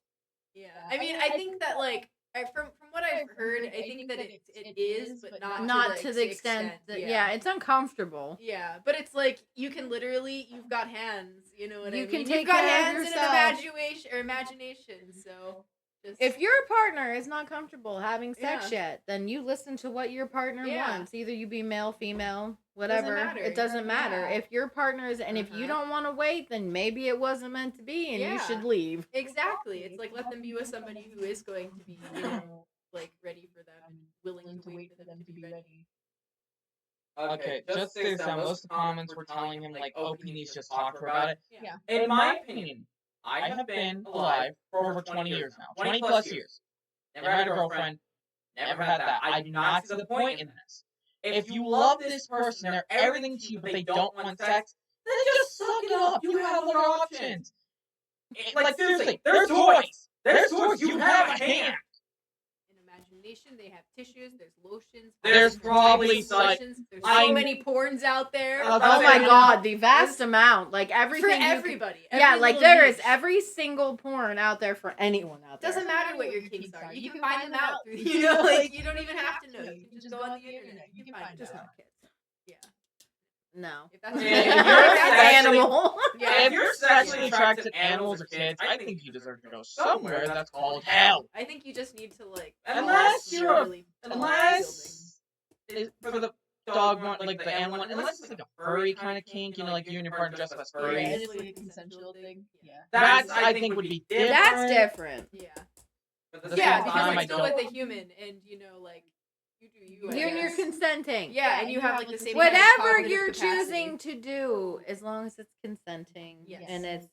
[SPEAKER 2] Yeah, I mean, I think that like from what I've heard, I think that it is, but
[SPEAKER 1] Not to the extent that it's uncomfortable.
[SPEAKER 2] Yeah, but it's like you can literally, you've got hands, you know what I mean?
[SPEAKER 1] can
[SPEAKER 2] You've
[SPEAKER 1] take
[SPEAKER 2] got
[SPEAKER 1] care of
[SPEAKER 2] hands and
[SPEAKER 1] yourself.
[SPEAKER 2] an imagination, so just
[SPEAKER 1] If your partner is not comfortable having sex yet, then you listen to what your partner wants. Either you be male, female, whatever.
[SPEAKER 2] matter.
[SPEAKER 1] It doesn't matter.
[SPEAKER 2] Yeah.
[SPEAKER 1] If your partner is, and if you don't want to wait, then maybe it wasn't meant to be, and you should leave.
[SPEAKER 2] Exactly. It's like let them be with somebody who is going to be, like ready for them and willing to wait for them to be ready.
[SPEAKER 3] Okay,
[SPEAKER 4] just to say some, most of the comments were telling him, like, oh, he needs to just talk to her about it.
[SPEAKER 2] Yeah.
[SPEAKER 3] In my opinion, I have been alive for over 20 years now. 20 plus years. Never had a girlfriend. Never had that. I do not see the point in this. If you love this person, they're everything to you, but they don't want sex, then just suck it up. You have other options. Like, seriously, there's toys. There's toys. You have a hand.
[SPEAKER 2] In imagination, they have tissues, there's lotions.
[SPEAKER 3] There's probably
[SPEAKER 2] lotions. There's so many porns out there.
[SPEAKER 1] Oh my god, the vast amount. Like everything.
[SPEAKER 2] For everybody.
[SPEAKER 1] Yeah, like there is every single porn out there for anyone out there.
[SPEAKER 2] Doesn't matter what your kinks are. You can find them out through, like you don't even have to know. You can just go on the internet. You can find
[SPEAKER 1] just
[SPEAKER 2] them.
[SPEAKER 1] not kids.
[SPEAKER 2] Yeah.
[SPEAKER 1] No.
[SPEAKER 2] If that's
[SPEAKER 1] That's animal.
[SPEAKER 2] Yeah.
[SPEAKER 3] If you're sexually attracted to animals or kids, I think you deserve to go somewhere that's called hell.
[SPEAKER 2] I think you just need to like
[SPEAKER 3] Unless you're
[SPEAKER 2] really
[SPEAKER 3] unless for the dog one, like the animal one, unless it's like a furry kind of kink, like you and your partner dress up as furries.
[SPEAKER 2] Yeah, it's like a consensual thing. Yeah.
[SPEAKER 3] That's I think would be different.
[SPEAKER 1] That's different.
[SPEAKER 2] Yeah.
[SPEAKER 3] But at the
[SPEAKER 2] Yeah,
[SPEAKER 3] same
[SPEAKER 2] because
[SPEAKER 3] time,
[SPEAKER 2] it's
[SPEAKER 3] I
[SPEAKER 2] still
[SPEAKER 3] don't.
[SPEAKER 2] with a human, and like you do you.
[SPEAKER 1] You're consenting.
[SPEAKER 2] Yeah, and you have like the same.
[SPEAKER 1] Whatever
[SPEAKER 2] kind of cognitive
[SPEAKER 1] you're
[SPEAKER 2] capacity.
[SPEAKER 1] choosing to do, as long as it's consenting and it's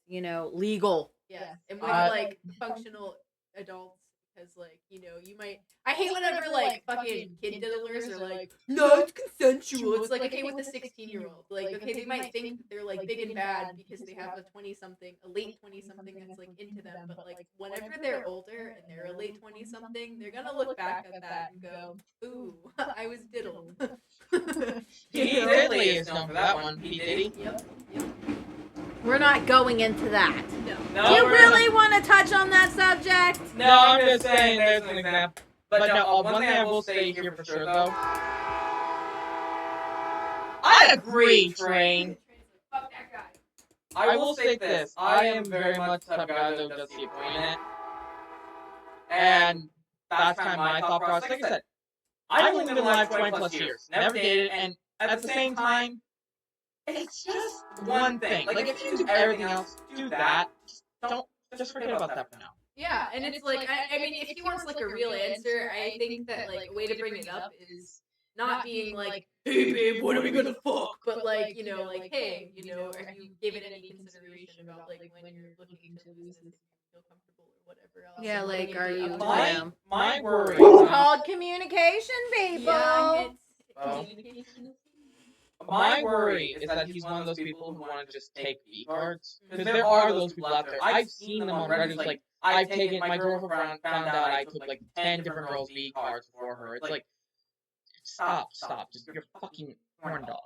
[SPEAKER 1] legal.
[SPEAKER 2] Yeah, and with like functional adults, because like you might. I hate whenever like fucking kid diddlers are like, no, it's consensual. It's like okay, with a 16-year-old, like okay, they might think that they're like big and bad because they have a 20-something, a late 20-something that's like into them, but like whenever they're older and they're a late 20-something, they're gonna look back at that and go, ooh, I was diddled.
[SPEAKER 3] P. Diddley is known for that one. P. Diddy.
[SPEAKER 2] Yep.
[SPEAKER 1] We're not going into that.
[SPEAKER 2] No.
[SPEAKER 1] Do you really want to touch on that subject?
[SPEAKER 3] No, I'm just saying there's an example. But no, one thing I will say here for sure, though. I agree, Train.
[SPEAKER 2] Fuck that guy.
[SPEAKER 3] I will say this. I am very much the type of guy that does see a point in it. And that's kind of my thought process. Like I said, I've only been alive 20 plus years. Never dated, and at the same time, it's just one thing. Like, if you do everything else, do that. Just forget about that for now.
[SPEAKER 2] Yeah, and it's like, I mean, if he wants like a real answer, I think that like a way to bring it up is not being like, hey babe, what are we gonna fuck? But like, like, hey, have you given any consideration about like when you're looking to lose this, feel comfortable or whatever else?
[SPEAKER 1] Yeah, like, are you?
[SPEAKER 3] My worry.
[SPEAKER 1] It's called communication, people.
[SPEAKER 2] Yeah,
[SPEAKER 3] Well,
[SPEAKER 2] communication.
[SPEAKER 3] my worry is that he's one of those people who want to just take V cards. Because there are those people out there. I've seen them on Reddit. Like, I've taken, my girlfriend found out I took like 10 different girls' V cards for her. It's like, stop. Just, you're a fucking horn dog.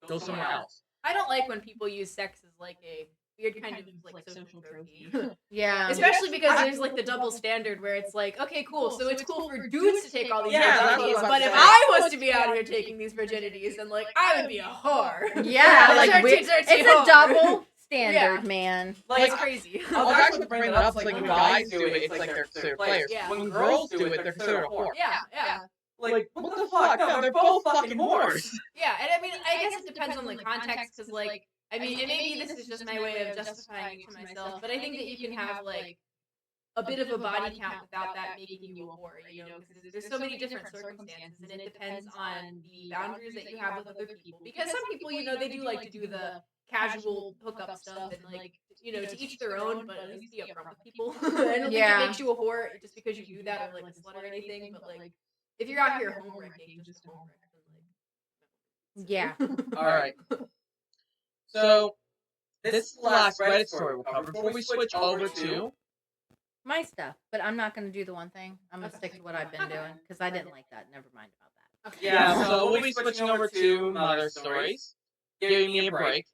[SPEAKER 3] Go somewhere else.
[SPEAKER 2] I don't like when people use sex as like a weird kind of like social trophy.
[SPEAKER 1] Yeah.
[SPEAKER 2] Especially because there's like the double standard where it's like, okay, cool, so it's cool for dudes to take all these
[SPEAKER 3] Yeah, that's
[SPEAKER 2] virginities,
[SPEAKER 3] what I was
[SPEAKER 2] but if
[SPEAKER 3] saying.
[SPEAKER 2] I was to be out here taking these virginities, then like I would be a whore.
[SPEAKER 1] Yeah, like
[SPEAKER 2] Dirty
[SPEAKER 1] it's
[SPEAKER 2] whore.
[SPEAKER 1] a double standard, man.
[SPEAKER 2] Like, it's crazy.
[SPEAKER 3] I was actually bringing it up. Like, when guys do it, it's like they're considered players.
[SPEAKER 2] Yeah.
[SPEAKER 3] When girls do it, they're considered a whore.
[SPEAKER 2] Yeah.
[SPEAKER 3] Like, what the fuck? No, they're both fucking whores.
[SPEAKER 2] Yeah, and I mean, I guess it depends on the context, because like, I mean, and maybe this is just my way of justifying it to myself, but I think that you can have like a bit of a body count without that making you a whore, because there's so many different circumstances, and it depends on the boundaries that you have with other people. Because some people, they do like to do the casual hookup stuff, and like, to each their own, but at least be upfront with people. I don't think it makes you a whore just because you do that, or like a slut or anything, but like, if you're out here home wrecking, just home wreck.
[SPEAKER 1] Yeah.
[SPEAKER 3] Alright.
[SPEAKER 4] So, this is the last Reddit story we'll cover before we switch over to...
[SPEAKER 1] My stuff, but I'm not going to do the one thing. I'm going to stick to what I've been doing because I didn't like that. Never mind about that.
[SPEAKER 2] Okay.
[SPEAKER 3] Yeah,
[SPEAKER 4] So we'll be switching over to Mother Stories, giving me a break.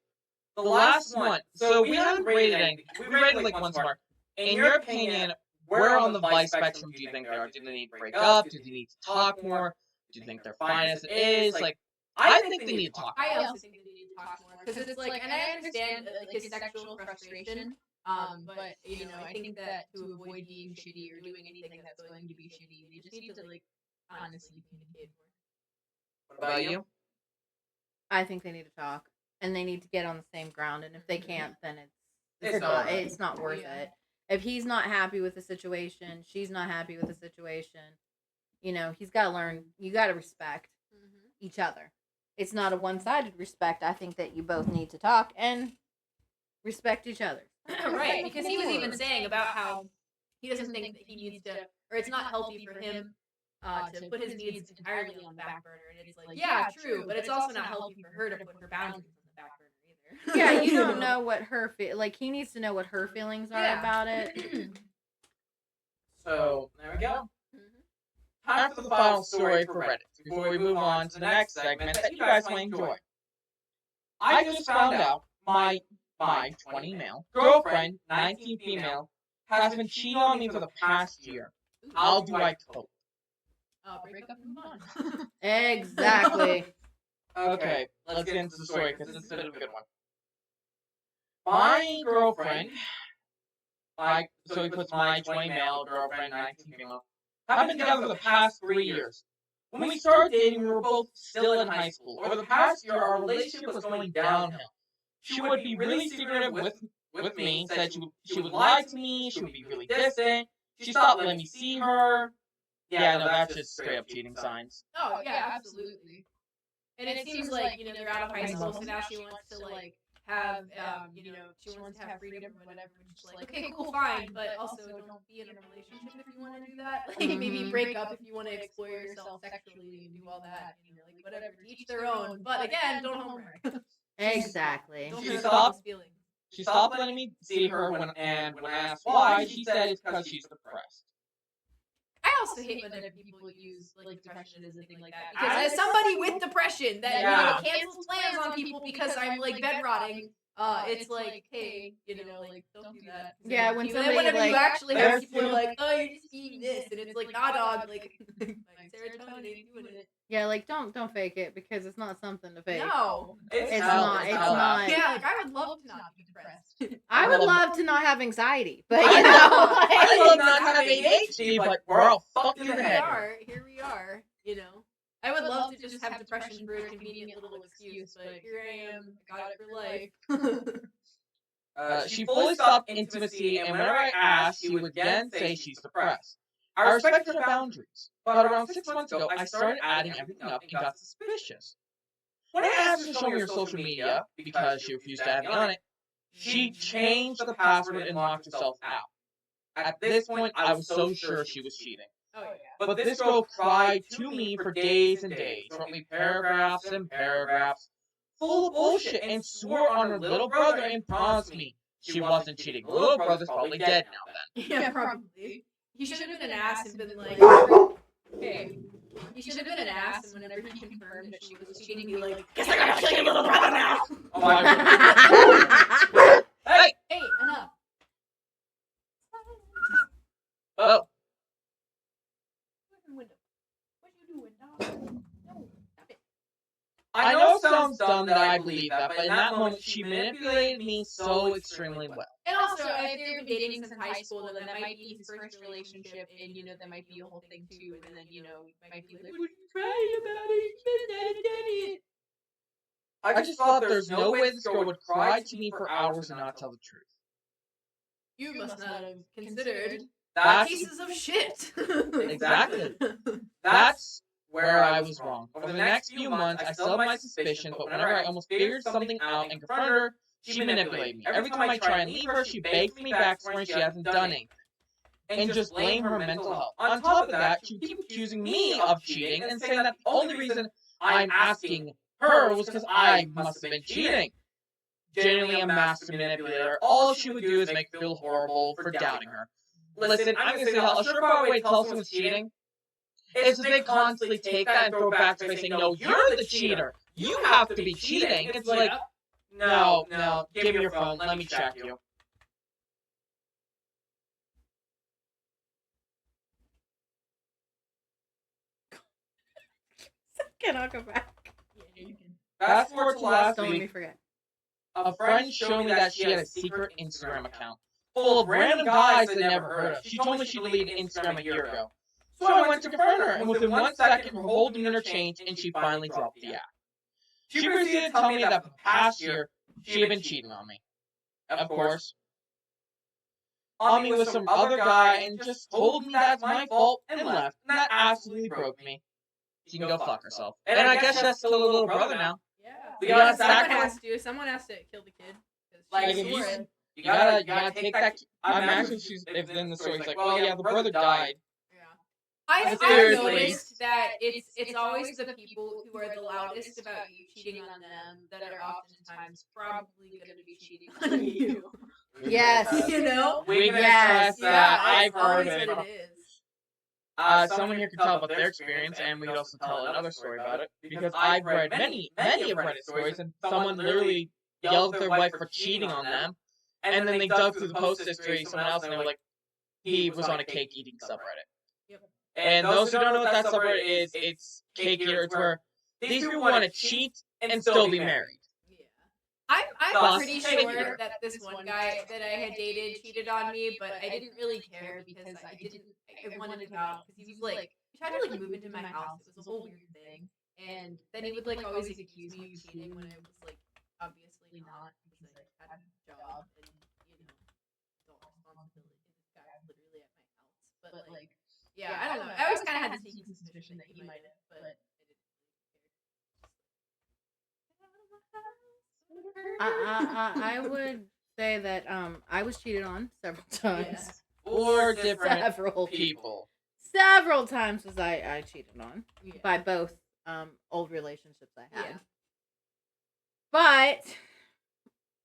[SPEAKER 4] The last one, so we haven't rated anything. We rated like one star. In your opinion, where on the vice spectrum do you think they are? Do they need to break up? Do they need to talk more? Do you think they're fine as it is? Like, I think they need to talk.
[SPEAKER 2] I also think they need to talk more because it's like, and I understand like his sexual frustration. But you know, I think that to avoid being shitty or doing anything that's going to be shitty, they just need to like honestly communicate more.
[SPEAKER 4] What about you?
[SPEAKER 1] I think they need to talk and they need to get on the same ground. And if they can't, then
[SPEAKER 3] It's
[SPEAKER 1] it's not worth it. If he's not happy with the situation, she's not happy with the situation. You know, he's got to learn. You got to respect each other. It's not a one-sided respect. I think that you both need to talk and respect each other.
[SPEAKER 2] Right, because he was even saying about how he doesn't think that he needs to, or it's not healthy for him to put his needs entirely on the back burner. And it's like, yeah, true, but it's also not healthy for her to put her boundaries on the back burner either.
[SPEAKER 1] Yeah, you don't know what her like. He needs to know what her feelings are about it.
[SPEAKER 3] So there we go.
[SPEAKER 4] Time for the final story for Reddit before we move on to the next segment that you guys might enjoy. I just found out my 20 male girlfriend, 19 female, has been cheating on me for the past year. How do I cope?
[SPEAKER 2] Break up and move on.
[SPEAKER 1] Exactly.
[SPEAKER 4] Okay, let's get into the story because this is a bit of a good one. My girlfriend, so he puts my 20 male girlfriend, 19 female, have been together for the past 3 years. When we started dating, we were both still in high school. Over the past year, our relationship was going downhill. She would be really secretive with me, said she would lie to me, she would be really distant, she stopped letting me see her. Yeah, no, that's just straight up cheating signs.
[SPEAKER 2] Oh, yeah, absolutely. And it seems like, you know, they're out of high school, so now she wants to, like, have, you know, she wants to have freedom or whatever. And she's like, okay, cool, fine, but also don't be in a relationship if you want to do that. Like, maybe break up if you want to explore yourself sexually and do all that. You know, like, whatever, to each their own. But again, don't homework.
[SPEAKER 1] Exactly.
[SPEAKER 2] Don't
[SPEAKER 4] She
[SPEAKER 2] hurt
[SPEAKER 4] stopped-
[SPEAKER 2] people's feelings.
[SPEAKER 4] She stopped letting me see her when I asked why, she said it's because she's depressed.
[SPEAKER 2] I also hate when other people use like depression as a thing like that. Because as somebody with depression that you know cancels plans on people because I'm like bed rotting, it's like, hey, you know, like don't do that.
[SPEAKER 1] Yeah, when somebody
[SPEAKER 2] whenever
[SPEAKER 1] like
[SPEAKER 2] you actually have people are like, oh, you're just eating this, and it's like, nah, dog, like serotonin ain't doing it.
[SPEAKER 1] Yeah, like don't fake it because it's not something to fake.
[SPEAKER 2] No,
[SPEAKER 1] It's not.
[SPEAKER 2] Yeah, like I would love to not be depressed.
[SPEAKER 1] I would love to not have anxiety, but
[SPEAKER 4] I
[SPEAKER 1] you know,
[SPEAKER 4] I love not having ADHD, but we're all fucked in the head.
[SPEAKER 2] Here we are, you know. I would love to just have depression for a convenient little excuse, but here I am, got it for life.
[SPEAKER 4] She fully stopped intimacy, and whenever I asked, she would again say she's depressed. I respected her boundaries, but around 6 months ago, I started adding everything up and got suspicious. When I asked her to show me her social media, because she refused to have me on it, she changed the password and locked herself out. At this point, I was so sure she was cheating.
[SPEAKER 2] Oh yeah.
[SPEAKER 4] But this girl cried to me for days and days, wrote me paragraphs and paragraphs, full of bullshit, and swore on her little brother and promised me she wasn't cheating. Her little brother's probably dead now then.
[SPEAKER 2] Yeah, probably. He should have been an ass and been like, hey. He should have been an ass, and whenever he confirmed that she was cheating, be like, guess I gotta kill your little brother now!
[SPEAKER 4] Oh my god. Hey!
[SPEAKER 2] Hey, enough.
[SPEAKER 4] Oh.
[SPEAKER 2] Window. What you doing, dog? No, stop it.
[SPEAKER 4] I know it sounds dumb that I believe that, but in that moment, she manipulated me so extremely well.
[SPEAKER 2] And also, if they've been dating since high school, then that might be his first relationship, and you know that might be a whole thing too. And then you know, you might be like, "What are you crying about it? You've been done it."
[SPEAKER 4] I just thought there's no way this girl would cry to me for hours and not tell the truth.
[SPEAKER 2] You must not have considered
[SPEAKER 4] That's
[SPEAKER 2] pieces of shit.
[SPEAKER 4] Exactly. That's where I was wrong. Over the next few months, I still had my suspicion, but whenever I almost figured something out and confronted her, she manipulated me. Every time I try and leave her, she begs me back swearing she hasn't done anything. And just blame her mental health. On top of that, she keeps accusing me of cheating and saying that the only reason I'm asking her was because I must have been cheating. genuinely a master manipulator. All she would do is make me feel horrible for doubting her. Listen, I'm gonna say that a surefire way to tell someone's cheating is if they constantly take that and throw it back to me saying, no, you're the cheater. You have to be cheating. It's like, no, give me your phone. Let me check you.
[SPEAKER 1] Can I go back?
[SPEAKER 4] Fast forward to last
[SPEAKER 1] Don't let me
[SPEAKER 4] week,
[SPEAKER 1] forget.
[SPEAKER 4] a friend showed me that she had a secret Instagram account full of random guys I'd never heard of. She told me she deleted Instagram a year ago. So I went to confront her, and within 1 second, her whole demeanor changed, and she finally dropped the app. She proceeded to tell me that for the past year, she had been cheating on me. Of course. On me with some other guy, and just told me that's my fault, and left. And that absolutely broke me. She can go fuck herself. And I guess she has to kill her little brother now.
[SPEAKER 2] Yeah.
[SPEAKER 4] Yeah,
[SPEAKER 2] Someone has to kill the kid.
[SPEAKER 4] Like, if you gotta take that. I imagine she's, if in the story, it's like, well, yeah, the brother died.
[SPEAKER 2] I've
[SPEAKER 4] Seriously.
[SPEAKER 2] noticed that it's always the people who are the loudest about you cheating on them that are oftentimes probably going to be cheating on you.
[SPEAKER 1] Yes.
[SPEAKER 2] You know?
[SPEAKER 4] We can
[SPEAKER 1] Yes.
[SPEAKER 4] express that.
[SPEAKER 2] I've
[SPEAKER 4] I've heard
[SPEAKER 2] always
[SPEAKER 4] it.
[SPEAKER 2] what it is.
[SPEAKER 4] Someone here can tell about their experience, and we could also tell another story about it. Because I've read many of Reddit stories, and someone literally yelled at their wife for cheating on them, and then they dug through the post history, someone else, and they were like, he was on a cake eating subreddit.
[SPEAKER 2] Yep.
[SPEAKER 4] And those who don't know what that subreddit is, it's cake eater. It's where these people want to cheat and still be married.
[SPEAKER 2] Yeah. I'm
[SPEAKER 4] Thus,
[SPEAKER 2] pretty
[SPEAKER 4] cake
[SPEAKER 2] sure
[SPEAKER 4] eater.
[SPEAKER 2] that this one guy that I had dated cheated on me, but I didn't really care because I wanted him out because he was like, he tried to like move into my house. It was a whole weird thing. And then he would like always accuse me of cheating when I was like obviously not because I had a job and adult responsibility. This guy was literally at my house. But like yeah, I don't know. I always kinda had the sneaky suspicion that he might have, but I didn't really care.
[SPEAKER 1] I would say that I was cheated on several times.
[SPEAKER 4] Or different
[SPEAKER 1] Several
[SPEAKER 4] people.
[SPEAKER 1] Several times was I cheated on
[SPEAKER 2] Yeah.
[SPEAKER 1] by both old relationships I had.
[SPEAKER 2] Yeah.
[SPEAKER 1] But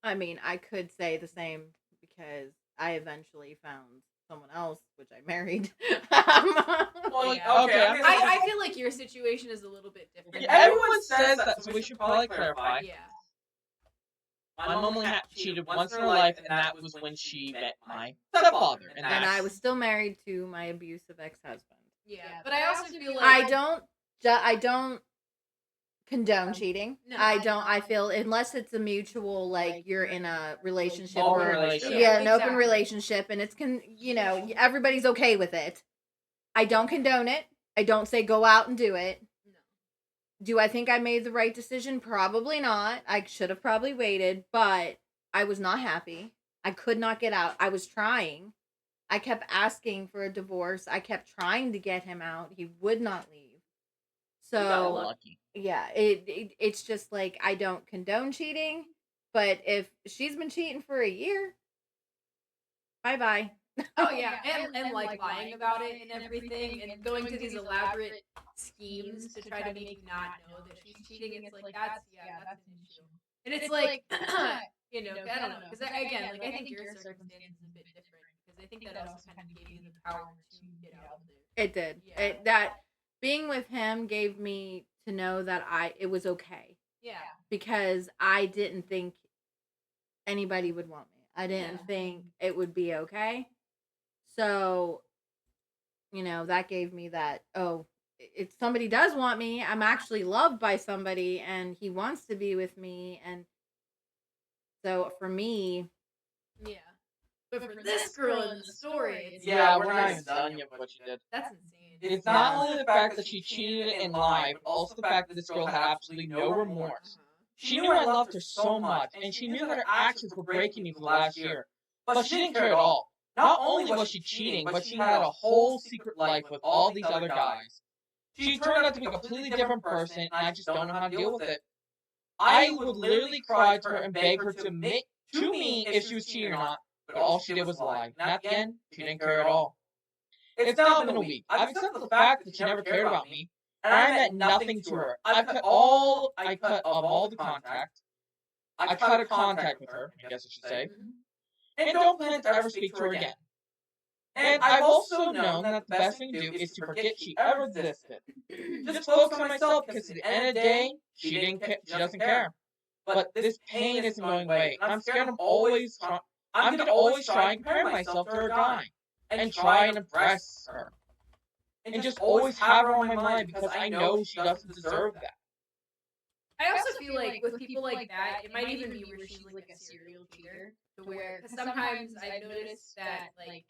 [SPEAKER 1] I mean, I could say the same because I eventually found someone else, which I married.
[SPEAKER 4] Well,
[SPEAKER 2] Yeah.
[SPEAKER 4] okay.
[SPEAKER 2] I feel like your situation is a little bit different.
[SPEAKER 4] Yeah, everyone says that, so we should probably clarify.
[SPEAKER 2] Yeah.
[SPEAKER 4] My mom only cheated once in her life, and that was when she met my stepfather.
[SPEAKER 1] And I was still married to my abusive ex-husband.
[SPEAKER 2] Yeah. But I also feel like
[SPEAKER 1] I don't condone cheating.
[SPEAKER 2] No.
[SPEAKER 1] I feel unless it's a mutual, like you're in a relationship
[SPEAKER 4] Open
[SPEAKER 1] or
[SPEAKER 4] relationship.
[SPEAKER 1] yeah, an open
[SPEAKER 2] exactly.
[SPEAKER 1] relationship, and it's everybody's okay with it. I don't condone it. I don't say go out and do it.
[SPEAKER 2] No.
[SPEAKER 1] Do I think I made the right decision? Probably not. I should have probably waited, but I was not happy. I could not get out. I was trying. I kept asking for a divorce. I kept trying to get him out. He would not leave.
[SPEAKER 4] You got
[SPEAKER 1] So
[SPEAKER 4] lucky.
[SPEAKER 1] yeah, it's just like I don't condone cheating, but if she's been cheating for a year, bye.
[SPEAKER 2] Oh yeah, and like lying about it and everything, and going to these elaborate schemes to try to make you not know that she's cheating. It's like that's an issue. And it's like I don't know, because again, like I think your circumstance is a bit different because I think that also kind of gave you the power to get out of there.
[SPEAKER 1] It did.
[SPEAKER 2] Yeah.
[SPEAKER 1] That being with him gave me to know that it was okay
[SPEAKER 2] Yeah.
[SPEAKER 1] because I didn't think anybody would want me. I didn't
[SPEAKER 2] Yeah.
[SPEAKER 1] think it would be okay. So, that gave me that, if somebody does want me, I'm actually loved by somebody and he wants to be with me. And so for me,
[SPEAKER 2] Yeah. But for this girl in the story, it's
[SPEAKER 4] Yeah,
[SPEAKER 2] like,
[SPEAKER 4] we're not even done yet with what she did.
[SPEAKER 2] That's insane.
[SPEAKER 4] It's not only the fact that she cheated and lied, but also the fact that this girl had absolutely no remorse. She knew I loved her so much, and she knew that her actions were breaking me for the last year. But she didn't care at all. Not only was she cheating, but she had a whole secret life with all these other guys. She turned out to be a completely different person, and I just don't know how to deal with it. I would literally cry to her and beg her to admit to me if she was cheating or not, but all she did was lie. And at the end, she didn't care at all. It's now been a week. I've accepted the fact that she never cared about me, and I meant nothing to her. I cut of all the contact. I cut a contact with her, I guess I should say, and don't plan to ever speak to her again. And I've also known that the best thing to do is to forget she ever existed. Just focus on myself because at the end of the day, she doesn't care. But this pain isn't going away. I'm scared I'm gonna always try and compare myself to her guy. And try and impress her. And just always have her on my mind because I know she doesn't deserve that.
[SPEAKER 2] I also feel like with people like that, it might even be where she's like a serial cheater, to where because sometimes I've noticed that like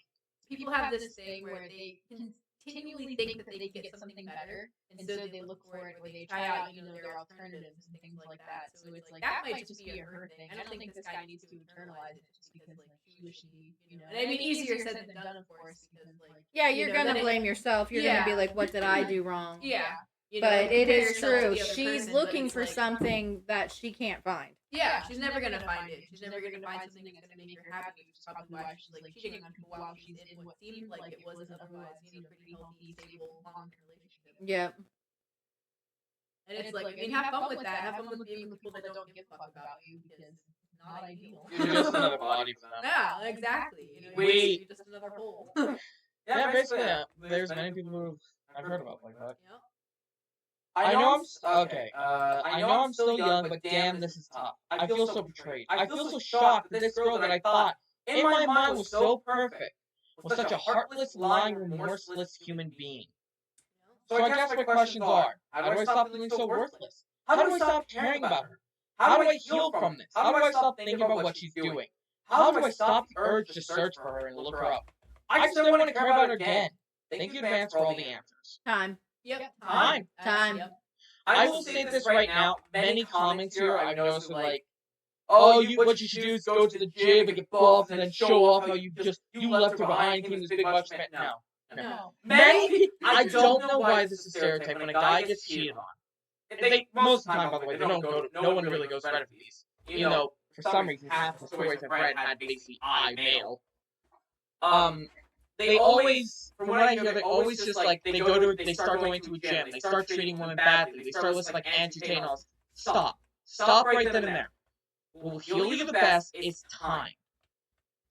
[SPEAKER 2] people have this thing where they continually think that they can get something better, and so they look for it or they try out their alternatives and things like that. So it's like that might just be a her thing. I don't think this guy needs to internalize it just because like she wish and I mean easier said than done, of course, because like
[SPEAKER 1] Yeah, you're gonna blame yourself. You're gonna be like, what did I do wrong?
[SPEAKER 2] Yeah.
[SPEAKER 1] But it
[SPEAKER 2] compare
[SPEAKER 1] is
[SPEAKER 2] yourself to
[SPEAKER 1] true.
[SPEAKER 2] the other
[SPEAKER 1] She's
[SPEAKER 2] person,
[SPEAKER 1] looking
[SPEAKER 2] but
[SPEAKER 1] for
[SPEAKER 2] it's like-
[SPEAKER 1] something that she can't find.
[SPEAKER 2] Yeah, she's never gonna find it. She's never gonna find something that's gonna make her happy, which is probably why she's like cheating on people while she's in what seemed like it was an otherwise, pretty healthy, stable, long-term relationship.
[SPEAKER 1] Yep.
[SPEAKER 2] And it's like, I mean, have fun with that. Have fun with being with people that don't give a fuck about you because it's not ideal.
[SPEAKER 4] You're just another body for them.
[SPEAKER 2] Yeah, exactly.
[SPEAKER 4] Wait.
[SPEAKER 2] You're just another hole.
[SPEAKER 4] Yeah, basically, there's many people who I've heard about like that.
[SPEAKER 2] Yep.
[SPEAKER 4] I know I'm still young, but damn, this is tough. I feel so betrayed. I feel so shocked that this girl that I thought in my mind was so perfect was such a heartless, lying, remorseless human being. So I guess my questions are: how do I stop feeling so worthless? How do I stop caring about her? How do I heal from this? How do I stop thinking about what she's doing? How do I stop the urge to search for her and look her up? I just don't want to care about her again. Thank you in advance for all the answers.
[SPEAKER 1] Time.
[SPEAKER 2] Yep.
[SPEAKER 4] Time.
[SPEAKER 2] Yep.
[SPEAKER 4] I will say this right now. Many comments here I've noticed are like, "Oh, what you should do is go to the gym and get buff, and then show off how you left her behind, came this big much." No. Many. I don't know why this is a stereotype when a guy gets cheated on. They most of the time, by the way, no one really goes credit for these. You know, for some reason, half the stories I've read had basically I male. They always, from what I hear, they always just like they start going to a gym, they start treating women badly, they start listening like anti and all. Stop right then and there. What will heal you the best is time.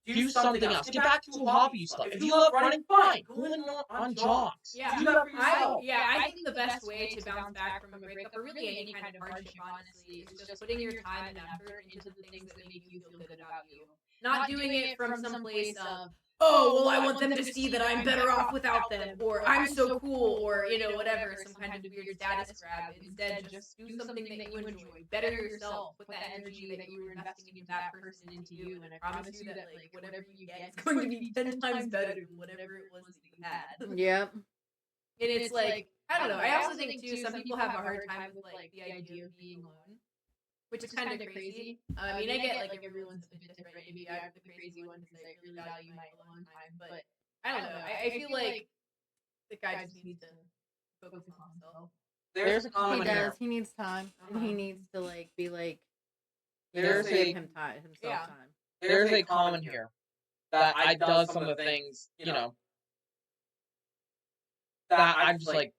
[SPEAKER 4] Do something else. Get back to a hobby you love. If you love running, fine. Go on jogs.
[SPEAKER 2] Yeah,
[SPEAKER 4] do that for yourself.
[SPEAKER 2] I think the best way to bounce back from a breakup, or really any kind of hardship, honestly, is just putting your time and effort into the things that make you feel good about you. Not doing it from some place of, oh, well, I want them to see that I'm better off without them, or I'm so cool, or, whatever, some kind of weird status grab. Instead, just do something that you enjoy. Better yourself. Put that energy that you were investing into that person into you, and I promise you that, like, whatever you get is going to be 10 times better than whatever it was that you had.
[SPEAKER 1] Yep.
[SPEAKER 2] And it's like, I don't know, I also think, too, some people have a hard time with, like, the idea of being alone. Which is kind of crazy. I mean, I get like everyone's a bit different. Maybe I'm the crazy one because I really value my alone time. But I don't know. I feel like the guy just needs to focus on himself.
[SPEAKER 4] There's a
[SPEAKER 1] He
[SPEAKER 4] comment here.
[SPEAKER 1] does. He needs time, and he needs to like be like.
[SPEAKER 4] There's
[SPEAKER 1] save himself time.
[SPEAKER 4] There's a comment here that I does some of the things, that I'm just like,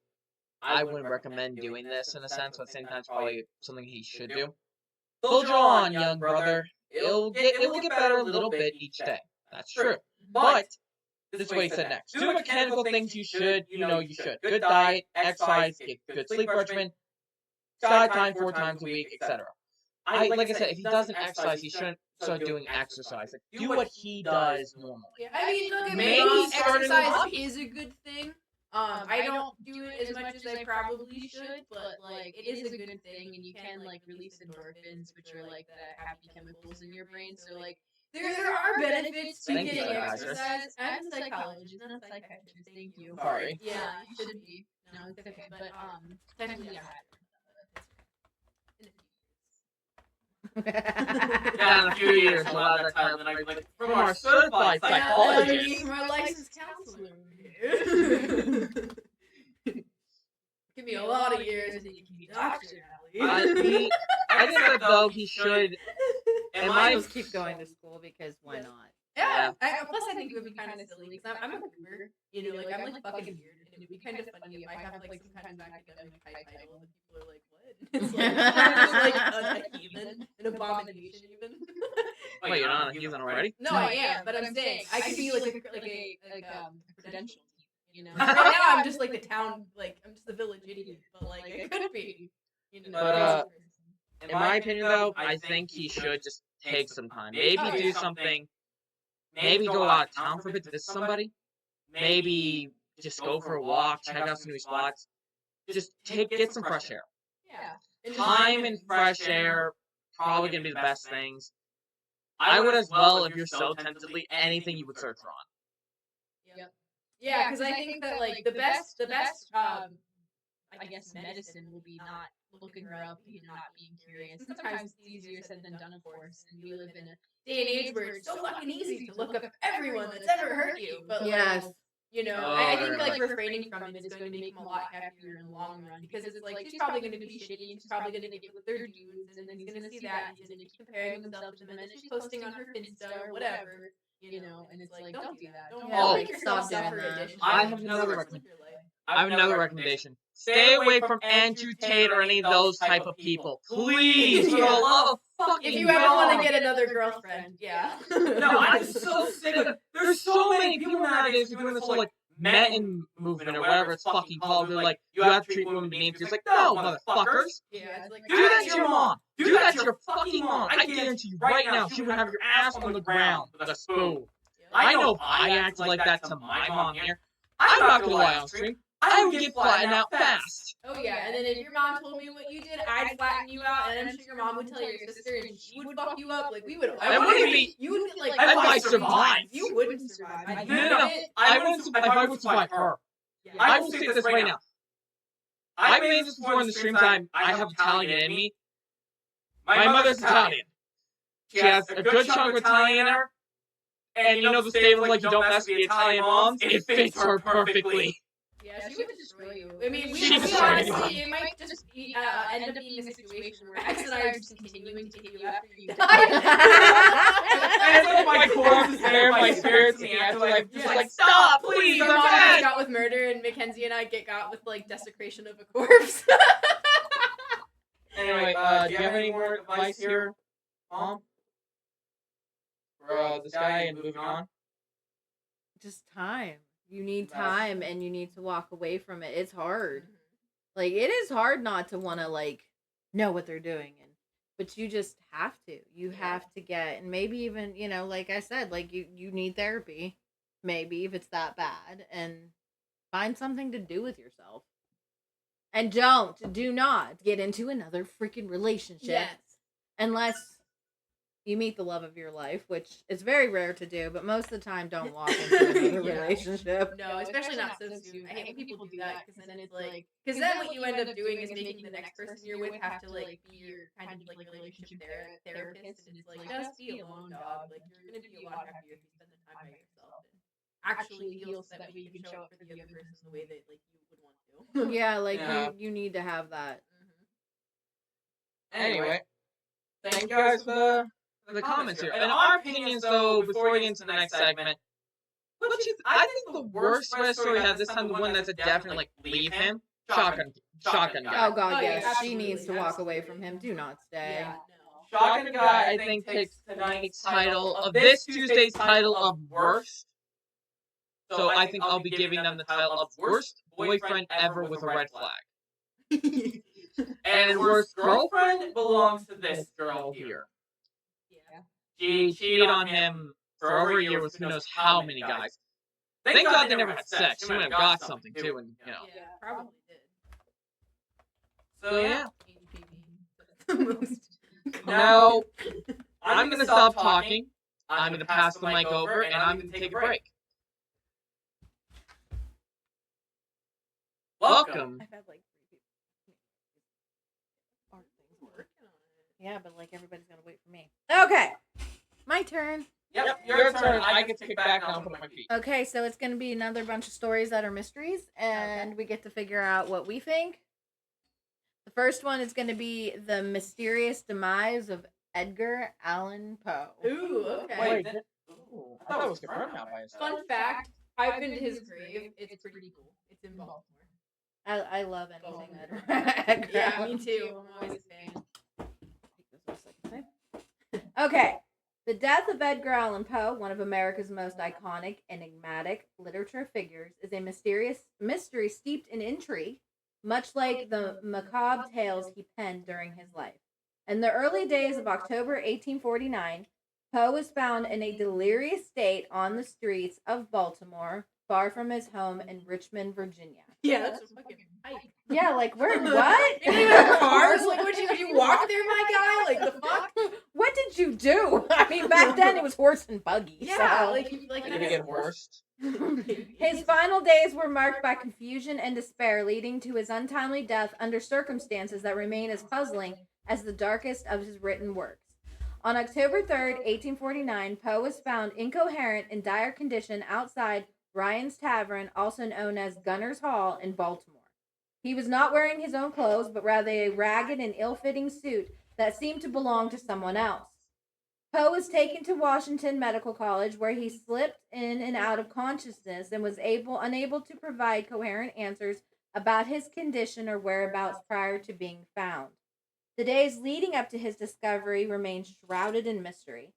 [SPEAKER 4] I wouldn't recommend doing this in a sense, but at the same time, it's probably something he should do. Soldier on, young brother. It will get better a little bit each day. That's true. But this is what he said next. Do mechanical things you should. Good diet, exercise, get good sleep regimen, sky time 4 times a week, etc. Like I said, if he doesn't exercise, he shouldn't start doing exercise. Like, do what he does normally.
[SPEAKER 2] Yeah, I mean, don't get me
[SPEAKER 4] Maybe
[SPEAKER 2] wrong,
[SPEAKER 4] start a new
[SPEAKER 2] exercise
[SPEAKER 4] hobby.
[SPEAKER 2] is a good thing. I don't do it as much as I probably should, but like it is a good thing, and you can like release endorphins, which are like the happy chemicals in your brain. So like there are benefits to
[SPEAKER 4] Thank you,
[SPEAKER 2] getting
[SPEAKER 4] advisor.
[SPEAKER 2] exercise. I'm a psychologist, not a psychiatrist. Thank you.
[SPEAKER 4] Sorry.
[SPEAKER 2] Yeah, you should be. No, it's okay. But technically, I'm
[SPEAKER 4] Yeah, in a few years, we'll have that time, and I'd be like, from our certified psychologist.
[SPEAKER 2] My licensed counselor. Give me a lot of years, and then you can be doctor.
[SPEAKER 4] I think that though he should.
[SPEAKER 1] And might just keep going to school because why not?
[SPEAKER 2] Yeah. Plus, I think it would be kind of silly because I'm a goober. Like I'm like fucking weird. and it'd be kind of funny if I have like some kind of academic high title and people are like, "What?" It's like I'm just like a heathen, an abomination, even.
[SPEAKER 4] Wait, you're not a heathen already?
[SPEAKER 2] No, I am, but I'm saying I could be like a credentialed heathen.
[SPEAKER 3] Right
[SPEAKER 2] Right now, I'm just like the town, like I'm just the village idiot, but like I could be.
[SPEAKER 4] But in my opinion, though, I think he should just take some time. Maybe do something. Maybe go out of town for a bit to visit somebody. Maybe just go for a walk, check out some new spots. Just get some fresh air.
[SPEAKER 2] Yeah.
[SPEAKER 4] Time and fresh air probably gonna be the best things. I would as well if you're so tentatively anything you would search her on.
[SPEAKER 2] Yep. Yeah, because I think that like the best I guess medicine will be not looking her up, not being curious. And sometimes it's easier said than done, of course. And we live in a day and age where it's so fucking easy to look up everyone that's ever hurt you. But
[SPEAKER 1] Yes.
[SPEAKER 2] I think like refraining from it is going to make him a lot happier in the long run because it's like she's probably going to be shitty and she's probably going to get with their dudes and then he's going to see that and he's going to keep comparing himself to them and then she's posting on her Finsta or whatever. And it's like, don't do that. Don't make yourself suffer additionally.
[SPEAKER 4] I have another recommendation. I have another recommendation. Stay away from Andrew Tate or any of those type of people. Please, for the love of fucking
[SPEAKER 2] If you ever
[SPEAKER 4] God.
[SPEAKER 2] want to get another girlfriend, yeah.
[SPEAKER 3] No, I'm so sick of.
[SPEAKER 4] There's so many people nowadays who are doing this whole, like, Metin movement or whatever it's fucking called. They're like, you have to treat women to names. It's like, no, motherfuckers.
[SPEAKER 2] Yeah, it's like,
[SPEAKER 4] Do that to your mom. Do that to your fucking mom. I guarantee you right now, she would have your ass on the ground with a spoon. I know if I acted like that to my mom here, I'm not gonna lie on stream, I would get flattened out fast.
[SPEAKER 2] Oh yeah, and then if your mom told me what you did, I'd flatten you out, and I'm sure your mom would tell your sister, and she would fuck you up. Like we would.
[SPEAKER 4] I wouldn't be.
[SPEAKER 2] You would be like.
[SPEAKER 4] I might survive.
[SPEAKER 2] You wouldn't survive.
[SPEAKER 4] No. I wouldn't survive. I would survive her. I will say this right now. I've made this before in the streams. I have Italian in me. My mother's Italian. She has a good chunk of Italian in her. And you know the statement like you don't mess with the Italian moms? It fits her perfectly.
[SPEAKER 2] Yeah, she would destroy you. I mean,
[SPEAKER 4] She
[SPEAKER 2] we
[SPEAKER 4] destroyed
[SPEAKER 2] honestly, it might just be, end up being a situation where X and I are just continuing to hit you after you die.
[SPEAKER 4] And like my corpse is there, my spirit's in the afterlife, just like, stop, please,
[SPEAKER 2] Your
[SPEAKER 4] I'm
[SPEAKER 2] mom gets
[SPEAKER 4] dead!
[SPEAKER 2] got with murder, and Mackenzie and I get got with, like, desecration of a corpse.
[SPEAKER 4] Anyway, do you have any more advice here, Mom? For this guy and moving on?
[SPEAKER 1] Just time. You need time and you need to walk away from it. It's hard. Like it is hard not to want to like know what they're doing but you just have to. You have to get and maybe even, like I said, like you need therapy. Maybe if it's that bad and find something to do with yourself. And do not get into another freaking relationship.
[SPEAKER 2] Yes.
[SPEAKER 1] Unless you meet the love of your life, which is very rare to do, but most of the time don't walk into another relationship.
[SPEAKER 2] No, especially not so soon. I hate when people do that because then it's like, because then what you end up doing is making the next person you're with have to like be your kind of like relationship therapist, and it's like just be alone, dog. Like you're gonna be a lot happier if you spend the time by yourself and actually feel so that way you can show up for the other person the way that like you would want to.
[SPEAKER 1] Yeah, like you need to have that.
[SPEAKER 4] Anyway, thank you guys for the comments here. In our opinions, though, before we get into the next segment, I think the worst West story has this time the one that's a definite like leave him. Shotgun guy.
[SPEAKER 1] Oh god,
[SPEAKER 2] Oh,
[SPEAKER 1] yes.
[SPEAKER 2] yeah,
[SPEAKER 1] She needs to
[SPEAKER 2] absolutely,
[SPEAKER 1] walk away from him. Do not stay.
[SPEAKER 2] Yeah, no.
[SPEAKER 4] Shotgun guy, I think, takes tonight's title of this Tuesday's title of worst. So I think I'll be giving them the title of worst boyfriend ever with a red flag. And worst girlfriend belongs to this girl here.
[SPEAKER 2] Yeah.
[SPEAKER 4] She cheated on him for over a year with who knows how many guys. Thank God they never had sex. She might have got something too, and
[SPEAKER 2] Yeah, probably did.
[SPEAKER 4] So yeah.
[SPEAKER 2] The most.
[SPEAKER 4] Now I'm gonna stop talking. I'm gonna pass the mic over, and I'm gonna take a break. Welcome.
[SPEAKER 1] I've had like 3 people. Yeah, but like everybody's gotta wait for me. Okay. My turn.
[SPEAKER 3] Yep,
[SPEAKER 4] Your turn. I get to kick back and I'll put my feet.
[SPEAKER 1] Okay, so it's gonna be another bunch of stories that are mysteries, and we get to figure out what we think. The first one is gonna be the mysterious demise of Edgar Allan Poe.
[SPEAKER 2] Ooh, okay.
[SPEAKER 4] Wait, I thought it was confirmed now by his
[SPEAKER 2] Fun fact, I've been to his grave. It's pretty cool. It's in Baltimore.
[SPEAKER 1] I love anything that.
[SPEAKER 2] Yeah, me too. I'm always a fan.
[SPEAKER 1] Okay. The death of Edgar Allan Poe, one of America's most iconic, enigmatic literature figures, is a mysterious mystery steeped in intrigue, much like the macabre tales he penned during his life. In the early days of October 1849, Poe was found in a delirious state on the streets of Baltimore, far from his home in Richmond, Virginia.
[SPEAKER 2] Yeah, that's a fucking hype.
[SPEAKER 1] Yeah, like where? What?
[SPEAKER 2] You don't even have cars? Like, would you walk there, my guy? Like, the fuck?
[SPEAKER 1] What did you do? I mean, back then it was horse and buggy.
[SPEAKER 2] Yeah,
[SPEAKER 1] so.
[SPEAKER 2] like
[SPEAKER 4] Did he get horsed?
[SPEAKER 1] His final days were marked by confusion and despair, leading to his untimely death under circumstances that remain as puzzling as the darkest of his written works. On October 3rd, 1849, Poe was found incoherent in dire condition outside Ryan's Tavern, also known as Gunner's Hall, in Baltimore. He was not wearing his own clothes, but rather a ragged and ill-fitting suit that seemed to belong to someone else. Poe was taken to Washington Medical College, where he slipped in and out of consciousness and was unable to provide coherent answers about his condition or whereabouts prior to being found. The days leading up to his discovery remained shrouded in mystery.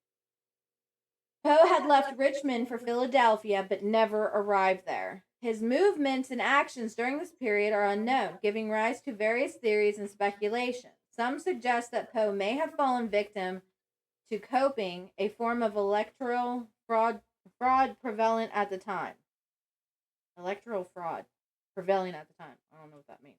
[SPEAKER 1] Poe had left Richmond for Philadelphia, but never arrived there. His movements and actions during this period are unknown, giving rise to various theories and speculation. Some suggest that Poe may have fallen victim to coping, a form of electoral fraud prevalent at the time. Electoral fraud prevailing at the time. I don't know what that means.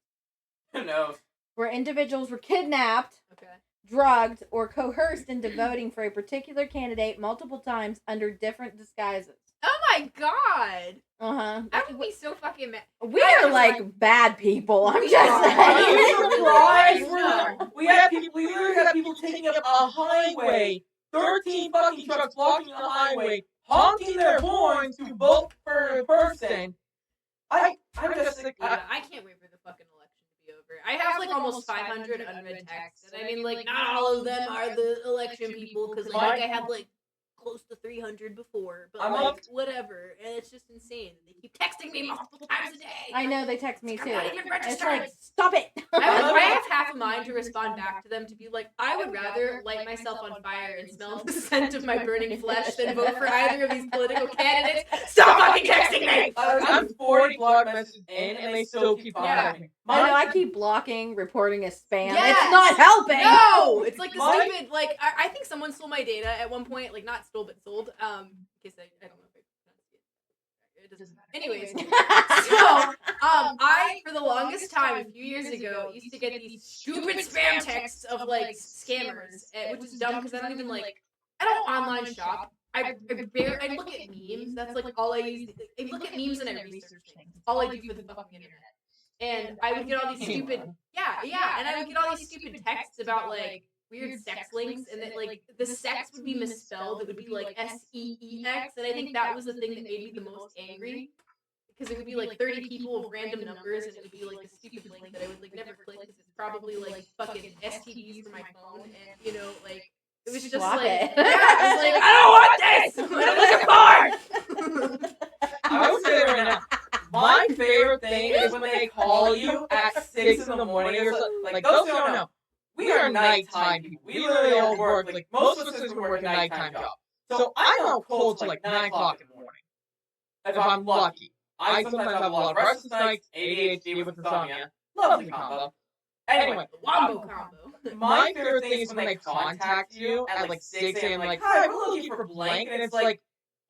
[SPEAKER 3] Who knows?
[SPEAKER 1] Where individuals were kidnapped,
[SPEAKER 2] Okay.
[SPEAKER 1] drugged, or coerced into voting for a particular candidate multiple times under different disguises.
[SPEAKER 2] Oh my god!
[SPEAKER 1] Uh-huh.
[SPEAKER 2] I would be so fucking mad.
[SPEAKER 1] We are like bad people. I'm just
[SPEAKER 3] Are you
[SPEAKER 1] saying.
[SPEAKER 3] surprised? We literally had people taking up a highway, 13 fucking trucks blocking the highway, honking their horns to vote for a person. I'm just like,
[SPEAKER 2] Yeah, I can't wait for the fucking election to be over. I have like almost 500 unread texts, and I mean, like, not all of them are the election people, because like I had like close to 300 before, but
[SPEAKER 3] I'm
[SPEAKER 2] like
[SPEAKER 3] up.
[SPEAKER 2] whatever, and it's just insane. They keep texting me multiple times a day.
[SPEAKER 1] I know, they text me too.
[SPEAKER 2] I'm not even
[SPEAKER 1] It's
[SPEAKER 2] registered.
[SPEAKER 1] like, stop it!
[SPEAKER 2] I have half a mind to respond back to them to be like, I would rather light myself on fire and smell the scent of my burning flesh than vote for either of these political candidates. Stop fucking texting me!
[SPEAKER 3] I'm 40 blog messages in, and they still keep bothering me.
[SPEAKER 1] I know, I keep blocking, reporting as spam.
[SPEAKER 2] Yes!
[SPEAKER 1] It's not helping!
[SPEAKER 2] No! It's like the
[SPEAKER 3] Mine-
[SPEAKER 2] stupid, like, I think someone stole my data at one point, like, not stole, but sold. In case I don't know if it doesn't matter. Anyways, so, I, for the longest time, a few years ago, used to get these stupid spam texts of, like, scammers, which is dumb, because I don't even, like, I don't online shop. I look at memes. That's, like, all I use. I look at memes and I research things. It's all I do for the fucking internet. And I would get all these stupid, and I would get all these stupid texts about, like, weird sex links, and that, like, the sex would be misspelled. It would be, like, SEEX, and I think that was the thing that made me the most angry, because it would be, like, 30 people with random numbers, and it would be, like, a stupid link that I would, like, never click, because it's probably, like, fucking STDs for my phone, and, you know, like, it was just,
[SPEAKER 1] Swap
[SPEAKER 2] like,
[SPEAKER 1] it.
[SPEAKER 2] I was like, I don't want this! I'm looking for!
[SPEAKER 3] I would say right now, my favorite thing is when they call you at 6 in the morning or something. Like, those who don't know, we are nighttime people. We literally all work, like, most of us are working nighttime jobs. So I'm out cold till like 9 o'clock in the morning. If I'm lucky. I sometimes have a lot of restless nights, ADHD with insomnia. Lovely combo. Anyway,
[SPEAKER 2] The Wombo combo.
[SPEAKER 3] my favorite thing is when they contact you at like 6 a.m. like, hi, we're looking for blank, and it's like,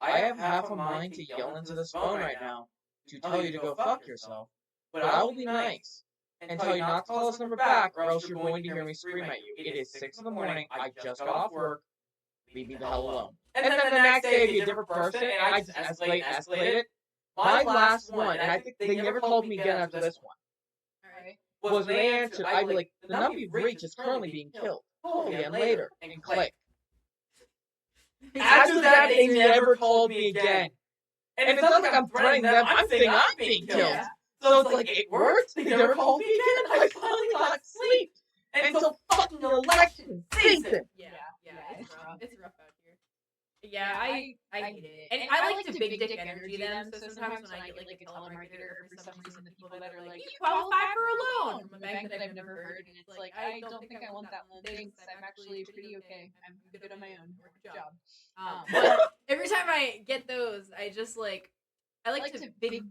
[SPEAKER 3] I have half a mind to yell into this phone right now to tell you to go fuck yourself, but I will be nice and tell you not to call this number back, or else you're going to hear me scream at you. It is 6 in the morning, I just got off work, leave me the hell alone. And then the next day, it'd be a different person, and I just escalate it. My last one, and I think they never called me again after this one,
[SPEAKER 2] Alright.
[SPEAKER 3] was when they answered, I'd be like, the number you've reached is currently being killed. Call again later, and click. After that, they never called me again. And it's not like I'm threatening them, I'm saying I'm being killed.
[SPEAKER 2] Yeah.
[SPEAKER 3] So it's like, it worked, they never called me again, I finally got sleep. And so fucking election season.
[SPEAKER 2] Yeah, it's rough. It's rough out here. Yeah, I hate it. And I like to big dick energy them, so sometimes when I get like a telemarketer or for some reason the people that are like, you qualify for a loan from a bank that I've never heard, and it's like, I don't think I want that loan. Thanks, I'm actually pretty okay. I'm good on my own. Work a job. But every time I get those, I just like, I like to big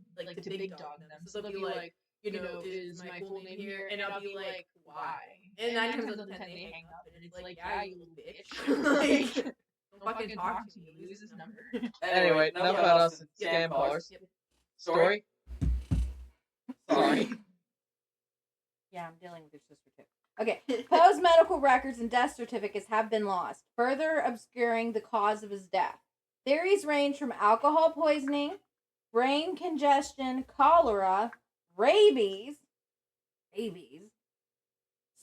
[SPEAKER 2] dog them. So they'll be like, is my full name here? And I'll be like, why? And 9 times out of 10 they hang up, and it's like, yeah, you little bitch. Like, don't fucking talk to me. Lose his number.
[SPEAKER 4] Anyway, enough about us and scam bars.
[SPEAKER 2] Yep.
[SPEAKER 3] Story? Sorry.
[SPEAKER 1] Yeah, I'm dealing with your sister too. Okay, Poe's medical records and death certificates have been lost, further obscuring the cause of his death. Theories range from alcohol poisoning, brain congestion, cholera, rabies,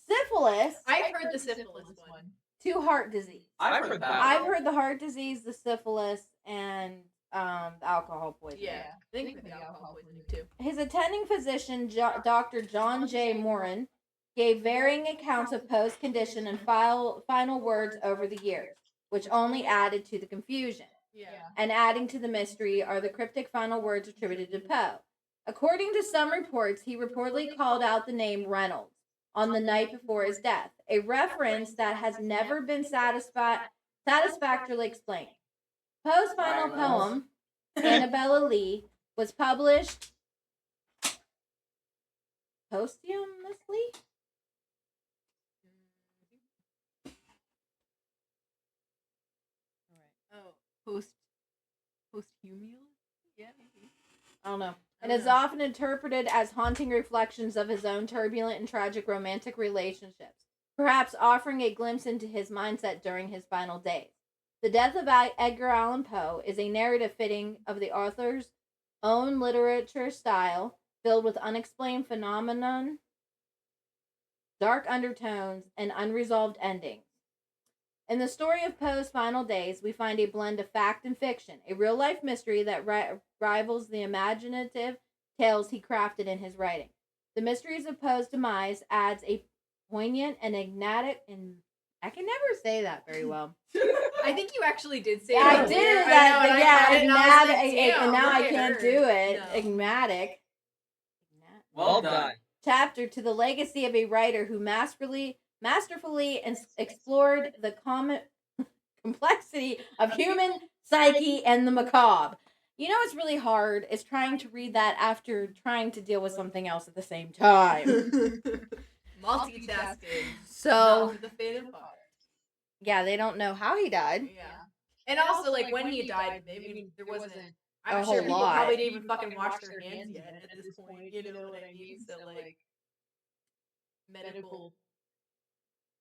[SPEAKER 1] syphilis,
[SPEAKER 2] I've heard the syphilis one.
[SPEAKER 1] to heart disease.
[SPEAKER 3] I've heard that.
[SPEAKER 1] I've heard the heart disease, the syphilis, and the alcohol poisoning.
[SPEAKER 2] Yeah, I think the alcohol poisoning too.
[SPEAKER 1] His attending physician, Dr. John J. Morin, gave varying accounts of Poe's condition and final words over the years, which only added to the confusion.
[SPEAKER 2] Yeah.
[SPEAKER 1] And adding to the mystery are the cryptic final words attributed to Poe. According to some reports, he reportedly called out the name Reynolds on the night before his death, a reference that has never been satisfactorily explained. Poe's final poem, Annabella Lee, was published posthumously.
[SPEAKER 2] Oh, posthumous? Yeah, maybe.
[SPEAKER 1] I don't know. And is often interpreted as haunting reflections of his own turbulent and tragic romantic relationships, perhaps offering a glimpse into his mindset during his final days. The death of Edgar Allan Poe is a narrative fitting of the author's own literature style, filled with unexplained phenomenon, dark undertones, and unresolved endings. In the story of Poe's final days, we find a blend of fact and fiction, a real-life mystery that rivals the imaginative tales he crafted in his writing. The mysteries of Poe's demise adds a poignant and enigmatic, and I can never say that very well.
[SPEAKER 2] I think you actually did say
[SPEAKER 1] I
[SPEAKER 2] it.
[SPEAKER 1] did
[SPEAKER 2] earlier.
[SPEAKER 1] that,
[SPEAKER 2] I know,
[SPEAKER 1] yeah,
[SPEAKER 2] and I was like, damn,
[SPEAKER 1] and now I
[SPEAKER 2] look at
[SPEAKER 1] can't
[SPEAKER 2] her.
[SPEAKER 1] do it.
[SPEAKER 2] No.
[SPEAKER 1] Enigmatic.
[SPEAKER 3] Well done.
[SPEAKER 1] Chapter to the legacy of a writer who masterfully explored the complexity of human psyche and the macabre. You know, it's really hard. It's trying to read that after trying to deal with something else at the same time.
[SPEAKER 2] Multitasking.
[SPEAKER 1] So,
[SPEAKER 2] Not the fate of heart.
[SPEAKER 1] yeah, they don't know how he died.
[SPEAKER 2] Yeah. And also, like, when he died, I mean, there wasn't I'm
[SPEAKER 1] A
[SPEAKER 2] sure
[SPEAKER 1] whole
[SPEAKER 2] people
[SPEAKER 1] lot.
[SPEAKER 2] probably didn't even fucking wash their hands yet at this point. You know what I mean? So, like, medical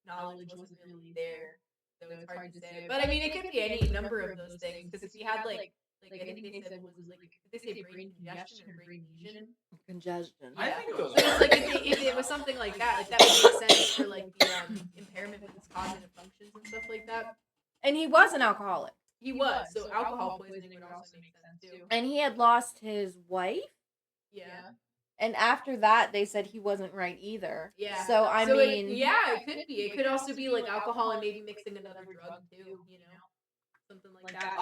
[SPEAKER 2] knowledge wasn't really there. So it's hard to say. But I mean, it could be any number of those things. Because if he had, like I think they said was like, did they say brain congestion or brain lesion?
[SPEAKER 1] Congestion.
[SPEAKER 3] I think it was.
[SPEAKER 2] So it's like if it was something like that would make sense for like the impairment of his cognitive functions and stuff like that.
[SPEAKER 1] And he was an alcoholic.
[SPEAKER 2] He was, so alcohol poisoning would also make sense too.
[SPEAKER 1] And he had lost his wife.
[SPEAKER 2] Yeah.
[SPEAKER 1] And after that, they said he wasn't right either.
[SPEAKER 2] Yeah.
[SPEAKER 1] So, I mean...
[SPEAKER 2] it could be. It could also be like alcohol and maybe mixing another drug too, you know? Something like that.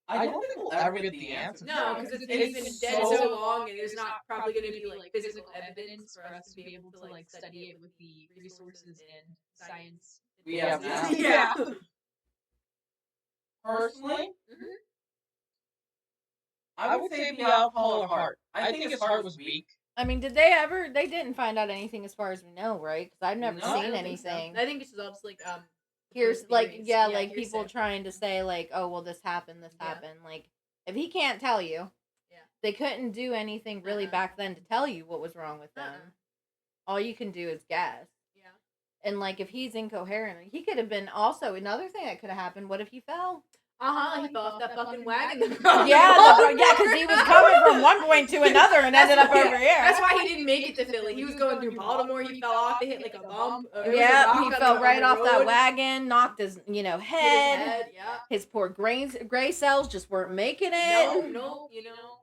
[SPEAKER 3] I don't think we'll ever get the answer.
[SPEAKER 2] No, because it's been dead so long, and there's not probably going to be like physical evidence for us to be able to like study it with the resources and science
[SPEAKER 3] we have now.
[SPEAKER 2] Yeah.
[SPEAKER 3] Personally, I would say the alcohol or heart. I think his heart was weak.
[SPEAKER 1] I mean, did they ever... They didn't find out anything as far as we know, right? Because I've never
[SPEAKER 3] No, I
[SPEAKER 1] seen
[SPEAKER 2] don't think so.
[SPEAKER 1] anything.
[SPEAKER 2] I think it's just all just like
[SPEAKER 1] Here's, like,
[SPEAKER 2] theories.
[SPEAKER 1] yeah, like,
[SPEAKER 2] hearsay.
[SPEAKER 1] people trying to say, like, oh, well, this happened.
[SPEAKER 2] Yeah.
[SPEAKER 1] Like, if he can't tell you,
[SPEAKER 2] Yeah.
[SPEAKER 1] they couldn't do anything really back then to tell you what was wrong with them. All you can do is guess.
[SPEAKER 2] Yeah.
[SPEAKER 1] And, like, if he's incoherent, he could have been also... Another thing that could have happened, what if he fell?
[SPEAKER 2] He fell off that fucking wagon.
[SPEAKER 1] Yeah, because he was coming from one point to another and ended up over here.
[SPEAKER 2] That's why he didn't make it to Philly. He was going through Baltimore. He fell off. They hit like a bump.
[SPEAKER 1] Yeah, he fell right off that wagon, knocked his, head.
[SPEAKER 2] Yeah.
[SPEAKER 1] His poor gray cells just weren't making it.
[SPEAKER 2] No,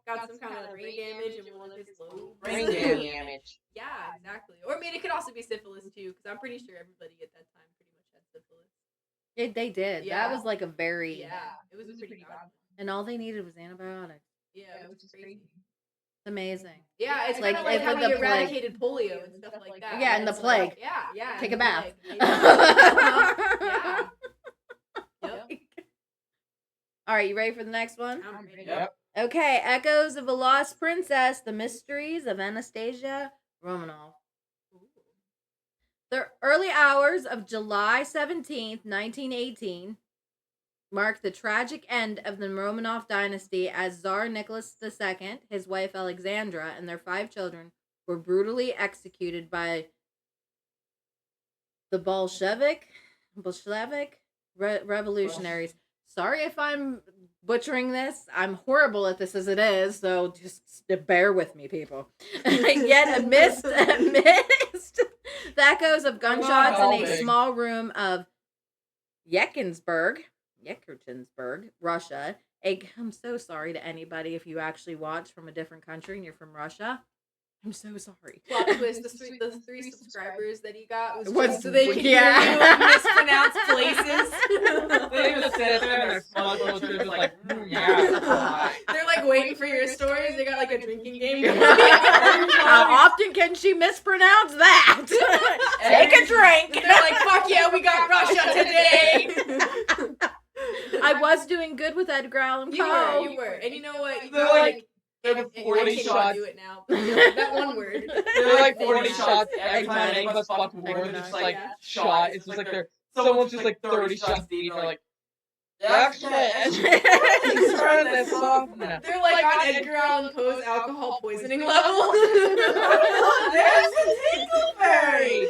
[SPEAKER 2] got some kind of brain damage and one of his lobes.
[SPEAKER 3] Brain damage.
[SPEAKER 2] Yeah, exactly. Or I mean, it could also be syphilis too, because I'm pretty sure everybody at that time pretty much had syphilis.
[SPEAKER 1] They did.
[SPEAKER 2] Yeah.
[SPEAKER 1] That was like a very...
[SPEAKER 2] Yeah, it was was a pretty bad one.
[SPEAKER 1] And all they needed was antibiotics.
[SPEAKER 2] Yeah, which is crazy.
[SPEAKER 1] Amazing.
[SPEAKER 2] Yeah, it's
[SPEAKER 1] Like,
[SPEAKER 2] kind of like
[SPEAKER 1] if
[SPEAKER 2] how
[SPEAKER 1] the
[SPEAKER 2] we
[SPEAKER 1] plague-
[SPEAKER 2] eradicated polio and stuff like that.
[SPEAKER 1] Yeah, and the
[SPEAKER 2] It's
[SPEAKER 1] plague.
[SPEAKER 2] Like, yeah.
[SPEAKER 1] Take a
[SPEAKER 2] and the
[SPEAKER 1] bath.
[SPEAKER 2] plague. Yeah. Yep.
[SPEAKER 1] All right, you ready for the next one?
[SPEAKER 2] I'm ready.
[SPEAKER 3] Yep.
[SPEAKER 1] Okay, Echoes of a Lost Princess, The Mysteries of Anastasia Romanov. The early hours of July 17th, 1918, marked the tragic end of the Romanov dynasty as Tsar Nicholas II, his wife Alexandra, and their 5 children were brutally executed by the Bolshevik revolutionaries. Sorry if I'm butchering this. I'm horrible at this as it is, so just bear with me, people. Yet amidst the echoes of gunshots in a small room of Yekaterinburg, Russia. I'm so sorry to anybody if you actually watch from a different country and you're from Russia. I'm so sorry.
[SPEAKER 2] Plot twist: the 3 subscribers that he got was
[SPEAKER 1] What's-
[SPEAKER 2] just so they could
[SPEAKER 1] yeah.
[SPEAKER 2] hear you mispronounce places.
[SPEAKER 4] They just sit there and their smug little truth is like, yeah.
[SPEAKER 2] They're like waiting for your stories. They got like a drinking game.
[SPEAKER 1] How often can she mispronounce that? Take a drink.
[SPEAKER 2] They're like, fuck yeah, we got Russia today.
[SPEAKER 1] I was doing good with Edgar Allan
[SPEAKER 2] You
[SPEAKER 1] Poe.
[SPEAKER 2] were, and you know what?
[SPEAKER 3] They're like,
[SPEAKER 2] I
[SPEAKER 3] they're
[SPEAKER 2] can't
[SPEAKER 3] 40
[SPEAKER 2] even
[SPEAKER 3] shots.
[SPEAKER 2] do it now. That one word.
[SPEAKER 3] They're like 40
[SPEAKER 1] 40
[SPEAKER 3] shots
[SPEAKER 4] every time any of us fuck
[SPEAKER 3] fucking
[SPEAKER 4] word,
[SPEAKER 3] it's
[SPEAKER 4] it's
[SPEAKER 3] like
[SPEAKER 2] yeah.
[SPEAKER 3] shot.
[SPEAKER 4] It's just like they're someone's just like 30 shots deep. They're like,
[SPEAKER 3] actually,
[SPEAKER 4] he's trying this song. No.
[SPEAKER 2] They're like on Edgar Allan Poe's alcohol poisoning level.
[SPEAKER 3] there's the Dingleberry.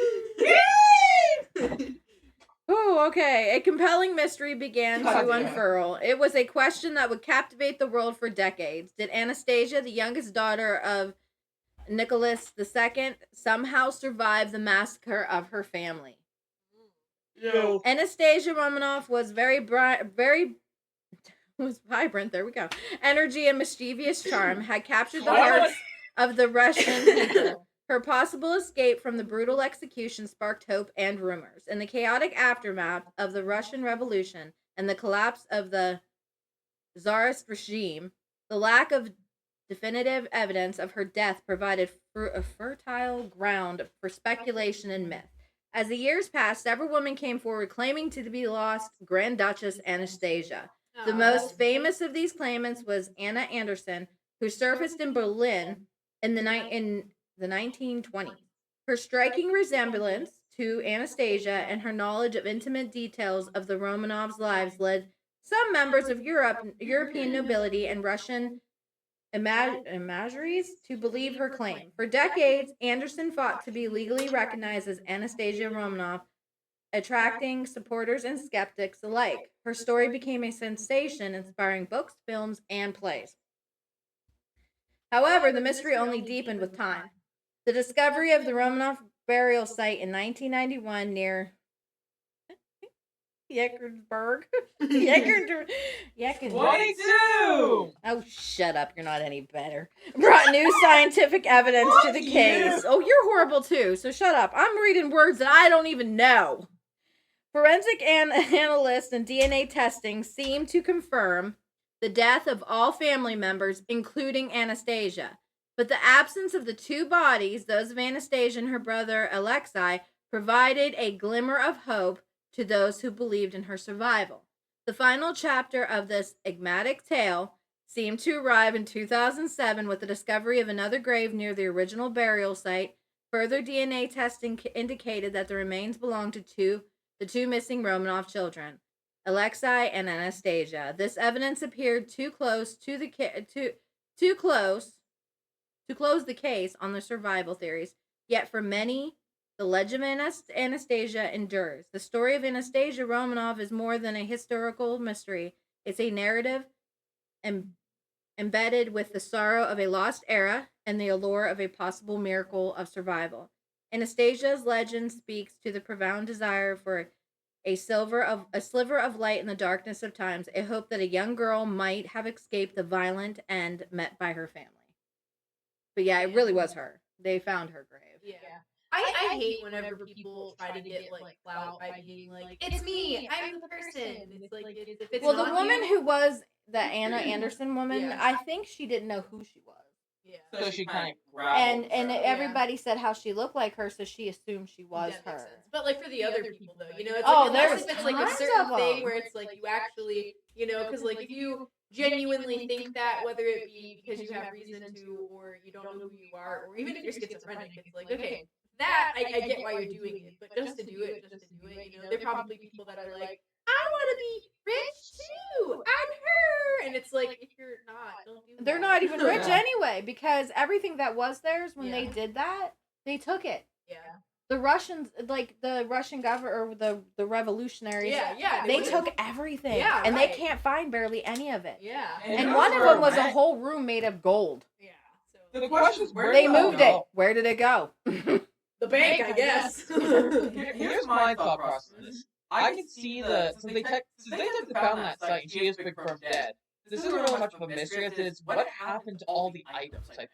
[SPEAKER 1] Oh, okay. A compelling mystery began
[SPEAKER 3] God
[SPEAKER 1] to
[SPEAKER 3] damn.
[SPEAKER 1] unfurl. It was a question that would captivate the world for decades. Did Anastasia, the youngest daughter of Nicholas II, somehow survive the massacre of her family?
[SPEAKER 3] Yo.
[SPEAKER 1] Anastasia Romanov was very vibrant. There we go. Energy and mischievous charm had captured the hearts of the Russian people. Her possible escape from the brutal execution sparked hope and rumors. In the chaotic aftermath of the Russian Revolution and the collapse of the Tsarist regime, the lack of definitive evidence of her death provided a fertile ground for speculation and myth. As the years passed, several women came forward claiming to be lost Grand Duchess Anastasia. The most famous of these claimants was Anna Anderson, who surfaced in Berlin in the 1920s. Her striking resemblance to Anastasia and her knowledge of intimate details of the Romanovs' lives led some members of European nobility and Russian imageries to believe her claim. For decades, Anderson fought to be legally recognized as Anastasia Romanov, attracting supporters and skeptics alike. Her story became a sensation, inspiring books, films, and plays. However, the mystery only deepened with time. The discovery of the Romanov burial site in 1991 near Yekaterinburg.
[SPEAKER 3] 22!
[SPEAKER 1] Oh, shut up. You're not any better. Brought new scientific evidence to the case. Oh, you're horrible too, so shut up. I'm reading words that I don't even know. Forensic analysts and DNA testing seem to confirm the death of all family members, including Anastasia. But the absence of the 2 bodies, those of Anastasia and her brother Alexei, provided a glimmer of hope to those who believed in her survival. The final chapter of this enigmatic tale seemed to arrive in 2007 with the discovery of another grave near the original burial site. Further DNA testing indicated that the remains belonged to the two missing Romanov children, Alexei and Anastasia. This evidence appeared too close to close the case on the survival theories. Yet for many, the legend of Anastasia endures. The story of Anastasia Romanov is more than a historical mystery. It's a narrative embedded with the sorrow of a lost era and the allure of a possible miracle of survival. Anastasia's legend speaks to the profound desire for a sliver of light in the darkness of times, a hope that a young girl might have escaped the violent end met by her family. But yeah, it really was her. They found her grave.
[SPEAKER 2] Yeah. I hate whenever people try to get like clout by being like, "It's me, I'm the person." It's like if it's
[SPEAKER 1] Well, the
[SPEAKER 2] not
[SPEAKER 1] woman
[SPEAKER 2] you,
[SPEAKER 1] who was the Anna Anderson woman,
[SPEAKER 2] Yeah.
[SPEAKER 1] I think she didn't know who she was.
[SPEAKER 2] yeah,
[SPEAKER 4] So she kind of
[SPEAKER 1] And everybody said how she looked like her, so she assumed she was
[SPEAKER 2] that makes
[SPEAKER 1] her.
[SPEAKER 2] sense. But like for the other people though, you know, it's
[SPEAKER 1] Oh,
[SPEAKER 2] like
[SPEAKER 1] there
[SPEAKER 2] unless
[SPEAKER 1] was
[SPEAKER 2] if it's like a
[SPEAKER 1] tons
[SPEAKER 2] certain
[SPEAKER 1] of
[SPEAKER 2] thing
[SPEAKER 1] them.
[SPEAKER 2] where it's like you actually, you know, because like if you genuinely think that, whether it be because you have reason to or you don't know who you are, or even if you're schizophrenic, it's like okay, that I get why you're doing it, but just to do it, you know, they're probably people that are like, I want to be rich too, I'm her, and it's like if you're not, don't do that.
[SPEAKER 1] They're not even rich
[SPEAKER 4] Yeah.
[SPEAKER 1] anyway, because everything that was theirs when they
[SPEAKER 2] Yeah.
[SPEAKER 1] did that, they took it.
[SPEAKER 2] Yeah.
[SPEAKER 1] The Russians, like the Russian government or the revolutionaries,
[SPEAKER 2] Yeah,
[SPEAKER 1] they
[SPEAKER 2] would.
[SPEAKER 1] took everything,
[SPEAKER 2] Yeah,
[SPEAKER 1] and
[SPEAKER 2] right.
[SPEAKER 1] they can't find barely any of it.
[SPEAKER 2] Yeah.
[SPEAKER 1] And
[SPEAKER 3] those
[SPEAKER 1] one of
[SPEAKER 3] were
[SPEAKER 1] them was a
[SPEAKER 3] rent.
[SPEAKER 1] whole room made of gold.
[SPEAKER 2] Yeah. So
[SPEAKER 3] The question is, where
[SPEAKER 1] They
[SPEAKER 3] did that
[SPEAKER 1] moved
[SPEAKER 3] go?
[SPEAKER 1] it. Where did it go?
[SPEAKER 2] the bank, I guess.
[SPEAKER 3] Here's my thought process on this. I can see since they technically found that site and she is confirmed dead. This isn't really much of a mystery as it is what happened to all the items, I think.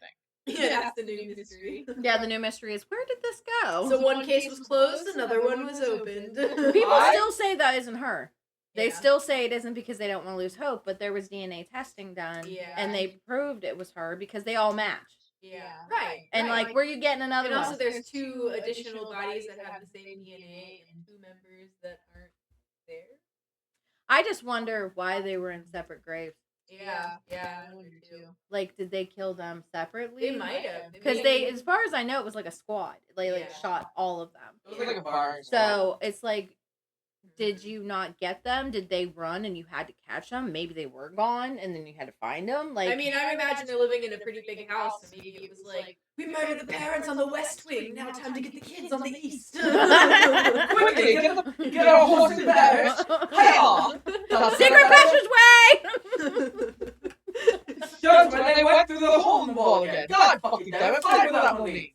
[SPEAKER 2] Yeah, that's the new mystery.
[SPEAKER 1] Yeah, the new mystery is where did this go?
[SPEAKER 2] So one case was closed, another one was opened.
[SPEAKER 1] People still say that isn't her. They
[SPEAKER 2] Yeah.
[SPEAKER 1] still say it isn't because they don't want to lose hope, but there was DNA testing done,
[SPEAKER 2] Yeah.
[SPEAKER 1] and they proved it was her because they all matched.
[SPEAKER 2] Yeah, right.
[SPEAKER 1] And
[SPEAKER 2] right.
[SPEAKER 1] like, where you getting another
[SPEAKER 2] and
[SPEAKER 1] one?
[SPEAKER 2] also there's 2 additional bodies that have the same DNA and 2 members that aren't there.
[SPEAKER 1] I just wonder why they were in separate graves.
[SPEAKER 2] Yeah, I wonder too.
[SPEAKER 1] Like, did they kill them separately?
[SPEAKER 2] They might have.
[SPEAKER 1] Because they, as far as I know, it was like a squad. They like
[SPEAKER 2] Yeah.
[SPEAKER 1] shot all of them.
[SPEAKER 3] It was like a bar.
[SPEAKER 1] So it's like, did you not get them? Did they run and you had to catch them? Maybe they were gone and then you had to find them. Like,
[SPEAKER 2] I mean, I imagine they're living in a pretty big house, so maybe it was like, we murdered the parents on the west wing, now time to get the kids on the east.
[SPEAKER 3] Quickly, get our horse and carriage. Hi-ya!
[SPEAKER 1] secret passageway.
[SPEAKER 3] Just when they went through the hole in the wall again. God fucking damn it, find what that one means.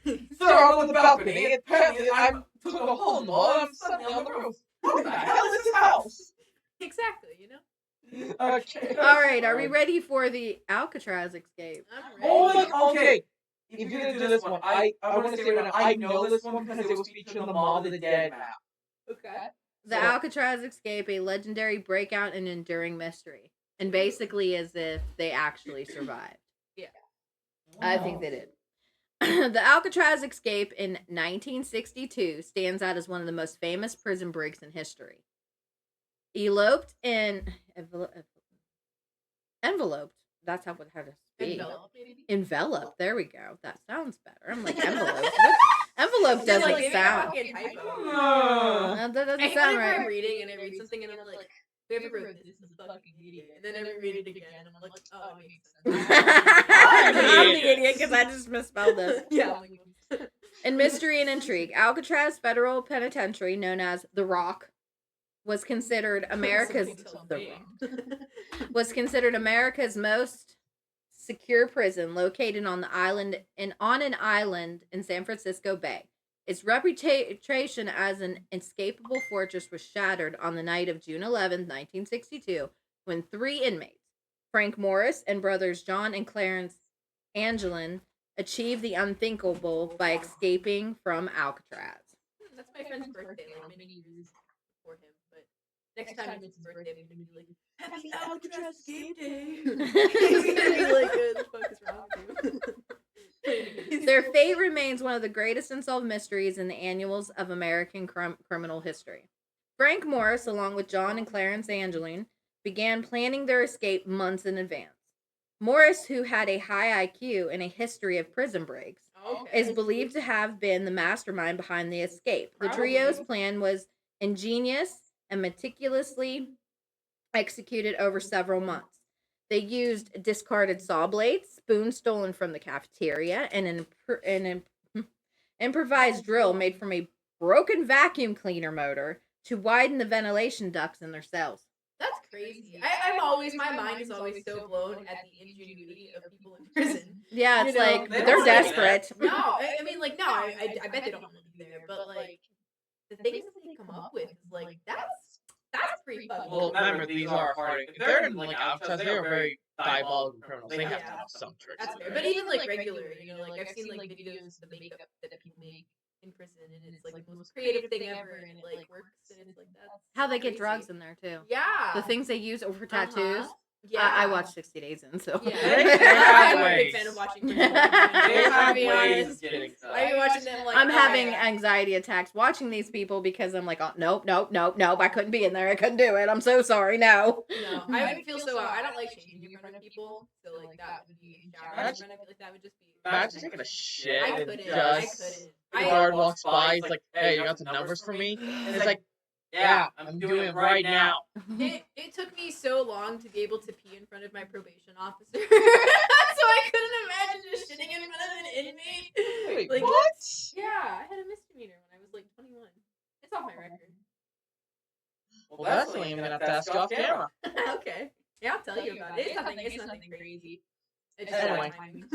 [SPEAKER 3] Sir, I'm on the balcony, and apparently I'm took a hole in the wall and I'm suddenly on the roof. What the hell is this house?
[SPEAKER 2] Exactly, you know?
[SPEAKER 3] Okay.
[SPEAKER 1] All right, are we ready for the Alcatraz escape?
[SPEAKER 2] I'm ready.
[SPEAKER 3] Oh my, okay. If you're gonna do this one, I want to say right now, I know this one because it was featured in the Mall of the Dead map.
[SPEAKER 2] Okay.
[SPEAKER 1] The Alcatraz escape, a legendary breakout and enduring mystery. And basically as if they actually survived.
[SPEAKER 2] Yeah.
[SPEAKER 1] I think they did. The Alcatraz escape in 1962 stands out as one of the most famous prison breaks in history. Enveloped, that's how to speak. Enveloped, there we go. That sounds better. I'm like, envelope. Envelope doesn't
[SPEAKER 2] Like,
[SPEAKER 1] sound.
[SPEAKER 2] maybe a fucking typo.
[SPEAKER 1] That doesn't
[SPEAKER 2] I
[SPEAKER 1] sound
[SPEAKER 2] whenever I'm
[SPEAKER 1] right.
[SPEAKER 2] reading and I read something and I'm like, whoever wrote this is a fucking idiot. And then I read it again and I'm like, oh, it makes sense.
[SPEAKER 1] I'm
[SPEAKER 3] the
[SPEAKER 1] the idiot because I just misspelled this.
[SPEAKER 2] Yeah.
[SPEAKER 1] In mystery and intrigue, Alcatraz Federal Penitentiary, known as The Rock, was considered America's most secure prison, located on an island in San Francisco Bay. Its reputation as an escapable fortress was shattered on the night of June 11, 1962, when 3 inmates, Frank Morris and brothers John and Clarence Angelin, achieved the unthinkable by escaping from Alcatraz.
[SPEAKER 2] That's my friend's birthday, like many years before him. But next time it's his birthday, I'm gonna be like, Happy Alcatraz escape day. He's gonna be like, the fuck is wrong with you?
[SPEAKER 1] Their fate remains one of the greatest unsolved mysteries in the annals of American criminal history. Frank Morris, along with John and Clarence Angeline, began planning their escape months in advance. Morris, who had a high IQ and a history of prison breaks, is believed to have been the mastermind behind the escape. The trio's plan was ingenious and meticulously executed over several months. They used discarded saw blades, spoons stolen from the cafeteria, and an improvised drill made from a broken vacuum cleaner motor to widen the ventilation ducts in their cells.
[SPEAKER 2] That's crazy. My mind is always so blown at the ingenuity of people in prison.
[SPEAKER 1] Yeah, it's
[SPEAKER 2] You know,
[SPEAKER 1] like
[SPEAKER 3] they
[SPEAKER 1] they're
[SPEAKER 3] don't say
[SPEAKER 1] desperate.
[SPEAKER 2] No, I mean, like, no, I bet they don't want to be there, but like, the things that they come up with is like, that's pretty fucking
[SPEAKER 3] Well,
[SPEAKER 2] cool.
[SPEAKER 3] remember, these are hard. If they're in like Alcatraz, they are very diabolical criminals. They have to have some tricks.
[SPEAKER 2] That's fair. But even like regular, you know, like I've seen like videos of the makeup that people make in prison, and it's like the most creative thing ever, and it like works, and it's like that's
[SPEAKER 1] How they get
[SPEAKER 2] crazy.
[SPEAKER 1] drugs in there too.
[SPEAKER 2] Yeah,
[SPEAKER 1] The things they use over tattoos.
[SPEAKER 2] Yeah,
[SPEAKER 1] I watched 60 Days in, so.
[SPEAKER 2] Yeah,
[SPEAKER 3] have
[SPEAKER 2] I'm a big
[SPEAKER 3] ways.
[SPEAKER 2] fan of watching.
[SPEAKER 1] They
[SPEAKER 2] prison
[SPEAKER 3] They
[SPEAKER 2] documentaries,
[SPEAKER 3] have
[SPEAKER 2] to be
[SPEAKER 3] ways
[SPEAKER 2] honest.
[SPEAKER 3] of getting stuff.
[SPEAKER 2] I be watching them like
[SPEAKER 1] I'm
[SPEAKER 2] oh,
[SPEAKER 1] having
[SPEAKER 2] yeah.
[SPEAKER 1] anxiety attacks watching these people because I'm like, oh, nope, I couldn't be in there. I couldn't do it. I'm so sorry. No.
[SPEAKER 2] No, I wouldn't feel so. I don't like changing in front of people, so like that would be showering in front of me. Like that would just be.
[SPEAKER 4] Imagine taking a shit
[SPEAKER 2] I
[SPEAKER 4] and
[SPEAKER 2] couldn't.
[SPEAKER 4] just
[SPEAKER 2] I
[SPEAKER 4] the guard walks by, he's like, hey, you got some numbers for me? And it's like, yeah, I'm doing it right now.
[SPEAKER 2] It took me so long to be able to pee in front of my probation officer, so I couldn't imagine just shitting in front of an inmate.
[SPEAKER 4] Wait,
[SPEAKER 2] Like,
[SPEAKER 4] what?
[SPEAKER 2] Yeah, I had a misdemeanor when I was like 21. It's off my record.
[SPEAKER 3] Well,
[SPEAKER 4] That's something I'm gonna have to ask you off camera.
[SPEAKER 2] Okay. Yeah, I'll tell you about it. It's nothing crazy. It's just
[SPEAKER 4] Anyway.
[SPEAKER 2] bad timing.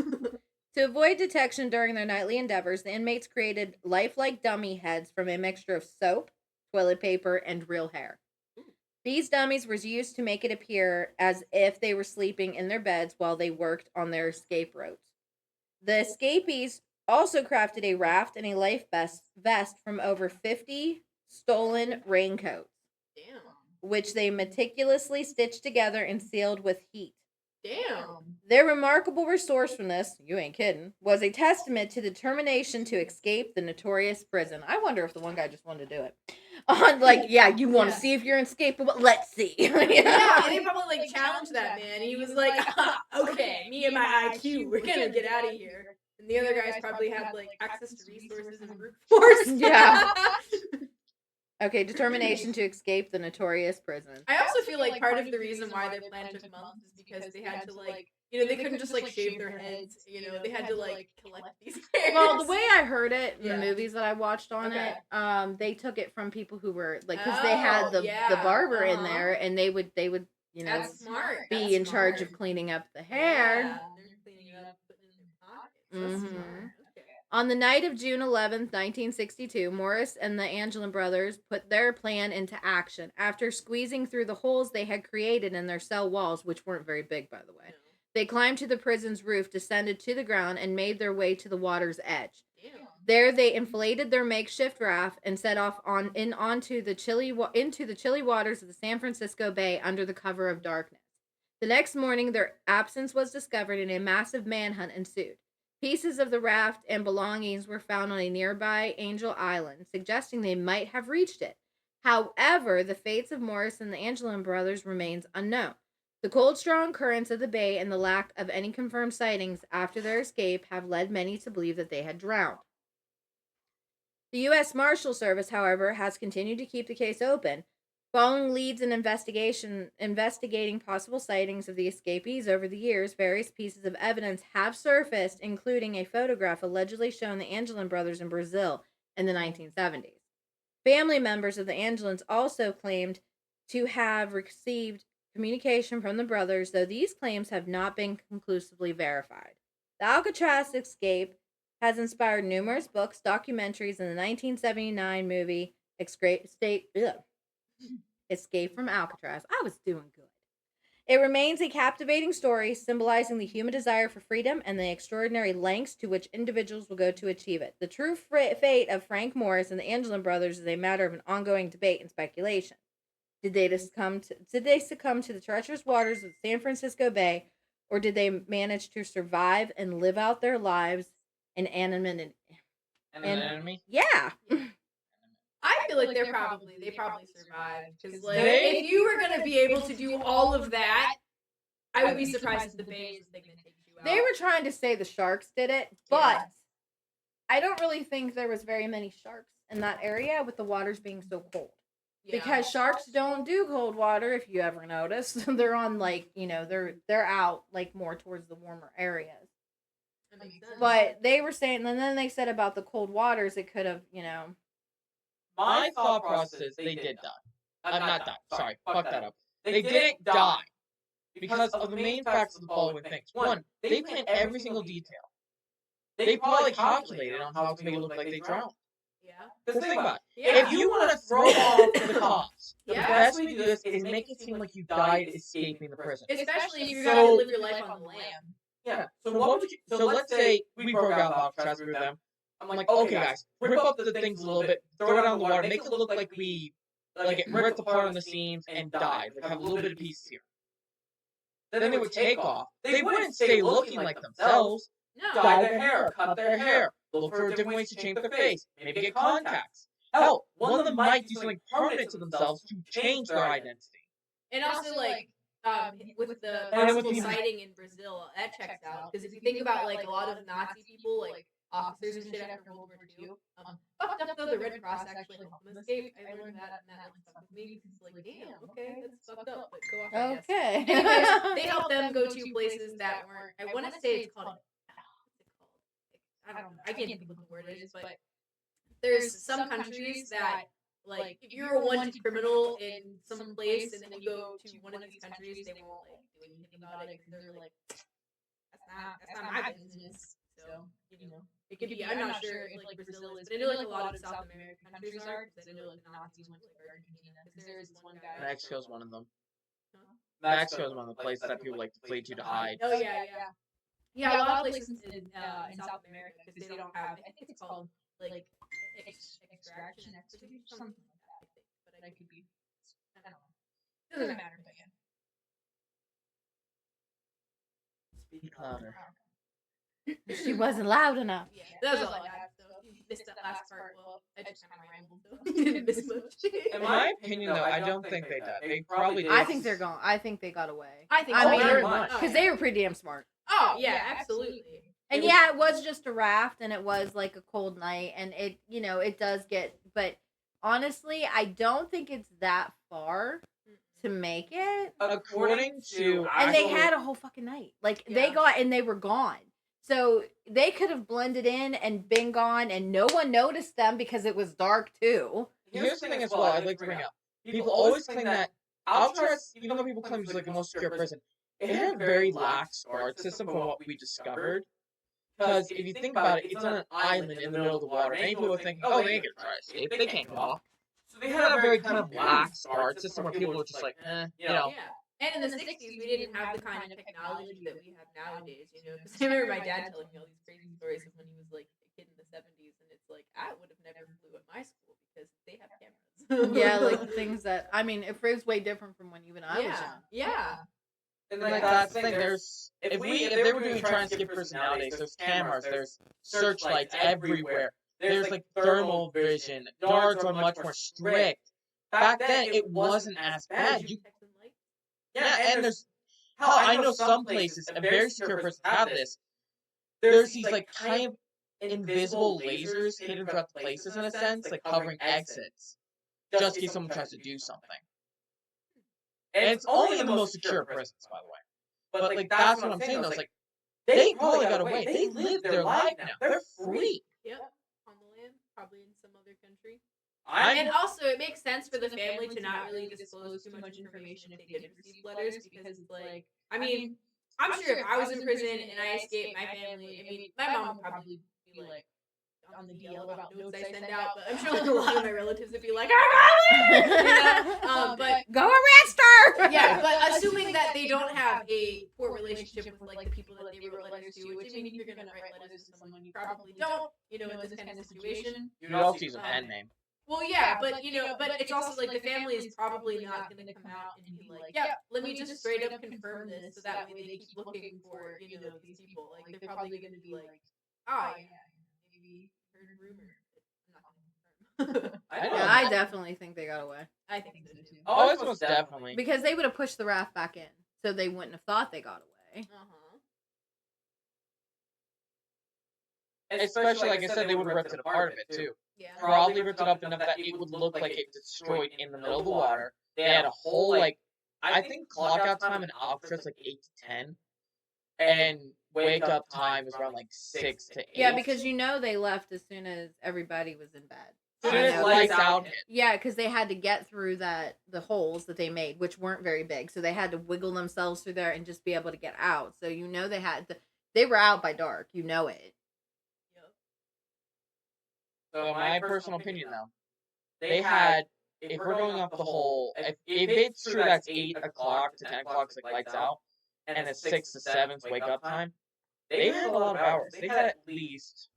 [SPEAKER 1] To avoid detection during their nightly endeavors, the inmates created lifelike dummy heads from a mixture of soap, toilet paper, and real hair. These dummies were used to make it appear as if they were sleeping in their beds while they worked on their escape routes. The escapees also crafted a raft and a life vest from over 50 stolen raincoats,
[SPEAKER 2] Damn.
[SPEAKER 1] which they meticulously stitched together and sealed with heat.
[SPEAKER 2] Damn.
[SPEAKER 1] Their remarkable resourcefulness, you ain't kidding, was a testament to the determination to escape the notorious prison. I wonder if the one guy just wanted to do it. On you want to see if you're escapable? Let's see.
[SPEAKER 2] Yeah, and they probably like challenged that man. He was like, okay, me and my IQ, we're gonna get out of here. And the other guys probably had like access to resources and brute force.
[SPEAKER 1] Yeah. Okay, determination to escape the notorious prison.
[SPEAKER 2] I also feel like part of the reason why their plan took months is because they had to like, they couldn't just like shave their heads. They had to like collect these hairs.
[SPEAKER 1] Well, the way I heard it in
[SPEAKER 2] Yeah.
[SPEAKER 1] the movies that I watched on
[SPEAKER 2] Okay.
[SPEAKER 1] it, they took it from people who were like, because they had the barber in there, and they would
[SPEAKER 2] That's smart.
[SPEAKER 1] be
[SPEAKER 2] That's
[SPEAKER 1] in charge
[SPEAKER 2] smart.
[SPEAKER 1] of cleaning up the hair.
[SPEAKER 2] Yeah, they're cleaning it up, putting it in their pockets. That's
[SPEAKER 1] Mhm.
[SPEAKER 2] smart. Okay.
[SPEAKER 1] On the night of June 11th, 1962, Morris and the Angelin brothers put their plan into action. After squeezing through the holes they had created in their cell walls, which weren't very big, by the way,
[SPEAKER 2] No.
[SPEAKER 1] they climbed to the prison's roof, descended to the ground, and made their way to the water's edge.
[SPEAKER 2] Damn.
[SPEAKER 1] There, they inflated their makeshift raft and set off into the chilly waters of the San Francisco Bay under the cover of darkness. The next morning, their absence was discovered, and a massive manhunt ensued. Pieces of the raft and belongings were found on a nearby Angel Island, suggesting they might have reached it. However, the fates of Morris and the Angelin brothers remains unknown. The cold, strong currents of the bay and the lack of any confirmed sightings after their escape have led many to believe that they had drowned. The U.S. Marshal Service, however, has continued to keep the case open. Following leads in investigating possible sightings of the escapees over the years, various pieces of evidence have surfaced, including a photograph allegedly showing the Angelin brothers in Brazil in the 1970s. Family members of the Angelins also claimed to have received communication from the brothers, though these claims have not been conclusively verified. The Alcatraz escape has inspired numerous books, documentaries, and the 1979 movie Escape from Alcatraz. I was doing good. It remains a captivating story, symbolizing the human desire for freedom and the extraordinary lengths to which individuals will go to achieve it. The true fate of Frank Morris and the Angelin brothers is a matter of an ongoing debate and speculation. Did they succumb to the treacherous waters of the San Francisco Bay, or did they manage to survive and live out their lives in anonymity?
[SPEAKER 4] Enemy?
[SPEAKER 1] Yeah.
[SPEAKER 2] I feel like they probably survived because like if you were gonna be able to do all of that, I would be surprised if the bay is the thing that takes you out.
[SPEAKER 1] They were trying to say the sharks did it, but I don't really think there was very many sharks in that area with the waters being so cold.
[SPEAKER 2] Yeah.
[SPEAKER 1] Because sharks don't do cold water, if you ever noticed. They're on they're out more towards the warmer areas.
[SPEAKER 2] That makes sense.
[SPEAKER 1] But they were saying, and then they said about the cold waters, it could have,
[SPEAKER 4] My thought process is they did die. Not die. Sorry, fuck that up. They didn't die because of the main facts of the following things. One, they planned every single detail. They probably calculated on how to make it look like they drowned.
[SPEAKER 2] Yeah.
[SPEAKER 4] Because think about it.
[SPEAKER 2] Yeah.
[SPEAKER 4] If you want to throw off the cops, the
[SPEAKER 2] Yeah.
[SPEAKER 4] best way to do this is make it seem like you died escaping the prison.
[SPEAKER 2] Especially if you're
[SPEAKER 4] So-
[SPEAKER 2] gonna live your life on the lam.
[SPEAKER 4] Yeah. So what would you? So let's say we broke out of Alcatraz with them.
[SPEAKER 3] I'm like, okay, guys,
[SPEAKER 4] rip up the things a little bit, throw it down in the water, make it look like it ripped apart on the seams and died, like have a little bit of pieces here. Then they would take off. They wouldn't stay looking like themselves.
[SPEAKER 2] No.
[SPEAKER 3] Dye their hair, cut their hair,
[SPEAKER 4] Look for different ways to change their face, maybe get contacts. Hell, one of them might do something permanent to themselves to change their identity.
[SPEAKER 2] And also, like, with the
[SPEAKER 4] And then
[SPEAKER 2] possible
[SPEAKER 4] with the-
[SPEAKER 2] sighting in Brazil, that checks out. Because if you think about, like, a lot of Nazi people, like, officers and shit after World War II, fucked up though, the Red Cross actually helped them escape. I learned that, and that, like, stuck with me. Because, like, damn, okay, that's fucked up, but go off, I guess.
[SPEAKER 1] Okay.
[SPEAKER 2] Anyways, they helped them go to places that weren't, I want to say it's called, I don't know, I can't think of what the word is, but there's some countries that, like, if you're a wanted criminal in some place and then you go to one of these countries, they won't, like, do anything about it because they're like, that's not my business. So, you know, it could be, I'm not sure if, like, Brazil is, but I know, like, a lot of South American countries are, because I know, like, the Nazis went to, like, Argentina, because there is this one guy.
[SPEAKER 4] Mexico's one of them.
[SPEAKER 2] Huh?
[SPEAKER 4] Mexico's one of the places that people like to flee to hide.
[SPEAKER 2] Oh, yeah. Yeah, a lot of places in South America, because they don't have, I think it's called, like, extraction, expedition, something like that, I think. But I could be, I don't know. Doesn't matter, but yeah.
[SPEAKER 3] Speak
[SPEAKER 4] louder.
[SPEAKER 1] She wasn't loud enough.
[SPEAKER 2] Yeah, that's all I have. So if you missed that last part, well, I just kind of rambled, so didn't miss much.
[SPEAKER 3] In
[SPEAKER 4] In my opinion, though, I don't think they died. They probably did.
[SPEAKER 1] I think they're gone. I think they got away.
[SPEAKER 2] I think
[SPEAKER 1] I
[SPEAKER 2] so.
[SPEAKER 1] mean,
[SPEAKER 3] very much.
[SPEAKER 1] because they were pretty damn smart.
[SPEAKER 2] Oh yeah, absolutely.
[SPEAKER 1] And yeah, it was just a raft, and it was like a cold night, and it, you know, it does get. But honestly, I don't think it's that far to make it.
[SPEAKER 4] According to
[SPEAKER 1] And they
[SPEAKER 3] actual-
[SPEAKER 1] had a whole fucking night. Like
[SPEAKER 2] Yeah.
[SPEAKER 1] they got and they were gone. So they could have blended in and been gone, and no one noticed them because it was dark too.
[SPEAKER 4] Here's the thing as well I'd like to bring up. People always claim that Alcatraz, even though people claim it's like the most secure prison, it had a very lax guard system from what we discovered. Because if you think about it, it's on an island in the middle of the water. Many people are thinking, oh, they ain't gonna try to escape. They can't go off.
[SPEAKER 3] So they
[SPEAKER 4] They had a very kind of lax guard system where people were just like, you know.
[SPEAKER 2] Yeah. And in the 60s, we didn't have the kind of technology that we have nowadays, you know. Because I remember my dad telling me all these crazy stories of when he was like a kid in the 70s, and it's like, I would have never flew at my school because they have cameras.
[SPEAKER 1] Yeah, like the things that I mean, it was way different from when even I was young.
[SPEAKER 2] Yeah.
[SPEAKER 3] And
[SPEAKER 4] Like that's the thing. There's if they were doing try and skip prison nowadays, there's cameras, there's searchlights everywhere. There's like thermal vision. Guards are much more strict. Back then, it wasn't as bad. And there's hell. I know some places, and very secure prisons have this. There's these like kind of invisible lasers hidden throughout the places in a sense, like covering exits, just in case someone tries to do something. And it's only in the most secure prisons, by the way. But like that's what I'm saying. Though, it's like they probably got away. They live their life now. They're free.
[SPEAKER 2] Yep. On the land, probably in some other country.
[SPEAKER 3] I'm
[SPEAKER 2] And also, it makes sense for the family to not really disclose too much information if they did receive letters, because it's like, I mean, I'm sure if I was in prison and I escaped my family, I mean, my mom would probably be like on the DL about notes I send out, but I'm sure like a lot of my relatives would be like, I got it! You know? But
[SPEAKER 1] Go arrest her.
[SPEAKER 2] yeah, but assuming that they don't have a poor relationship with like the people that they wrote letters to, which I mean, if you're gonna write letters to someone, you probably don't, you know, in this kind of situation.
[SPEAKER 4] You'd also use a pen name.
[SPEAKER 2] Well, yeah, but you know, but it's also like the family is probably not going to come out and be like, yeah, let me just straight up confirm this, so that way they keep looking for, you know, these people. Like they're probably going to be like, oh yeah, maybe heard a rumor. I'm not going to confirm.
[SPEAKER 3] I
[SPEAKER 1] Yeah, I definitely think they got away
[SPEAKER 2] I think so too.
[SPEAKER 4] Oh, it's most definitely.
[SPEAKER 1] because they would have pushed the raft back in, so they wouldn't have thought they got away.
[SPEAKER 4] Especially, like I said, they would have ripped it apart of it too.
[SPEAKER 2] Yeah.
[SPEAKER 4] Probably ripped it up enough that it would look like it destroyed in the middle of the water. They had a whole like, I think clock out time in Alcatraz like 8 to 10, and wake up time was around like 6 to 8.
[SPEAKER 1] Yeah, because you know they left as soon as everybody was in bed.
[SPEAKER 4] as soon
[SPEAKER 1] I
[SPEAKER 4] as
[SPEAKER 1] know.
[SPEAKER 4] lights out hit.
[SPEAKER 1] Yeah, because they had to get through the holes that they made, which weren't very big, so they had to wiggle themselves through there and just be able to get out. So you know they were out by dark. You know it.
[SPEAKER 4] So my personal opinion though, they had, if we're going off the whole, if it's true that's 8 o'clock to 10 o'clock is like lights out, and it's 6 to 7 's wake up time, they had a lot of hours. They had at least